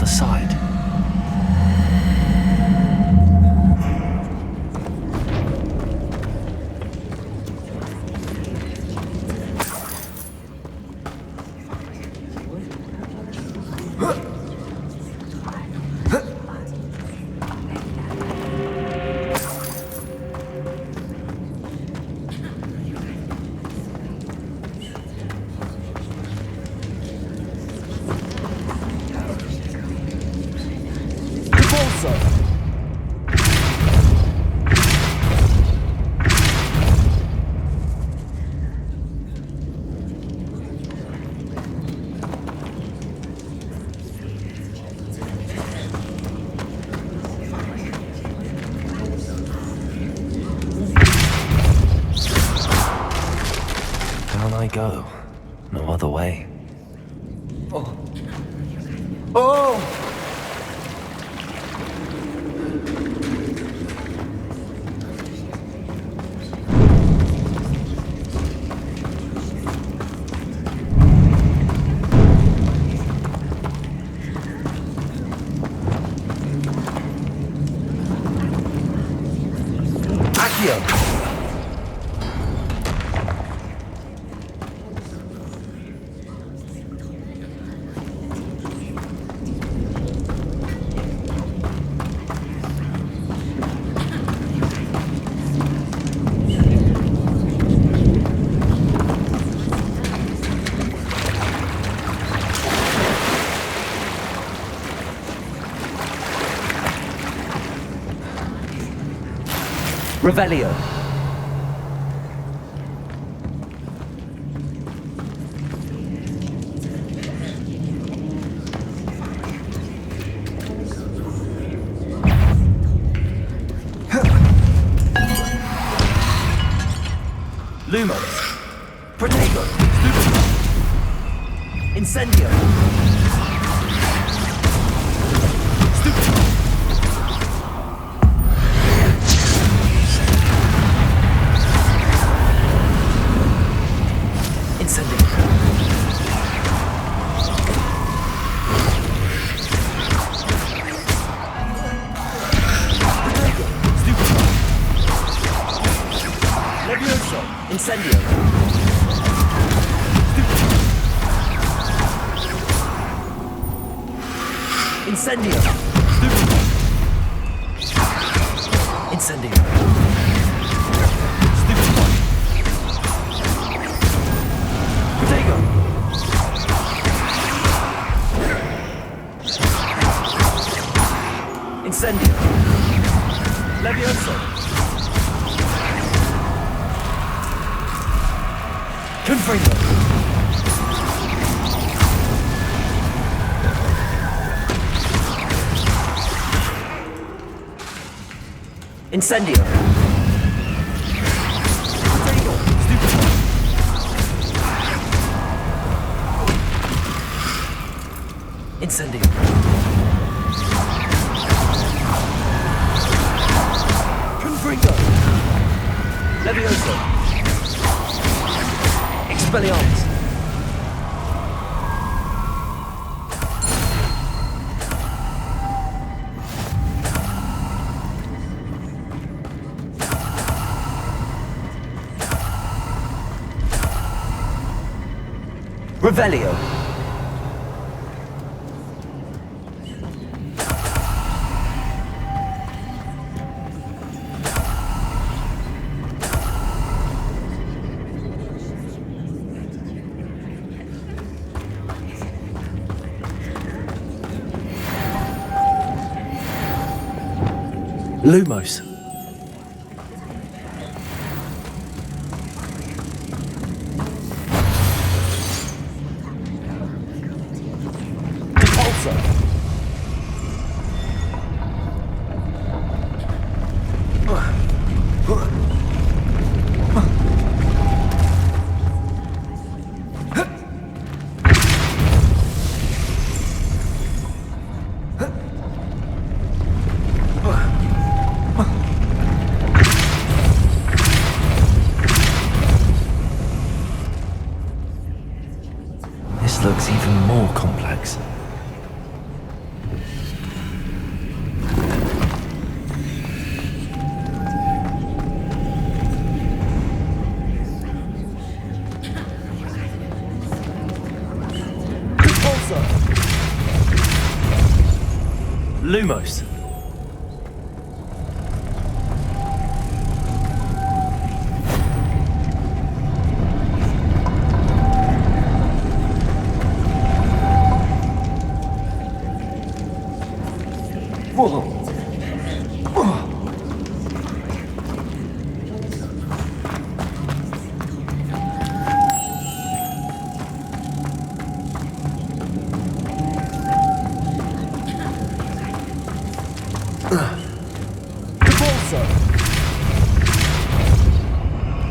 side. Down I go. No other way. Oh! Oh! Revelio. Lumos. Protego. Incendio. Incendio. Incendio. Incendio. Protego. Incendio. Levioso. Confringo. Incendio. Protego. Incendio. Confringo. Levioso. Expelliarmus. Revelio. Lumos. Depulso. This looks even more complex. Lumos.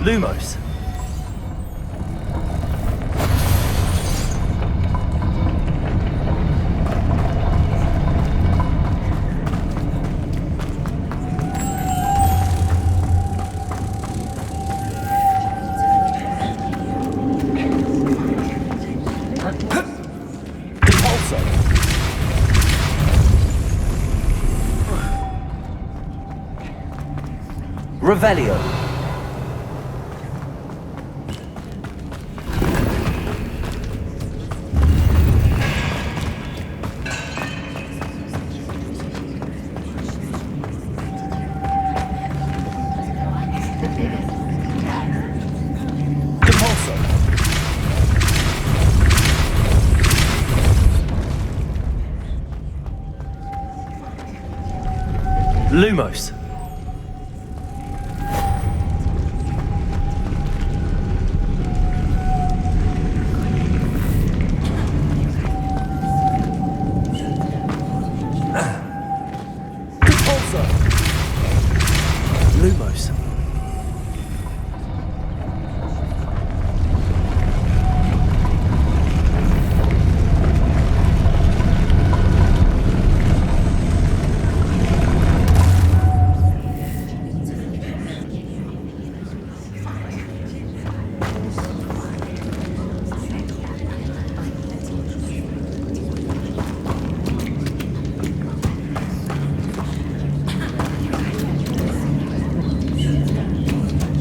Lumos. Revelio. Lumos. Lumos.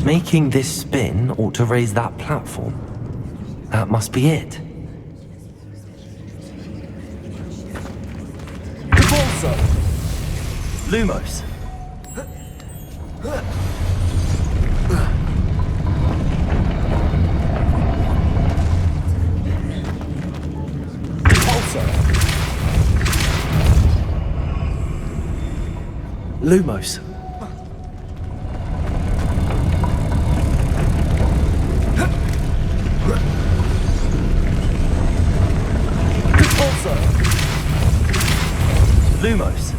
Making this spin ought to raise that platform. That must be it. Lumos. Lumos. Lumos.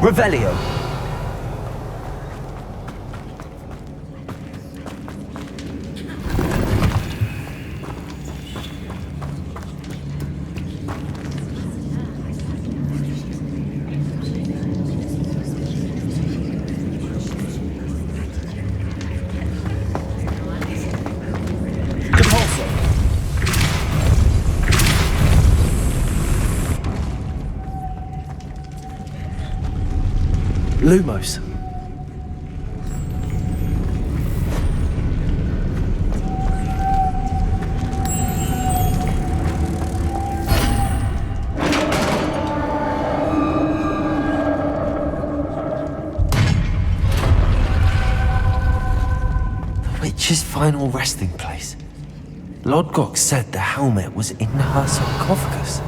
Revelio. Lumos. The witch's final resting place. Lodgok said the helmet was in her sarcophagus.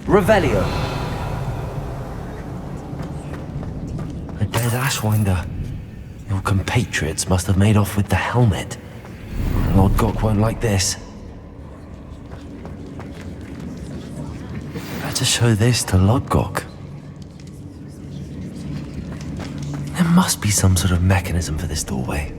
Revelio. A dead Ashwinder. Your compatriots must have made off with the helmet. Lodgok won't like this. Better show this to Lodgok. There must be some sort of mechanism for this doorway.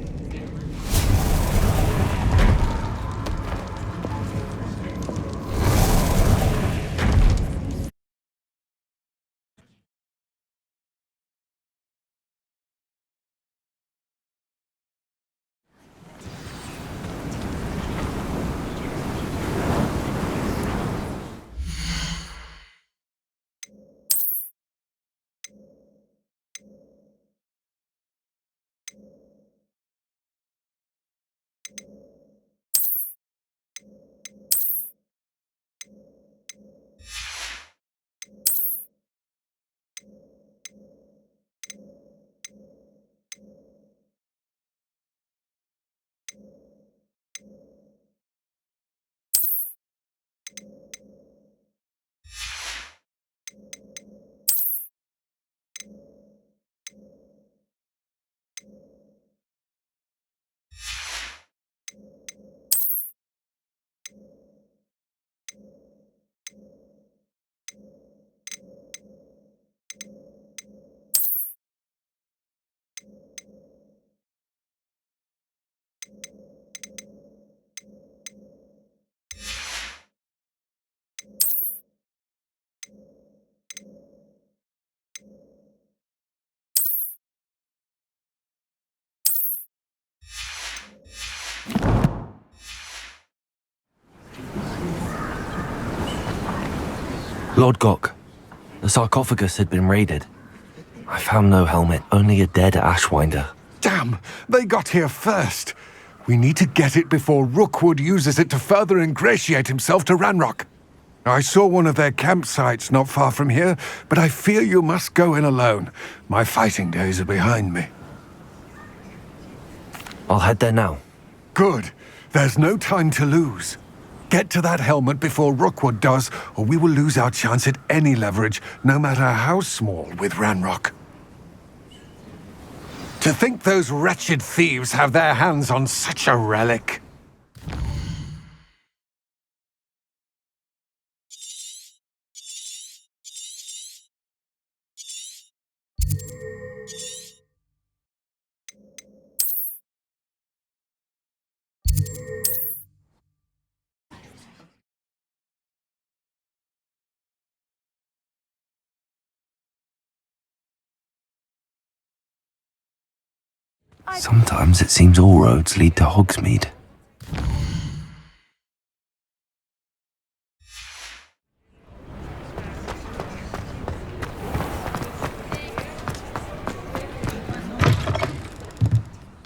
Lord Gok, the sarcophagus had been raided. I found no helmet, only a dead Ashwinder. Damn! They got here first. We need to get it before Rookwood uses it to further ingratiate himself to Ranrock. I saw one of their campsites not far from here, but I fear you must go in alone. My fighting days are behind me. I'll head there now. Good. There's no time to lose. Get to that helmet before Rookwood does, or we will lose our chance at any leverage, no matter how small, with Ranrock. To think those wretched thieves have their hands on such a relic. Sometimes it seems all roads lead to Hogsmeade.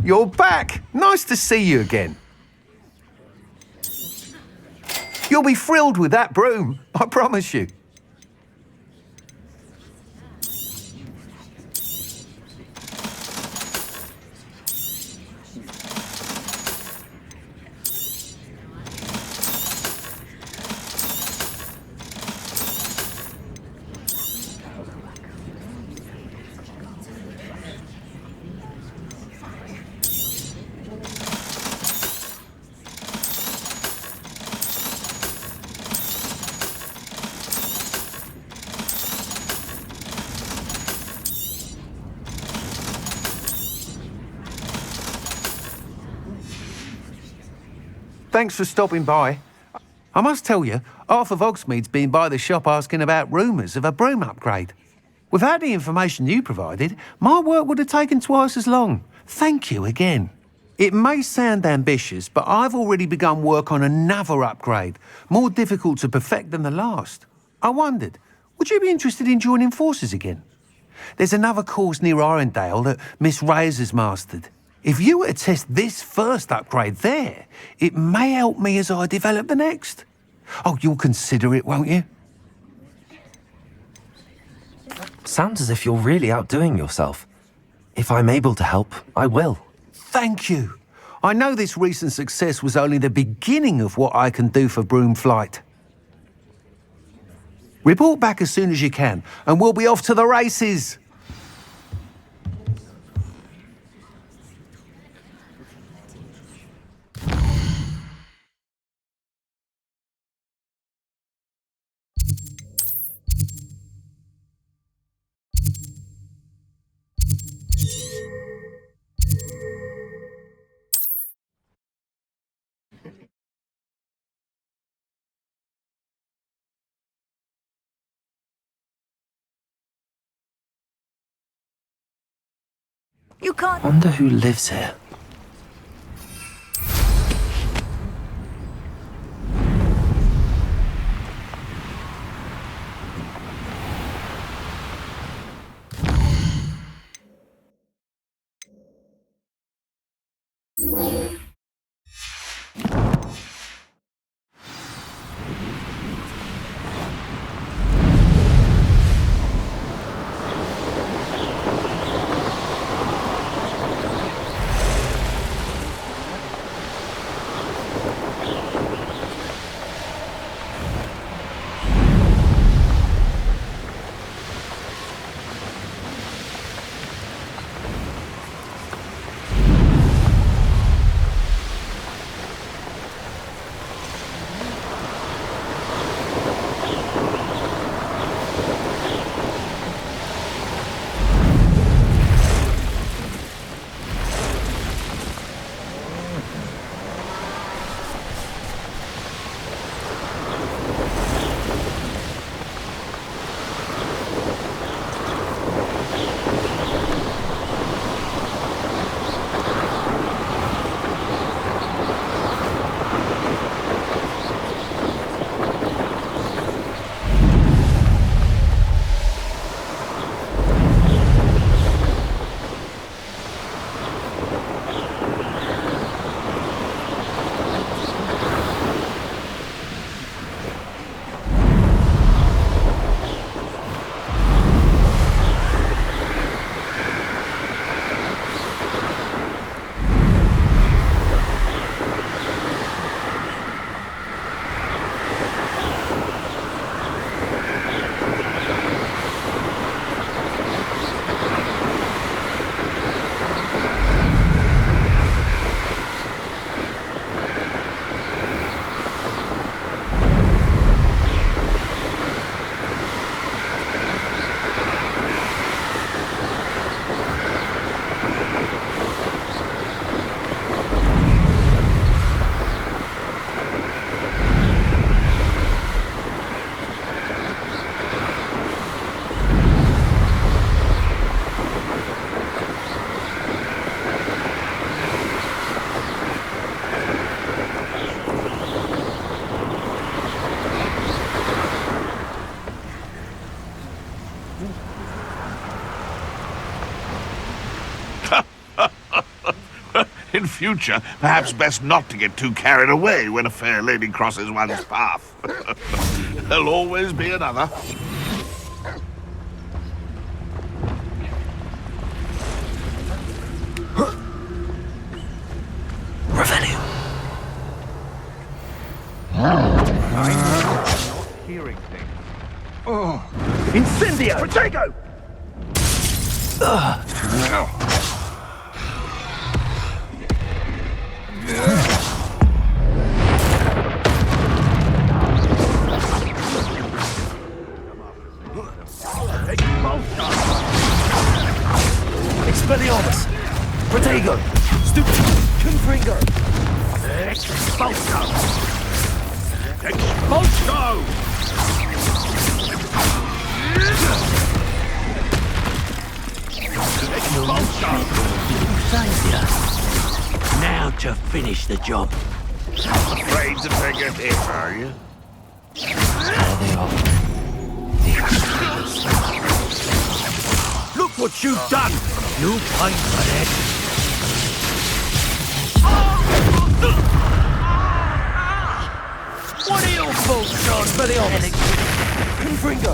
You're back! Nice to see you again. You'll be thrilled with that broom, I promise you. Thanks for stopping by. I must tell you, half of Hogsmeade's been by the shop asking about rumours of a broom upgrade. Without the information you provided, my work would have taken twice as long. Thank you again. It may sound ambitious, but I've already begun work on another upgrade, more difficult to perfect than the last. I wondered, would you be interested in joining forces again? There's another course near Arendale that Miss Reyes has mastered. If you were to test this first upgrade there, it may help me as I develop the next. Oh, you'll consider it, won't you? Sounds as if you're really outdoing yourself. If I'm able to help, I will. Thank you. I know this recent success was only the beginning of what I can do for Broomflight. Report back as soon as you can, and we'll be off to the races. You can't. Wonder who lives here. In future, perhaps best not to get too carried away when a fair lady crosses one's path. There'll always be another. Revelio. Hearing things. Oh. Incendio! Protego! Expelliarmus! Protego! Confringo! Expulso! Expulso! Now to finish the job. Afraid to take a hit, are you? Look what you've done! You paid for that! What are your faults, John? Expelliarmus! Confringo!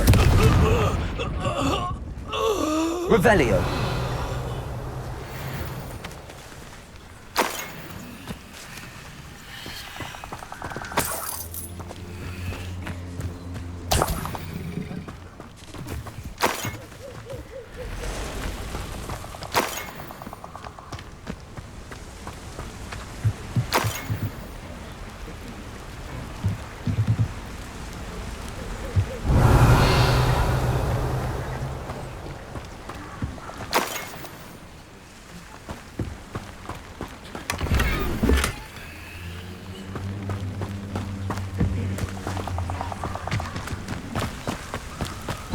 Revelio!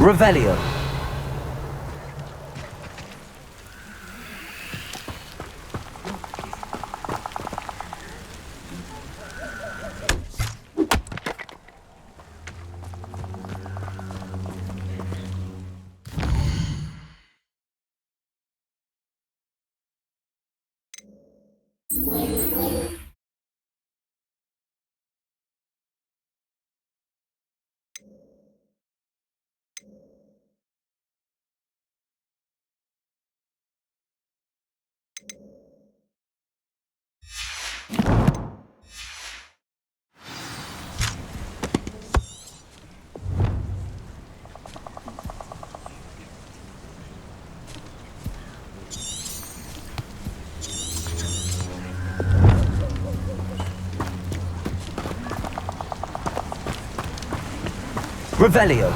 Revelio. Revelio.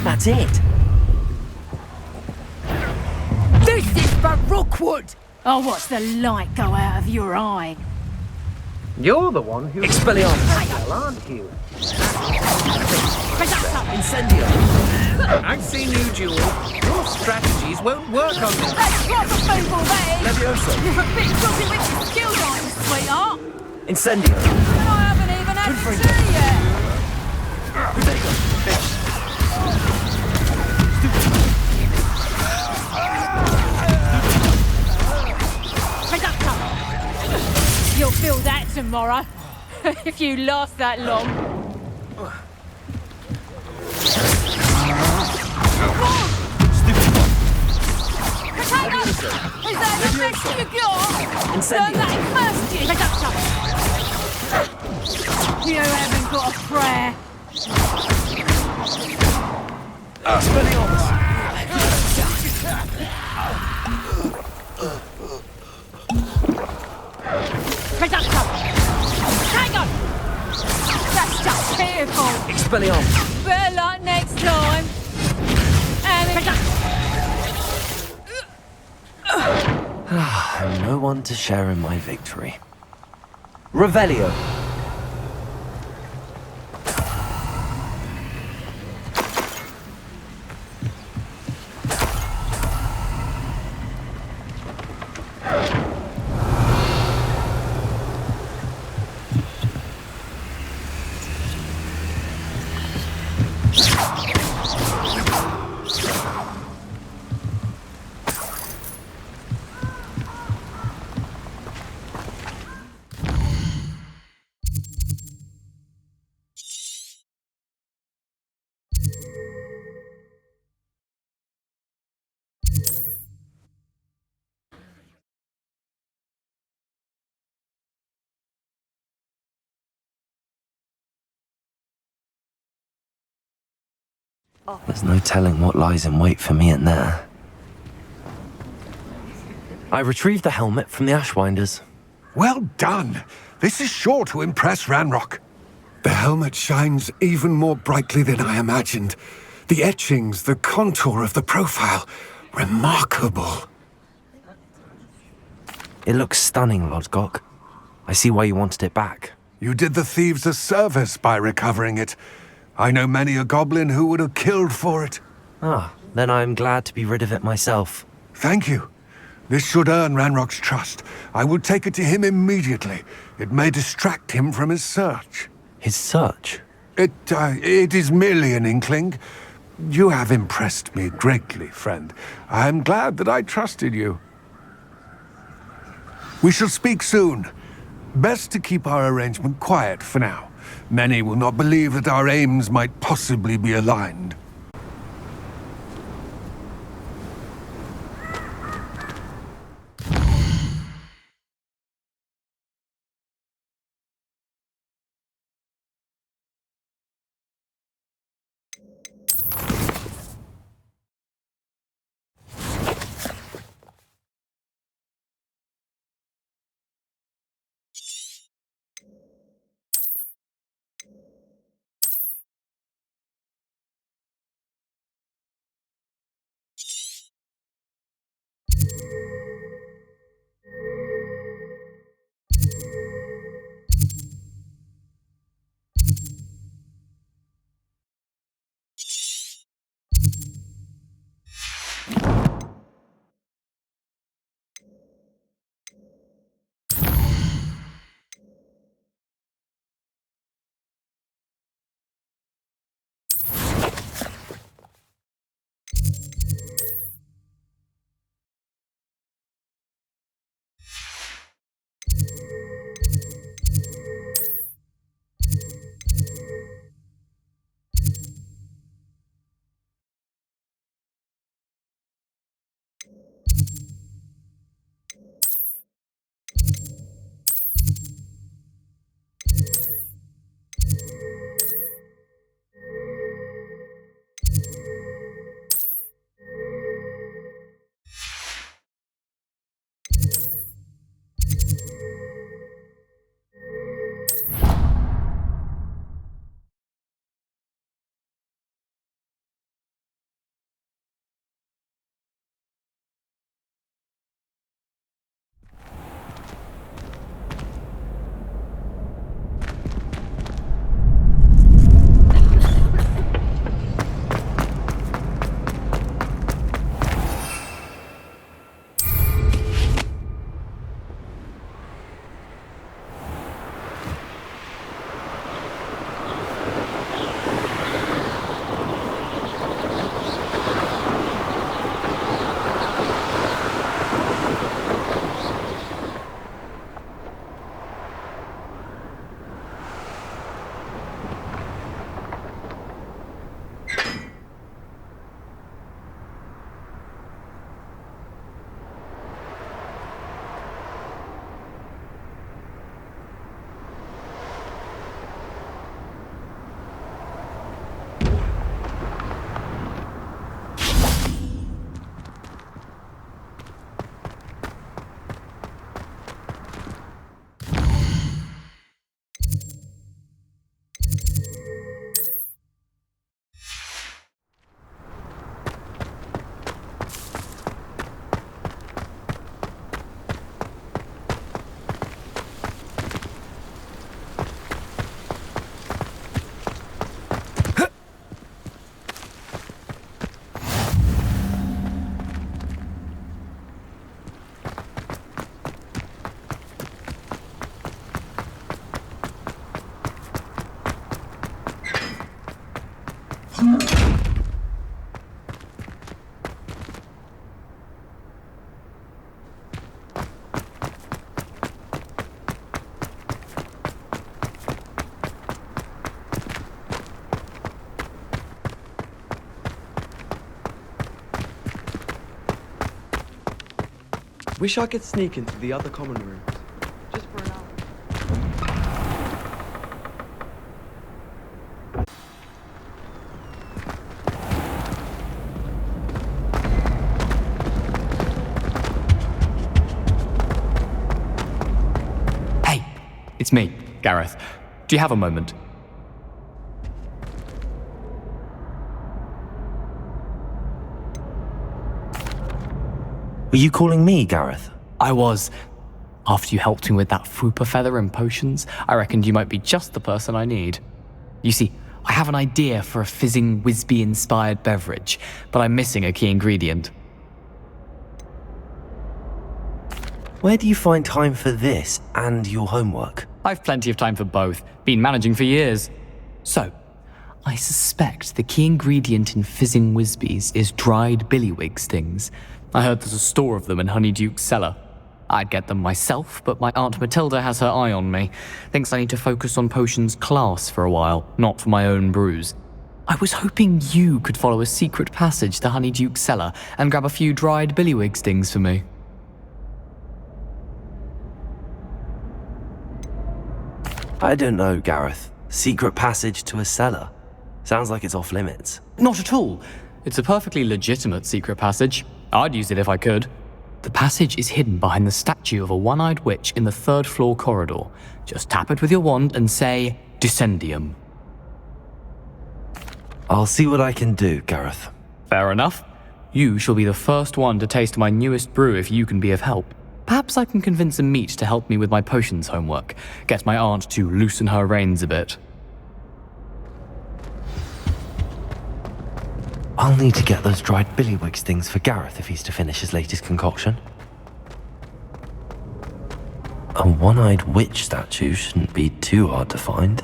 That's it. This is but Rookwood! I'll watch the light go out of your eye. You're the one who... Expelliarmus! Well, aren't you? Incendio! I've seen you, Jewel. Your strategies won't work on me. That's proper football, that is! Levioso! You're a bit dodgy with your skills, aren't you, sweetheart? Incendio! And I haven't even had to see yet! You'll feel that tomorrow, if you last that long. Potato! Is that the best you got? Learn that in first year. You haven't got a prayer. Expelliarmus! Hang on! That's just pitiful! Expelliarmus! Better luck next time! And And no one to share in my victory. Revelio! There's no telling what lies in wait for me in there. I retrieved the helmet from the Ashwinders. Well done. This is sure to impress Ranrock. The helmet shines even more brightly than I imagined. The etchings, the contour of the profile. Remarkable. It looks stunning, Lodgok. I see why you wanted it back. You did the thieves a service by recovering it. I know many a goblin who would have killed for it. Ah, then I'm glad to be rid of it myself. Thank you. This should earn Ranrock's trust. I will take it to him immediately. It may distract him from his search. His search? It is merely an inkling. You have impressed me greatly, friend. I am glad that I trusted you. We shall speak soon. Best to keep our arrangement quiet for now. Many will not believe that our aims might possibly be aligned. Wish I could sneak into the other common rooms. Just for an hour. It's me, Gareth. Do you have a moment? Were you calling me, Gareth? I was. After you helped me with that Fupa feather and potions, I reckoned you might be just the person I need. You see, I have an idea for a fizzing Whizbee-inspired beverage, but I'm missing a key ingredient. Where do you find time for this and your homework? I've plenty of time for both. Been managing for years. So, I suspect the key ingredient in fizzing Whizbees is dried billywig stings. I heard there's a store of them in Honeyduke's cellar. I'd get them myself, but my Aunt Matilda has her eye on me. Thinks I need to focus on potions class for a while, not for my own brews. I was hoping you could follow a secret passage to Honeyduke's cellar and grab a few dried billywig stings for me. I don't know, Gareth. Secret passage to a cellar. Sounds like it's off limits. Not at all. It's a perfectly legitimate secret passage. I'd use it if I could. The passage is hidden behind the statue of a one-eyed witch in the third-floor corridor. Just tap it with your wand and say, Descendium. I'll see what I can do, Gareth. Fair enough. You shall be the first one to taste my newest brew if you can be of help. Perhaps I can convince a meat to help me with my potions homework. Get my aunt to loosen her reins a bit. I'll need to get those dried billywig stings for Gareth if he's to finish his latest concoction. A one-eyed witch statue shouldn't be too hard to find.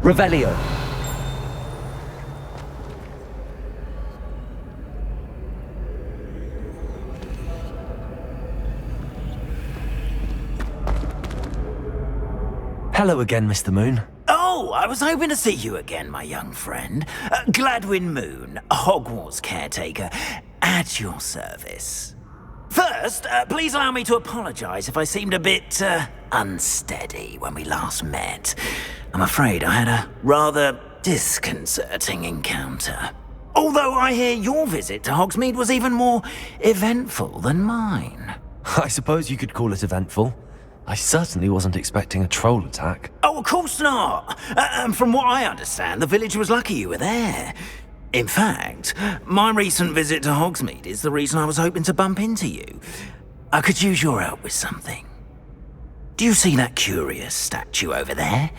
Revelio. Hello again, Mr. Moon. Oh, I was hoping to see you again, my young friend. Gladwin Moon, Hogwarts caretaker, at your service. First, please allow me to apologize if I seemed a bit unsteady when we last met. I'm afraid I had a rather disconcerting encounter. Although I hear your visit to Hogsmeade was even more eventful than mine. I suppose you could call it eventful. I certainly wasn't expecting a troll attack. Oh, of course not. And from what I understand, the village was lucky you were there. In fact, my recent visit to Hogsmeade is the reason I was hoping to bump into you. I could use your help with something. Do you see that curious statue over there?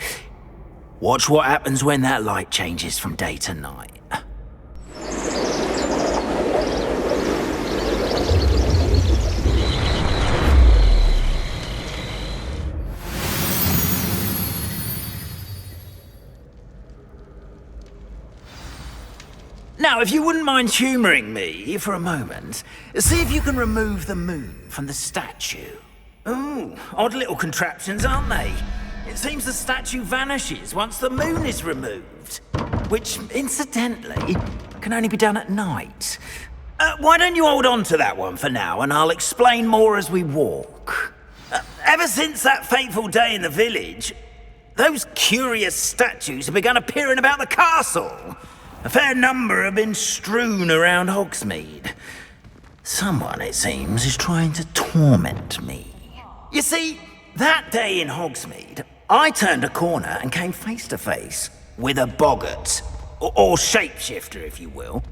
Watch what happens when that light changes from day to night. Now, if you wouldn't mind humouring me for a moment, see if you can remove the moon from the statue. Ooh, odd little contraptions, aren't they? It seems the statue vanishes once the moon is removed, which, incidentally, can only be done at night. Why don't you hold on to that one for now, and I'll explain more as we walk. Ever since that fateful day in the village, those curious statues have begun appearing about the castle. A fair number have been strewn around Hogsmeade. Someone, it seems, is trying to torment me. You see, that day in Hogsmeade, I turned a corner and came face to face with a boggart, or shapeshifter, if you will,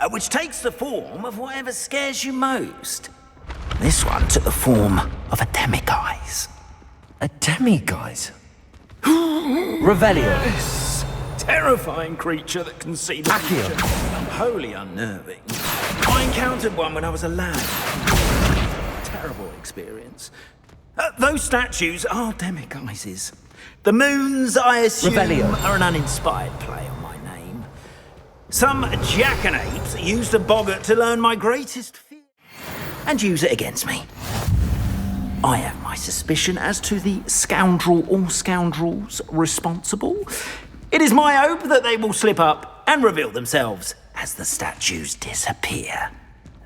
which takes the form of whatever scares you most. This one took the form of a demiguise. A demiguise? Revelio. Terrifying creature that can see the future. Wholly unnerving. I encountered one when I was a lad. Terrible experience. Those statues are demiguises. The moons, I assume, are an uninspired play on my name. Some jackanapes used a boggart to learn my greatest fear and use it against me. I have my suspicion as to the scoundrel or scoundrels responsible. It is my hope that they will slip up and reveal themselves as the statues disappear.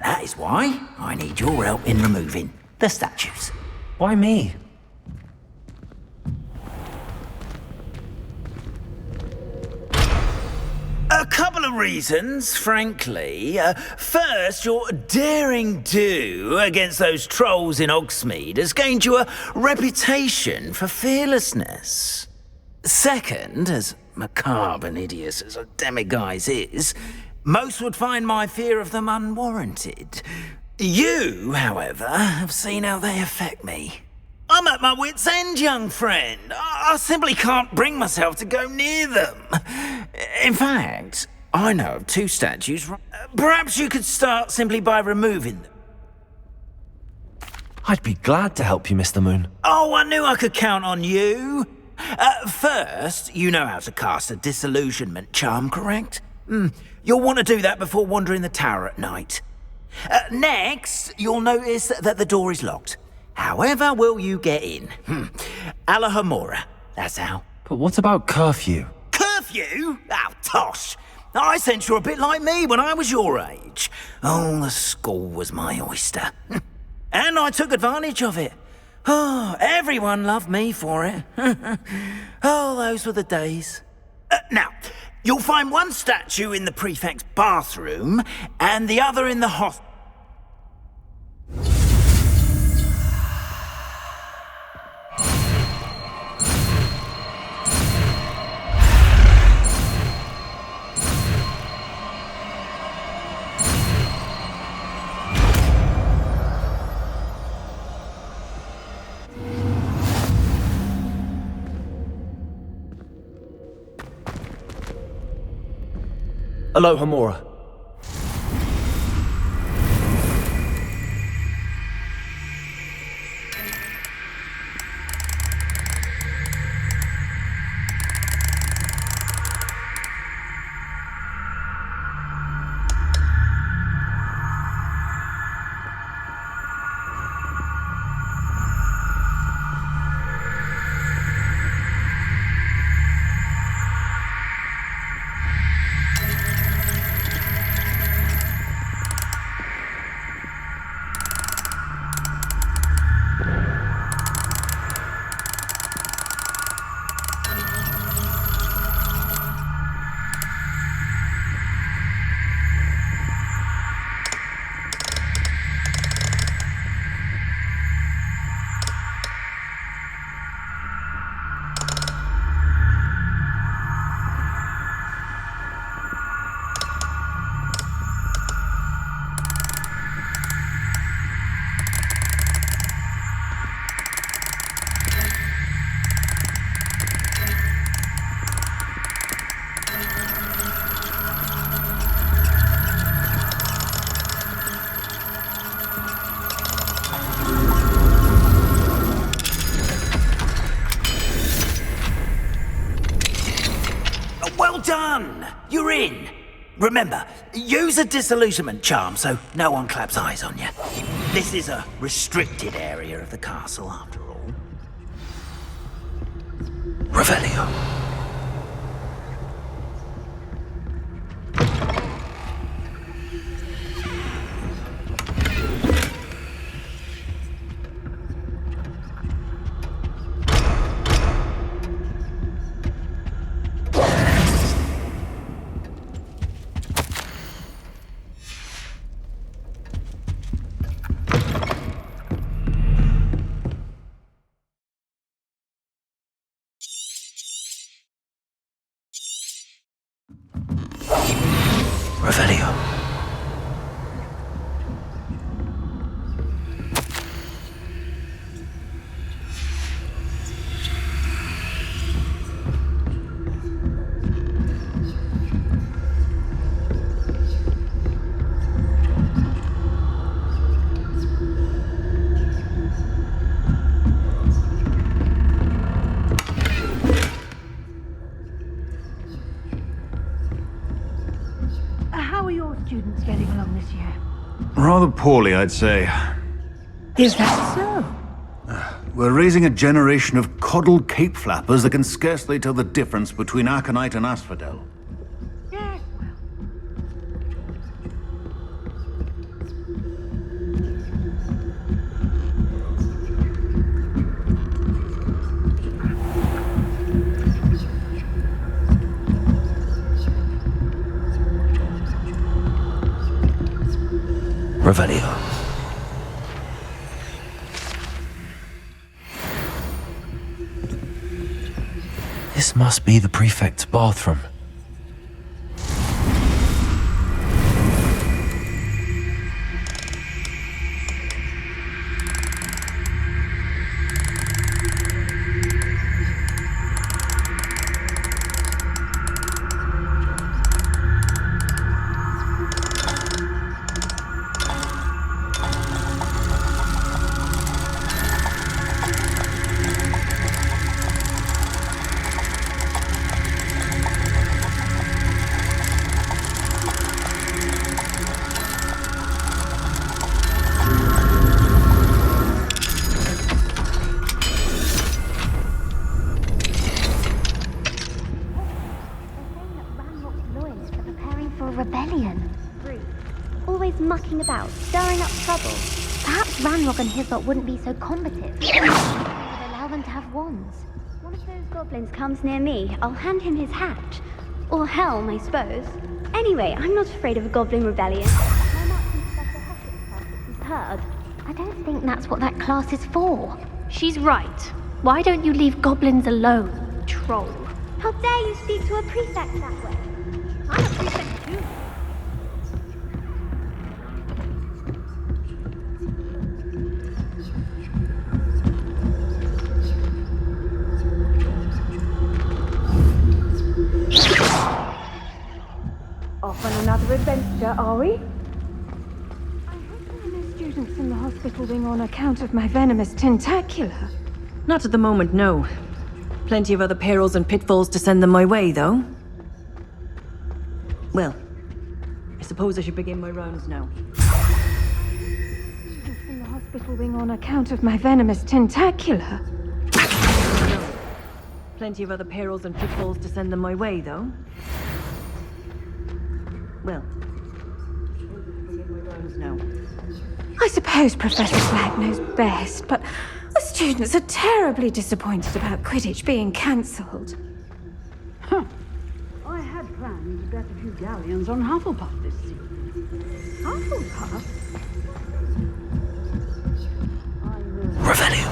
That is why I need your help in removing the statues. Why me? A couple of reasons, frankly. First, your daring do against those trolls in Hogsmeade has gained you a reputation for fearlessness. Second, as macabre and hideous as a demiguise is, most would find my fear of them unwarranted. You, however, have seen how they affect me. I'm at my wit's end, young friend. I simply can't bring myself to go near them. In fact, I know of 2 statues. Perhaps you could start simply by removing them. I'd be glad to help you, Mr. Moon. Oh, I knew I could count on you. First, you know how to cast a disillusionment charm, correct? You'll want to do that before wandering the tower at night. Next, you'll notice that the door is locked. However will you get in? Alahomora, that's how. But what about curfew? Curfew? Oh, tosh. I sense you're a bit like me when I was your age. Oh, the school was my oyster. And I took advantage of it. Oh, everyone loved me for it. Oh, those were the days. Now, you'll find one statue in the prefect's bathroom and the other in the hospital. Alohomora. Done! You're in! Remember, use a disillusionment charm so no one claps eyes on you. This is a restricted area of the castle, after all. Revelio. Revelio. How are your students getting along this year? Rather poorly, I'd say. Is that so? We're raising a generation of coddled cape flappers that can scarcely tell the difference between aconite and asphodel. Yes, well. Revelio. This must be the prefect's bathroom. Rebellion. Always mucking about, stirring up trouble. Perhaps Ranrock and his lot wouldn't be so combative. Would allow them to have wands. One of those goblins comes near me, I'll hand him his hat. Or helm, I suppose. Anyway, I'm not afraid of a goblin rebellion. My Marks and Professor Hogwarts class that you've heard. I don't think that's what that class is for. She's right. Why don't you leave goblins alone, troll? How dare you speak to a prefect that way? I'm a prefect too. Off on another adventure, are we? I hope there are no students in the hospital wing on account of my venomous tentacular. Not at the moment, no. Plenty of other perils and pitfalls to send them my way, though. Well, I suppose I should begin my rounds now. Students in the hospital wing on account of my venomous tentacular. No. Plenty of other perils and pitfalls to send them my way, though. Well, begin my rounds now. I suppose Professor Black knows best, but the students are terribly disappointed about Quidditch being cancelled. I had planned to bet a few galleons on Hufflepuff this season. Hufflepuff? Revelio.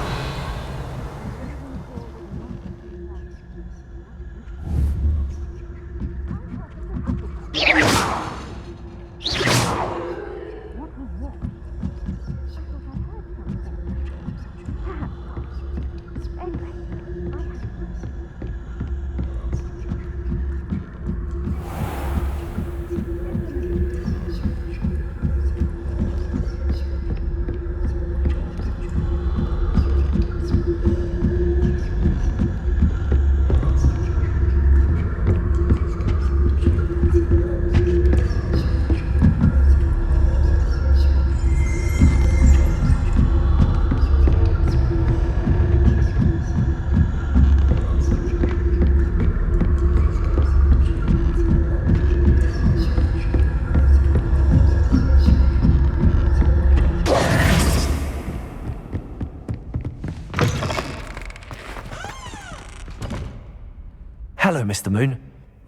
Hello, Mr. Moon.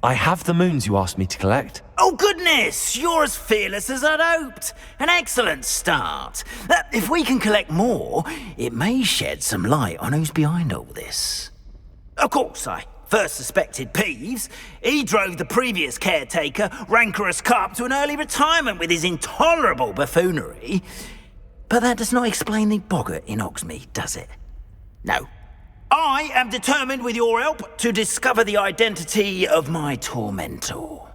I have the moons you asked me to collect. Oh, goodness! You're as fearless as I'd hoped. An excellent start. If we can collect more, it may shed some light on who's behind all this. Of course, I first suspected Peeves. He drove the previous caretaker, Rancorous Carp, to an early retirement with his intolerable buffoonery. But that does not explain the boggart in Hogsmeade, does it? No. I am determined, with your help, to discover the identity of my tormentor.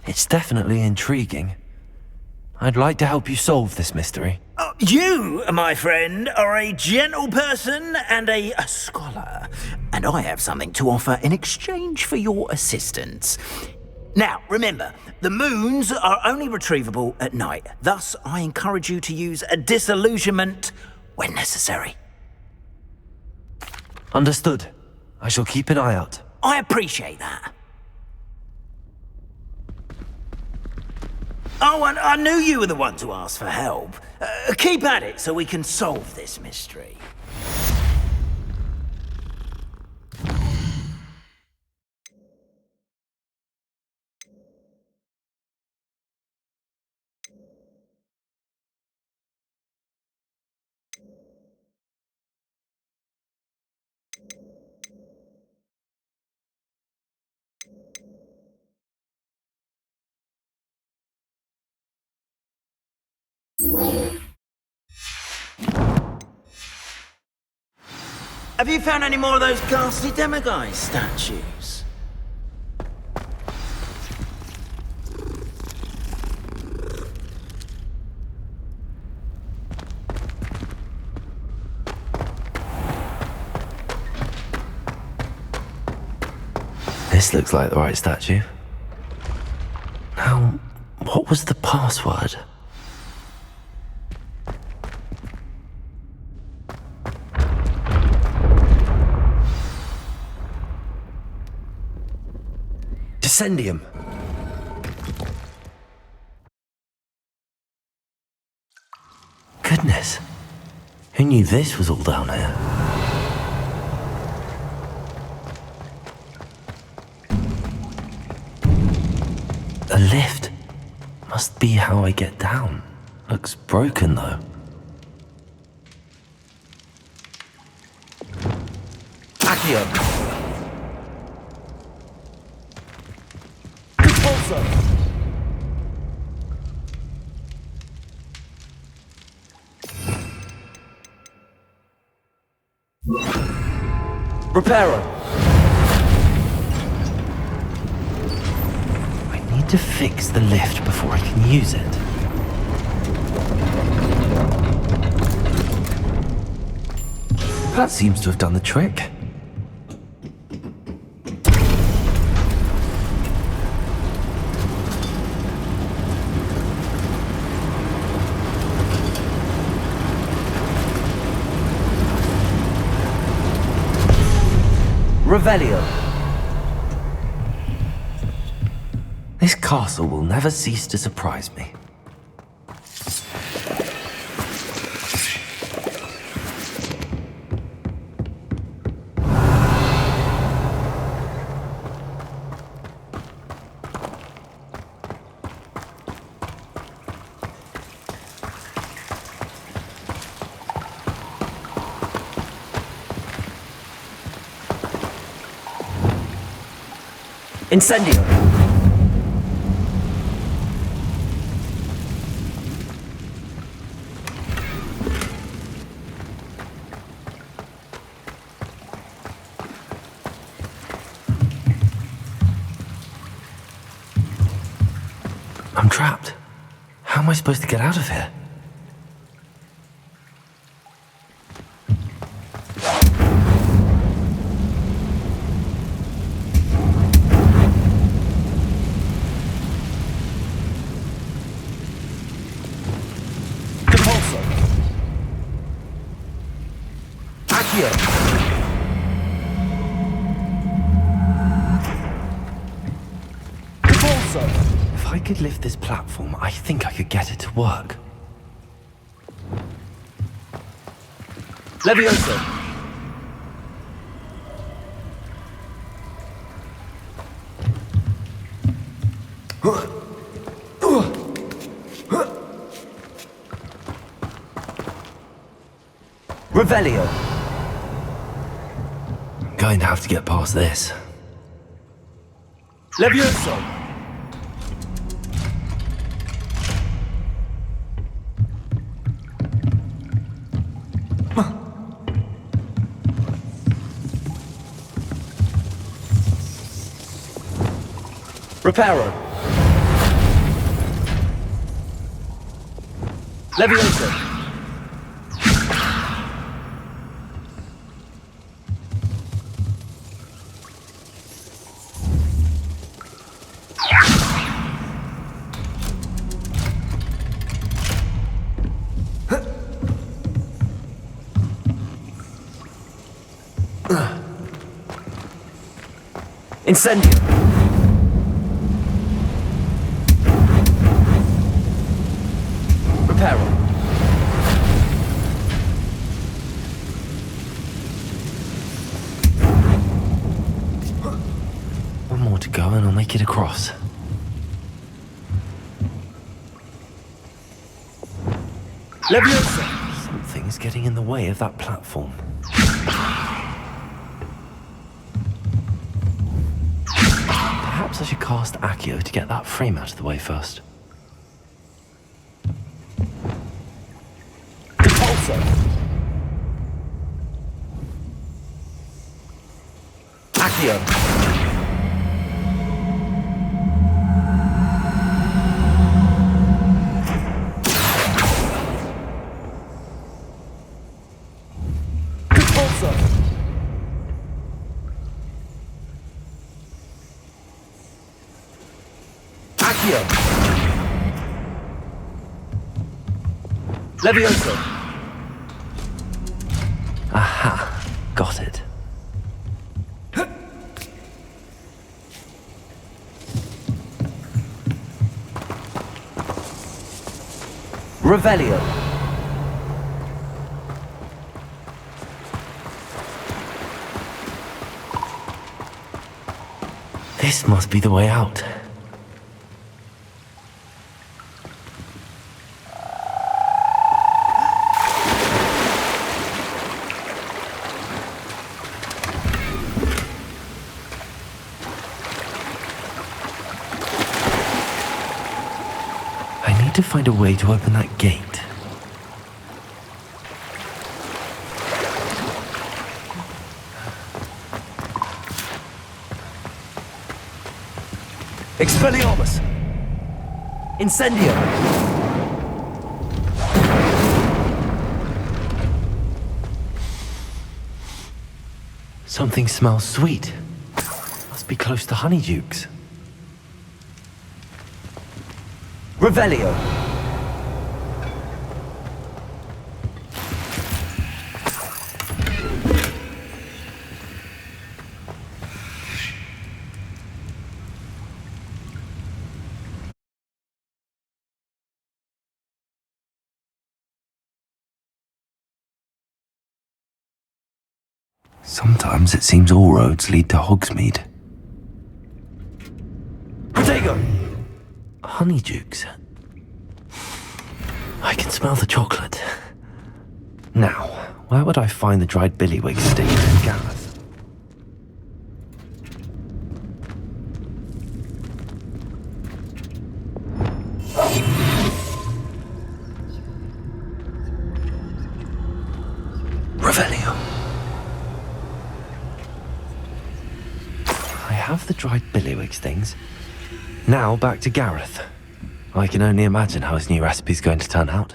It's definitely intriguing. I'd like to help you solve this mystery. You, my friend, are a gentle person and a scholar, and I have something to offer in exchange for your assistance. Now, remember, the moons are only retrievable at night. Thus, I encourage you to use a disillusionment when necessary. Understood. I shall keep an eye out. I appreciate that. Oh, and I knew you were the one to ask for help. Keep at it so we can solve this mystery. Have you found any more of those ghastly demiguise statues? This looks like the right statue. Now, what was the password? Descendium. Goodness. Who knew this was all down here? A lift. Must be how I get down. Looks broken though. Accio. Repulsor. Reparo. To fix the lift before I can use it. That seems to have done the trick. Revelio. This castle will never cease to surprise me. Incendio. I'm trapped. How am I supposed to get out of here? Compulsor. Accio. Compulsor. If I could lift this platform, I think I could get it to work. Levioso. Revelio. I'm going to have to get past this. Levioso. Reparo. Levioso. Incendio. Reparo. One more to go and I'll make it across. Leviosa! Something's getting in the way of that platform. Perhaps I should cast Accio to get that frame out of the way first. Accio. Convulso. Accio. Levioso. Aha, got it. Revelio. This must be the way out. I need to find a way to open that gate. Expelliarmus! Incendio! Something smells sweet. Must be close to Honeydukes. Revelio! Sometimes it seems all roads lead to Hogsmeade. Protego! Honeydukes. I can smell the chocolate. Now, where would I find the dried billywig steak in Gareth? Revelio. I have the dried billywig things. Now back to Gareth. I can only imagine how his new recipe's going to turn out.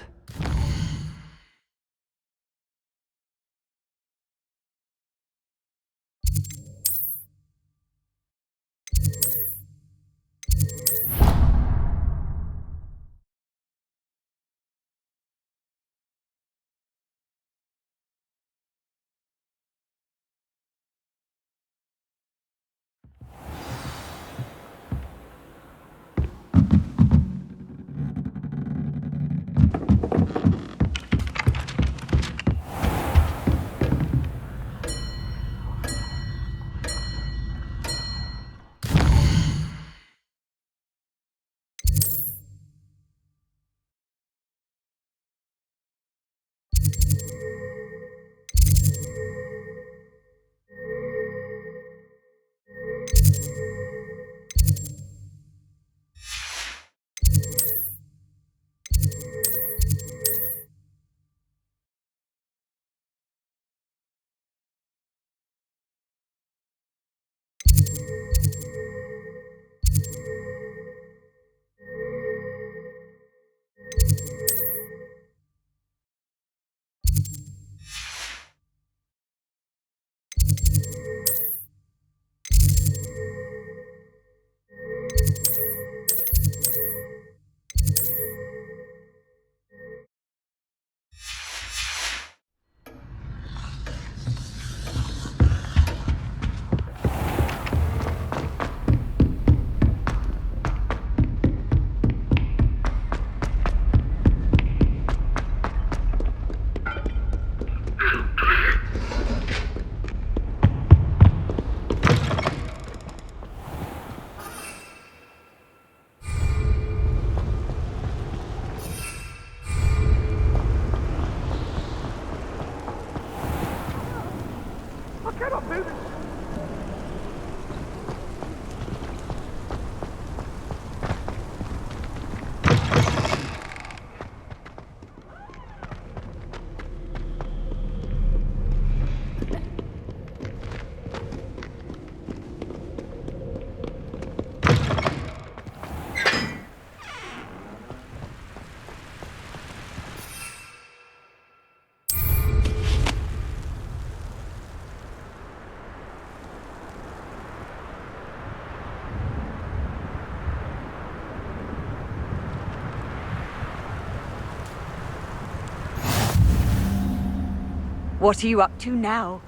What are you up to now?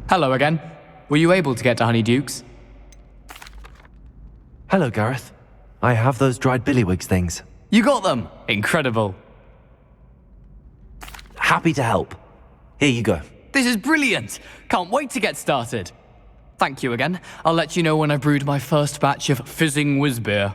Hello again. Were you able to get to Honeydukes? Hello, Gareth. I have those dried billywigs things. You got them! Incredible. Happy to help. Here you go. This is brilliant! Can't wait to get started. Thank you again. I'll let you know when I've brewed my first batch of fizzing whiz-beer.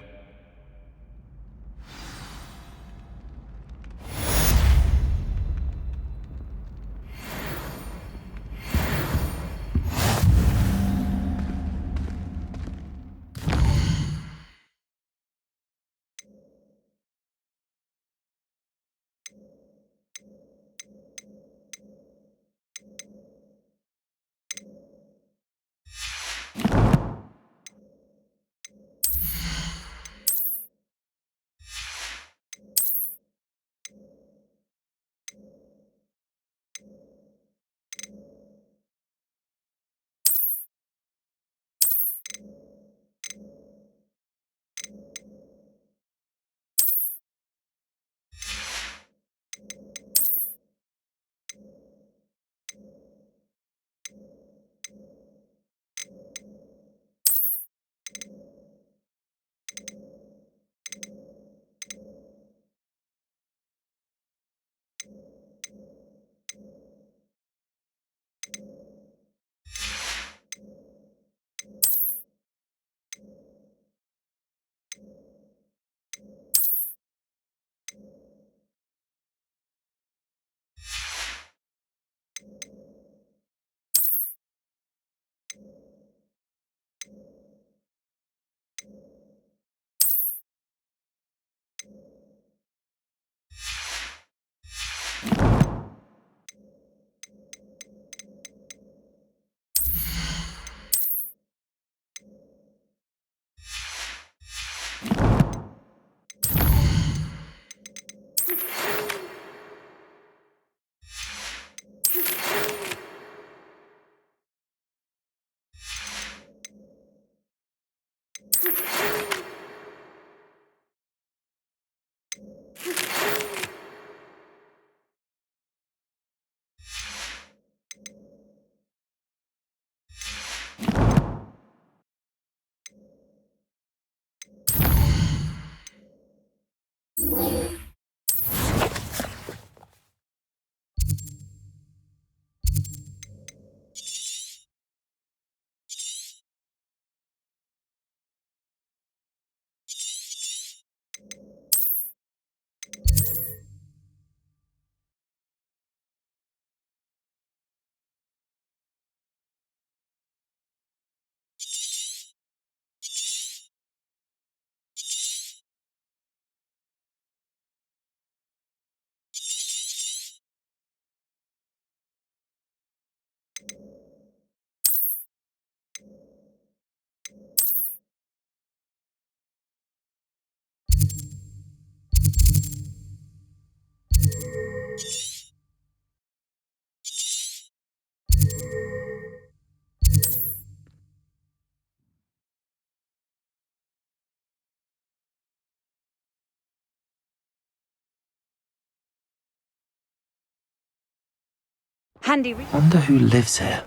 Handy. Wonder who lives here.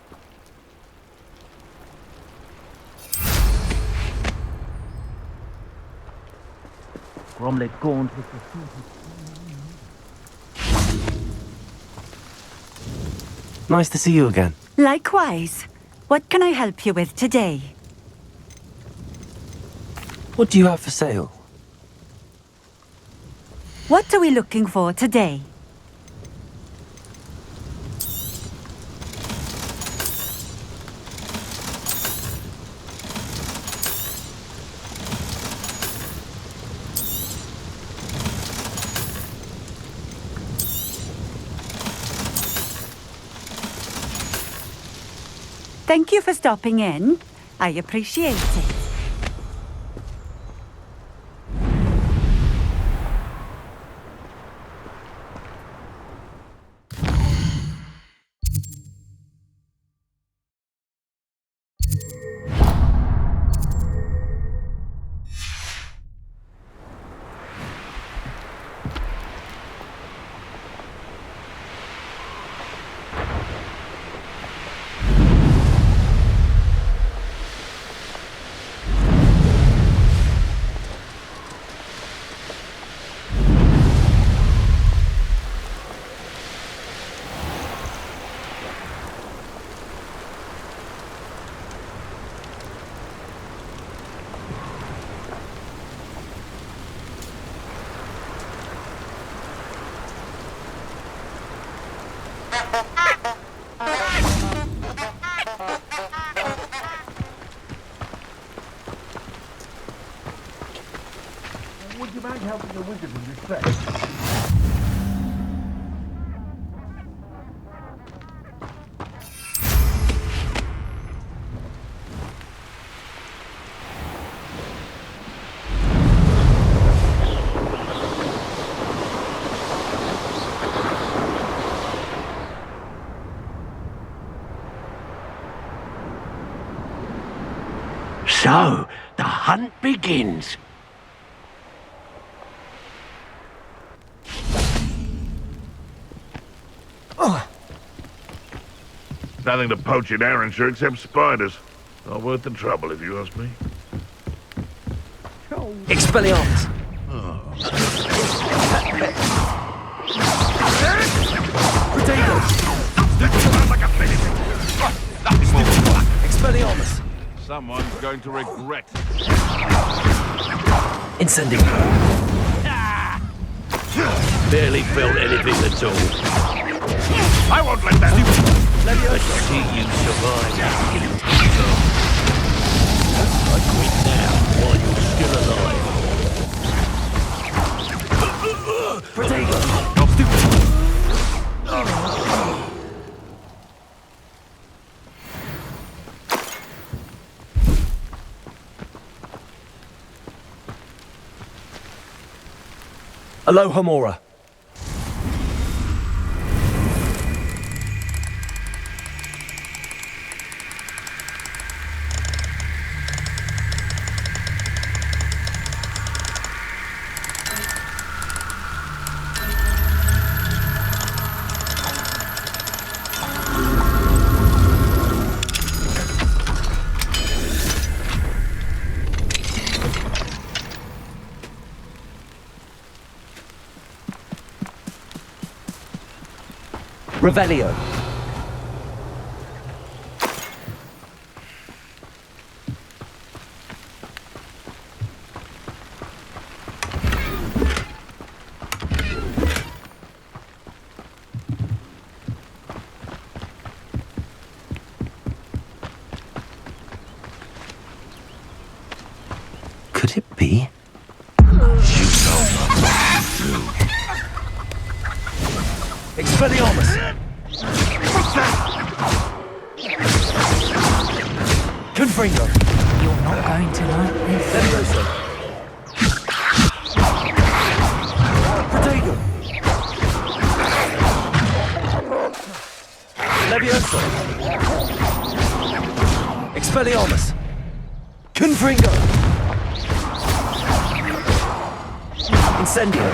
Bromley Gaunt was the Nice to see you again. Likewise. What can I help you with today? What do you have for sale? What are we looking for today? Thank you for stopping in. I appreciate it. Would you mind helping the wizard in this place? So, the hunt begins. Nothing to poach in Arrowshire except spiders. Not worth the trouble, if you ask me. Expelliarmus! Expelliarmus! Someone's going to regret. Incendium! Barely felt anything at all. I won't let that. I see you survive. I quit now while you're still alive. Protego! Aloha Mora. Revelio. Could it be? Expelliarmus! Confringo! You're not going to like this. Levioso! Protego! Levioso! Expelliarmus! Confringo! Incendio!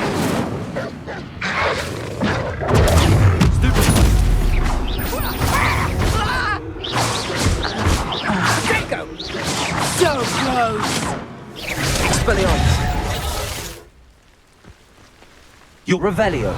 So close! Expelliarmus! Your Revelio!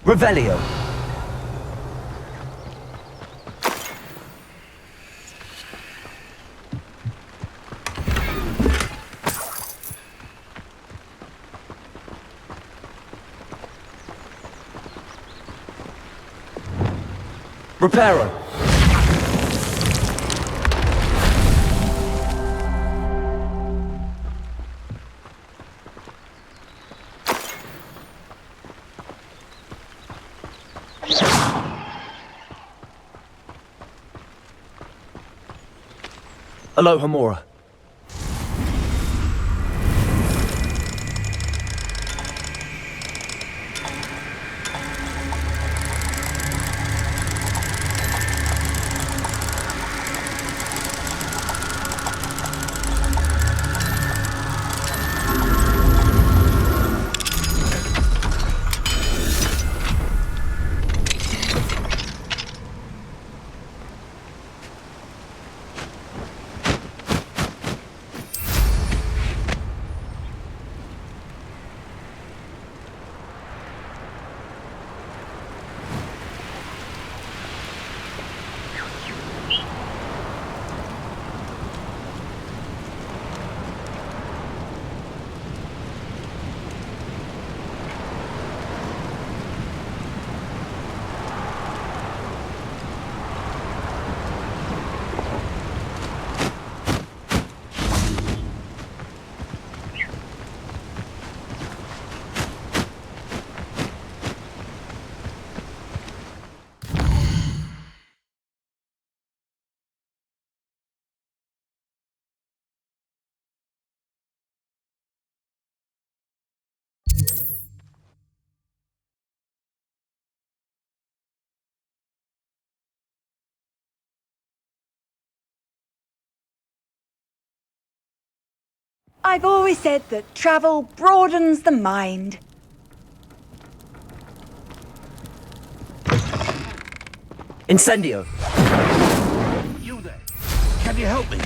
Revelio. Reparo! Aloha Mora. I've always said that travel broadens the mind. Incendio! You there? Can you help me?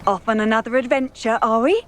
Off on another adventure, are we?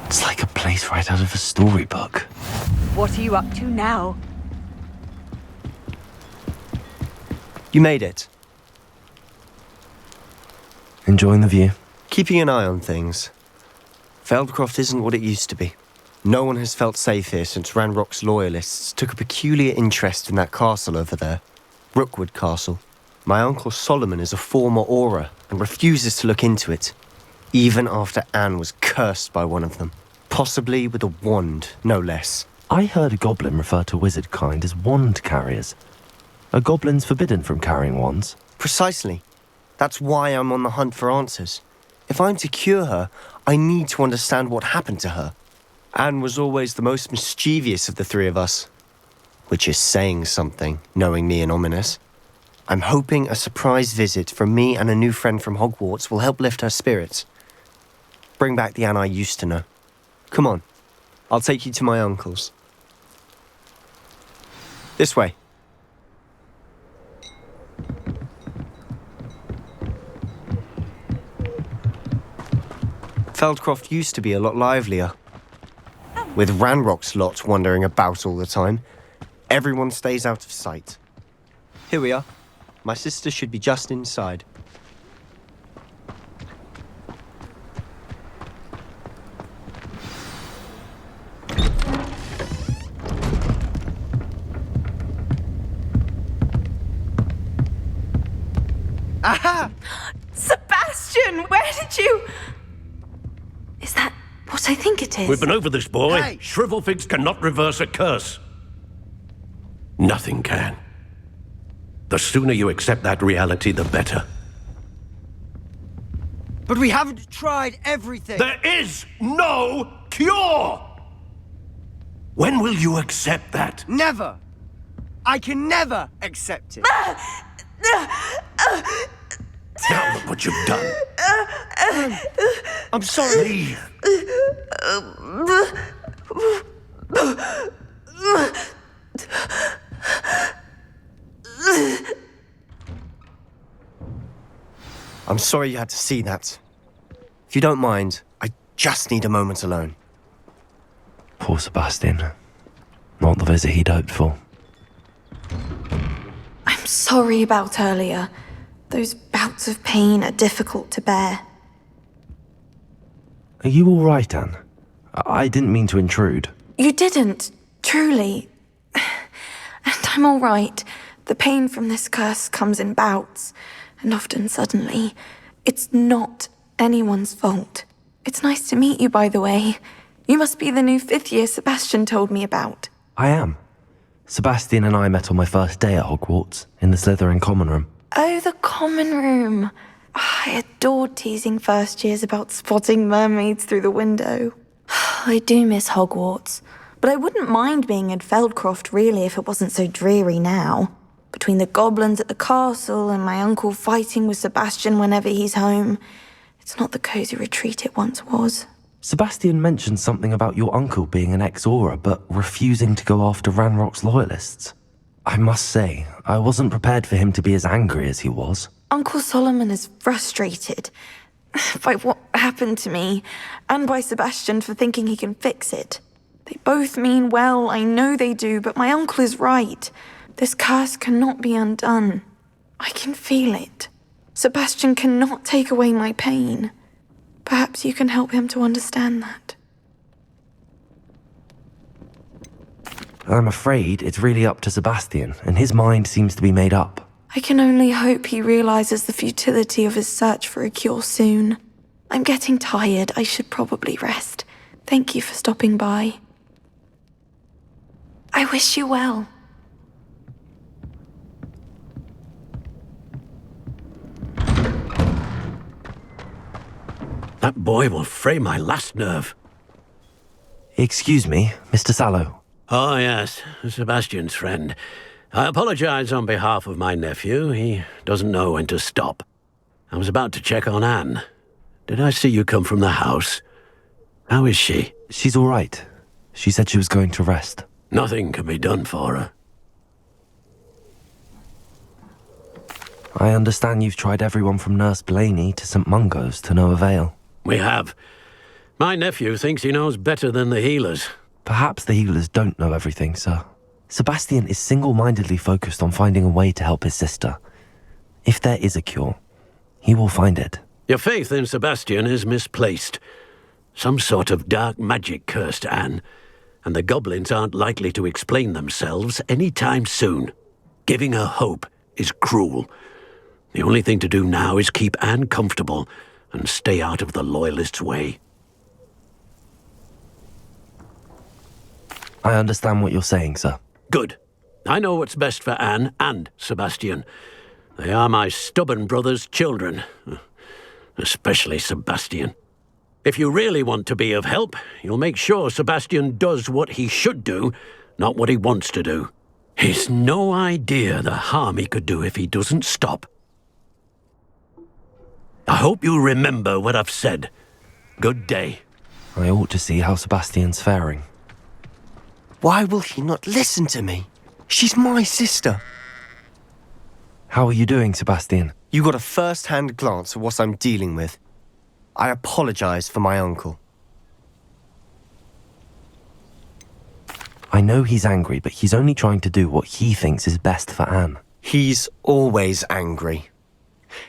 It's like a place right out of a storybook. What are you up to now? You made it. Enjoying the view? Keeping an eye on things. Feldcroft isn't what it used to be. No one has felt safe here since Ranrock's loyalists took a peculiar interest in that castle over there. Rookwood Castle. My uncle Solomon is a former Auror and refuses to look into it, even after Anne was cursed by one of them. Possibly with a wand, no less. I heard a goblin refer to wizard kind as wand carriers. Are goblins forbidden from carrying wands? Precisely. That's why I'm on the hunt for answers. If I'm to cure her, I need to understand what happened to her. Anne was always the most mischievous of the three of us. Which is saying something, knowing me and Ominous. I'm hoping a surprise visit from me and a new friend from Hogwarts will help lift her spirits. Bring back the Anne I used to know. Come on, I'll take you to my uncle's. This way. Feldcroft used to be a lot livelier. With Ranrock's lot wandering about all the time, everyone stays out of sight. Here we are. My sister should be just inside. Aha! Sebastian, where did you... Is that what I think it is? We've been over this, boy. Hey. Shrivelfigs cannot reverse a curse. Nothing can. The sooner you accept that reality, the better. But we haven't tried everything. There is no cure! When will you accept that? Never. I can never accept it. Now look what you've done. I'm sorry. Leave. I'm sorry you had to see that. If you don't mind, I just need a moment alone. Poor Sebastian. Not the visit he'd hoped for. I'm sorry about earlier. Those bouts of pain are difficult to bear. Are you all right, Anne? I didn't mean to intrude. You didn't, truly. And I'm all right. The pain from this curse comes in bouts, and often suddenly. It's not anyone's fault. It's nice to meet you, by the way. You must be the new 5th year Sebastian told me about. I am. Sebastian and I met on my first day at Hogwarts, in the Slytherin common room. Oh, the common room. I adored teasing first years about spotting mermaids through the window. I do miss Hogwarts, but I wouldn't mind being in Feldcroft really if it wasn't so dreary now. Between the goblins at the castle and my uncle fighting with Sebastian whenever he's home, it's not the cosy retreat it once was. Sebastian mentioned something about your uncle being an ex-Auror, but refusing to go after Ranrock's loyalists. I must say, I wasn't prepared for him to be as angry as he was. Uncle Solomon is frustrated by what happened to me, and by Sebastian for thinking he can fix it. They both mean well, I know they do, but my uncle is right. This curse cannot be undone. I can feel it. Sebastian cannot take away my pain. Perhaps you can help him to understand that. I'm afraid it's really up to Sebastian, and his mind seems to be made up. I can only hope he realizes the futility of his search for a cure soon. I'm getting tired. I should probably rest. Thank you for stopping by. I wish you well. That boy will fray my last nerve. Excuse me, Mr. Sallow. Oh, yes, Sebastian's friend. I apologize on behalf of my nephew. He doesn't know when to stop. I was about to check on Anne. Did I see you come from the house? How is she? She's all right. She said she was going to rest. Nothing can be done for her. I understand you've tried everyone from Nurse Blaney to St. Mungo's to no avail. We have. My nephew thinks he knows better than the healers. Perhaps the healers don't know everything, sir. Sebastian is single-mindedly focused on finding a way to help his sister. If there is a cure, he will find it. Your faith in Sebastian is misplaced. Some sort of dark magic cursed Anne, and the goblins aren't likely to explain themselves any time soon. Giving her hope is cruel. The only thing to do now is keep Anne comfortable and stay out of the Loyalists' way. I understand what you're saying, sir. Good. I know what's best for Anne and Sebastian. They are my stubborn brother's children, especially Sebastian. If you really want to be of help, you'll make sure Sebastian does what he should do, not what he wants to do. He's no idea the harm he could do if he doesn't stop. I hope you remember what I've said. Good day. I ought to see how Sebastian's faring. Why will he not listen to me? She's my sister. How are you doing, Sebastian? You got a first-hand glance at what I'm dealing with. I apologize for my uncle. I know he's angry, but he's only trying to do what he thinks is best for Anne. He's always angry.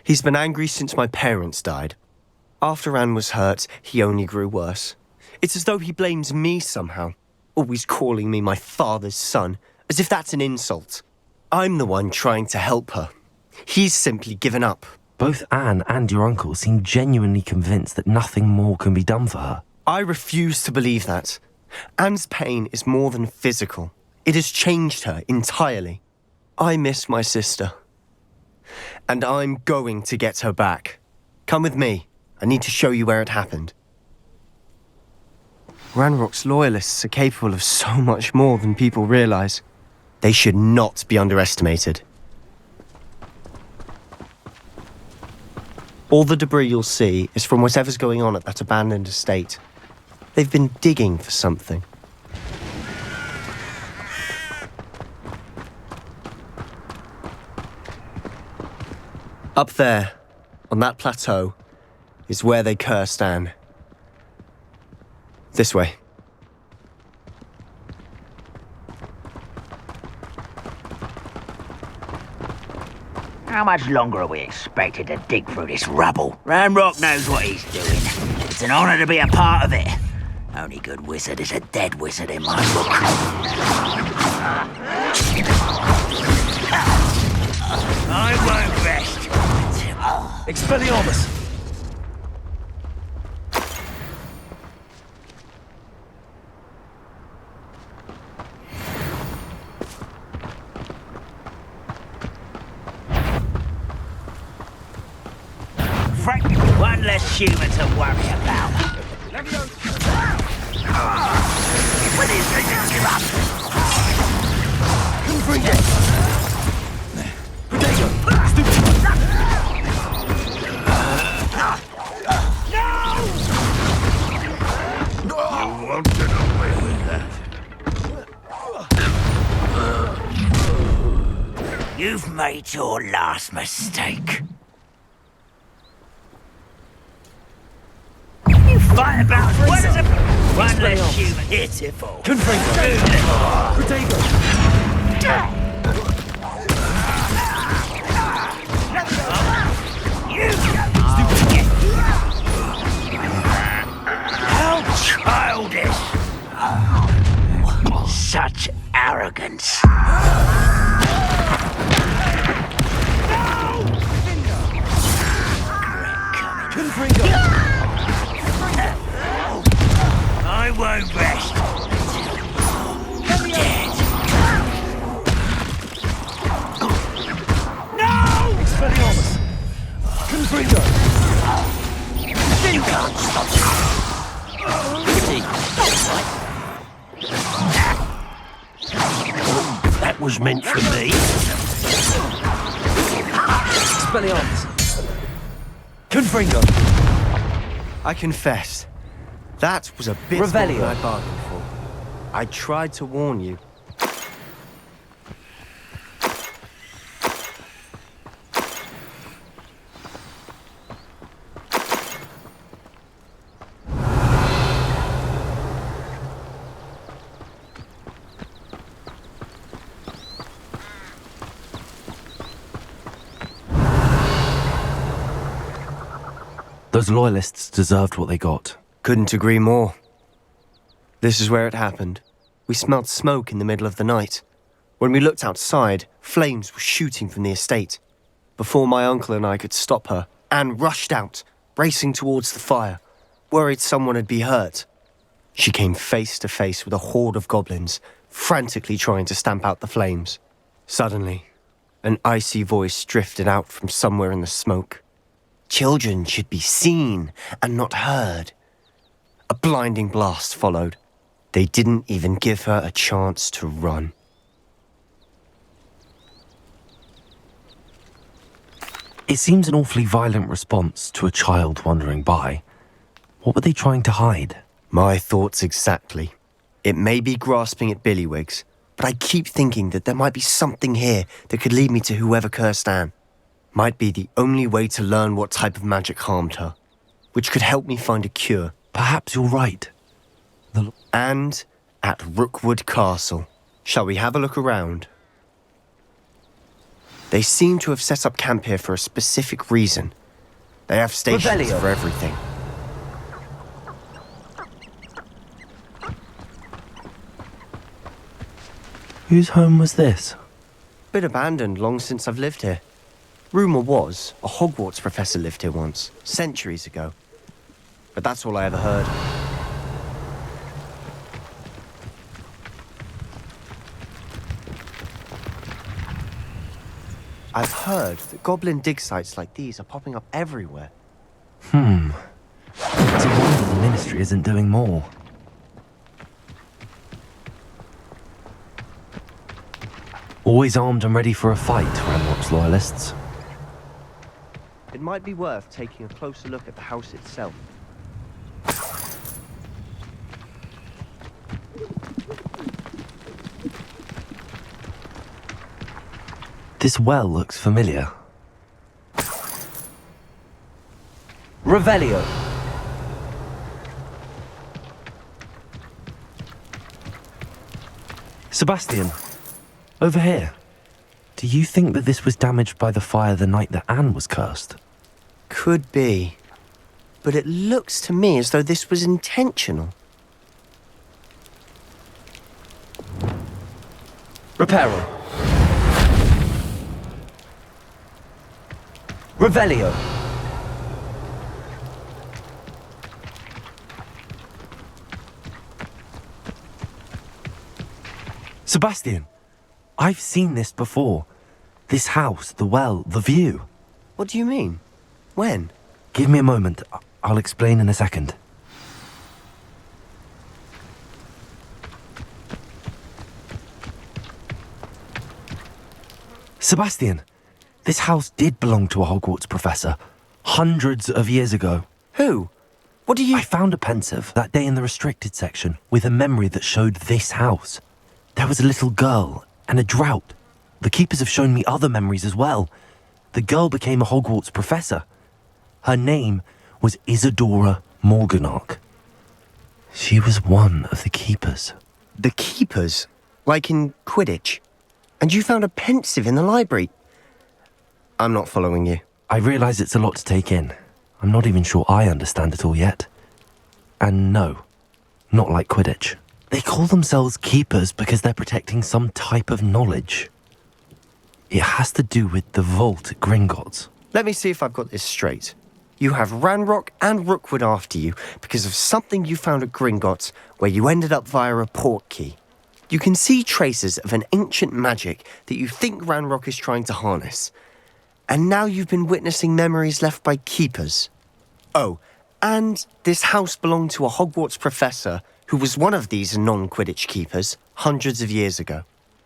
He's been angry since my parents died. After Anne was hurt, he only grew worse. It's as though he blames me somehow, always calling me my father's son, as if that's an insult. I'm the one trying to help her. He's simply given up. Both Anne and your uncle seem genuinely convinced that nothing more can be done for her. I refuse to believe that. Anne's pain is more than physical. It has changed her entirely. I miss my sister. And I'm going to get her back. Come with me. I need to show you where it happened. Ranrock's loyalists are capable of so much more than people realize. They should not be underestimated. All the debris you'll see is from whatever's going on at that abandoned estate. They've been digging for something. Up there, on that plateau, is where they cursed Anne. This way. How much longer are we expected to dig through this rubble? Ranrock knows what he's doing. It's an honor to be a part of it. Only good wizard is a dead wizard in my book. I won't rest. Expelliarmus! Frank, one less human to worry about. What is it? Give up! You won't get away with that. You've made your last mistake. You fight about what is a one less human pitiful. How childish! Such arrogance. I won't rest. Dead. No! Expelliarmus! Confringo! You can't stop That was meant for me. Expelliarmus! Confringo! I confess, that was a bit more than I bargained for. I tried to warn you. Those loyalists deserved what they got. Couldn't agree more. This is where it happened. We smelled smoke in the middle of the night. When we looked outside, flames were shooting from the estate. Before my uncle and I could stop her, Anne rushed out, racing towards the fire, worried someone had been hurt. She came face to face with a horde of goblins, frantically trying to stamp out the flames. Suddenly, An icy voice drifted out from somewhere in the smoke. Children should be seen and not heard. A blinding blast followed. They didn't even give her a chance to run. It seems an awfully violent response to a child wandering by. What were they trying to hide? My thoughts exactly. It may be grasping at Billywigs, but I keep thinking that there might be something here that could lead me to whoever cursed Anne. Might be the only way to learn what type of magic harmed her, which could help me find a cure. Perhaps you're right. And at Rookwood Castle. Shall we have a look around? They seem to have set up camp here for a specific reason. They have stations for everything. Whose home was this? Been abandoned long since I've lived here. Rumour was a Hogwarts professor lived here once, centuries ago. But that's all I ever heard. I've heard that goblin dig sites like these are popping up everywhere. It's a wonder the Ministry isn't doing more. Always armed and ready for a fight, Ranrock's loyalists. It might be worth taking a closer look at the house itself. This well looks familiar. Revelio. Sebastian, over here. Do you think that this was damaged by the fire the night that Anne was cursed? Could be. But it looks to me as though this was intentional. Reparo. Revelio. Sebastian, I've seen this before. This house, the well, the view. What do you mean? When? Give me a moment. I'll explain in a second. Sebastian, this house did belong to a Hogwarts professor, hundreds of years ago. Who? What do you... I found a pensive that day in the restricted section with a memory that showed this house. There was a little girl and a drought. The keepers have shown me other memories as well. The girl became a Hogwarts professor. Her name was Isadora Morganach. She was one of the keepers. The keepers? Like in Quidditch? And you found a pensive in the library? I'm not following you. I realise it's a lot to take in. I'm not even sure I understand it all yet. And no, not like Quidditch. They call themselves keepers because they're protecting some type of knowledge. It has to do with the vault at Gringotts. Let me see if I've got this straight. You have Ranrock and Rookwood after you because of something you found at Gringotts where you ended up via a portkey. You can see traces of an ancient magic that you think Ranrock is trying to harness. And now you've been witnessing memories left by keepers. Oh, and this house belonged to a Hogwarts professor who was one of these non-Quidditch keepers hundreds of years ago.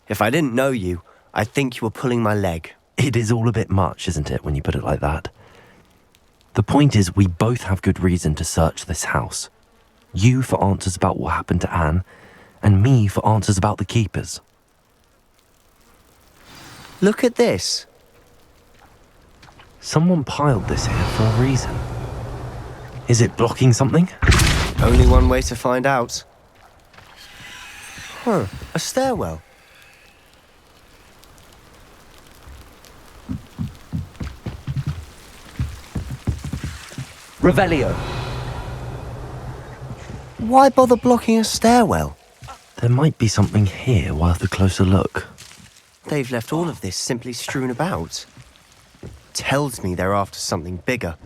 If I didn't know you, I'd think you were pulling my leg. It is all a bit much, isn't it, when you put it like that? The point is, we both have good reason to search this house. You for answers about what happened to Anne, and me for answers about the keepers. Look at this. Someone piled this here for a reason. Is it blocking something? Only one way to find out. Huh, a stairwell. Revelio. Why bother blocking a stairwell? There might be something here worth a closer look. They've left all of this simply strewn about. Tells me they're after something bigger.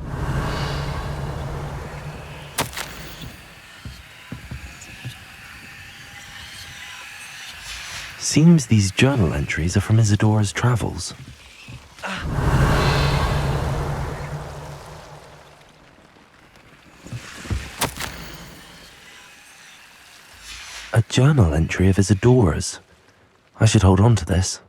Seems these journal entries are from Isadora's travels. A journal entry of Isadora's. I should hold on to this.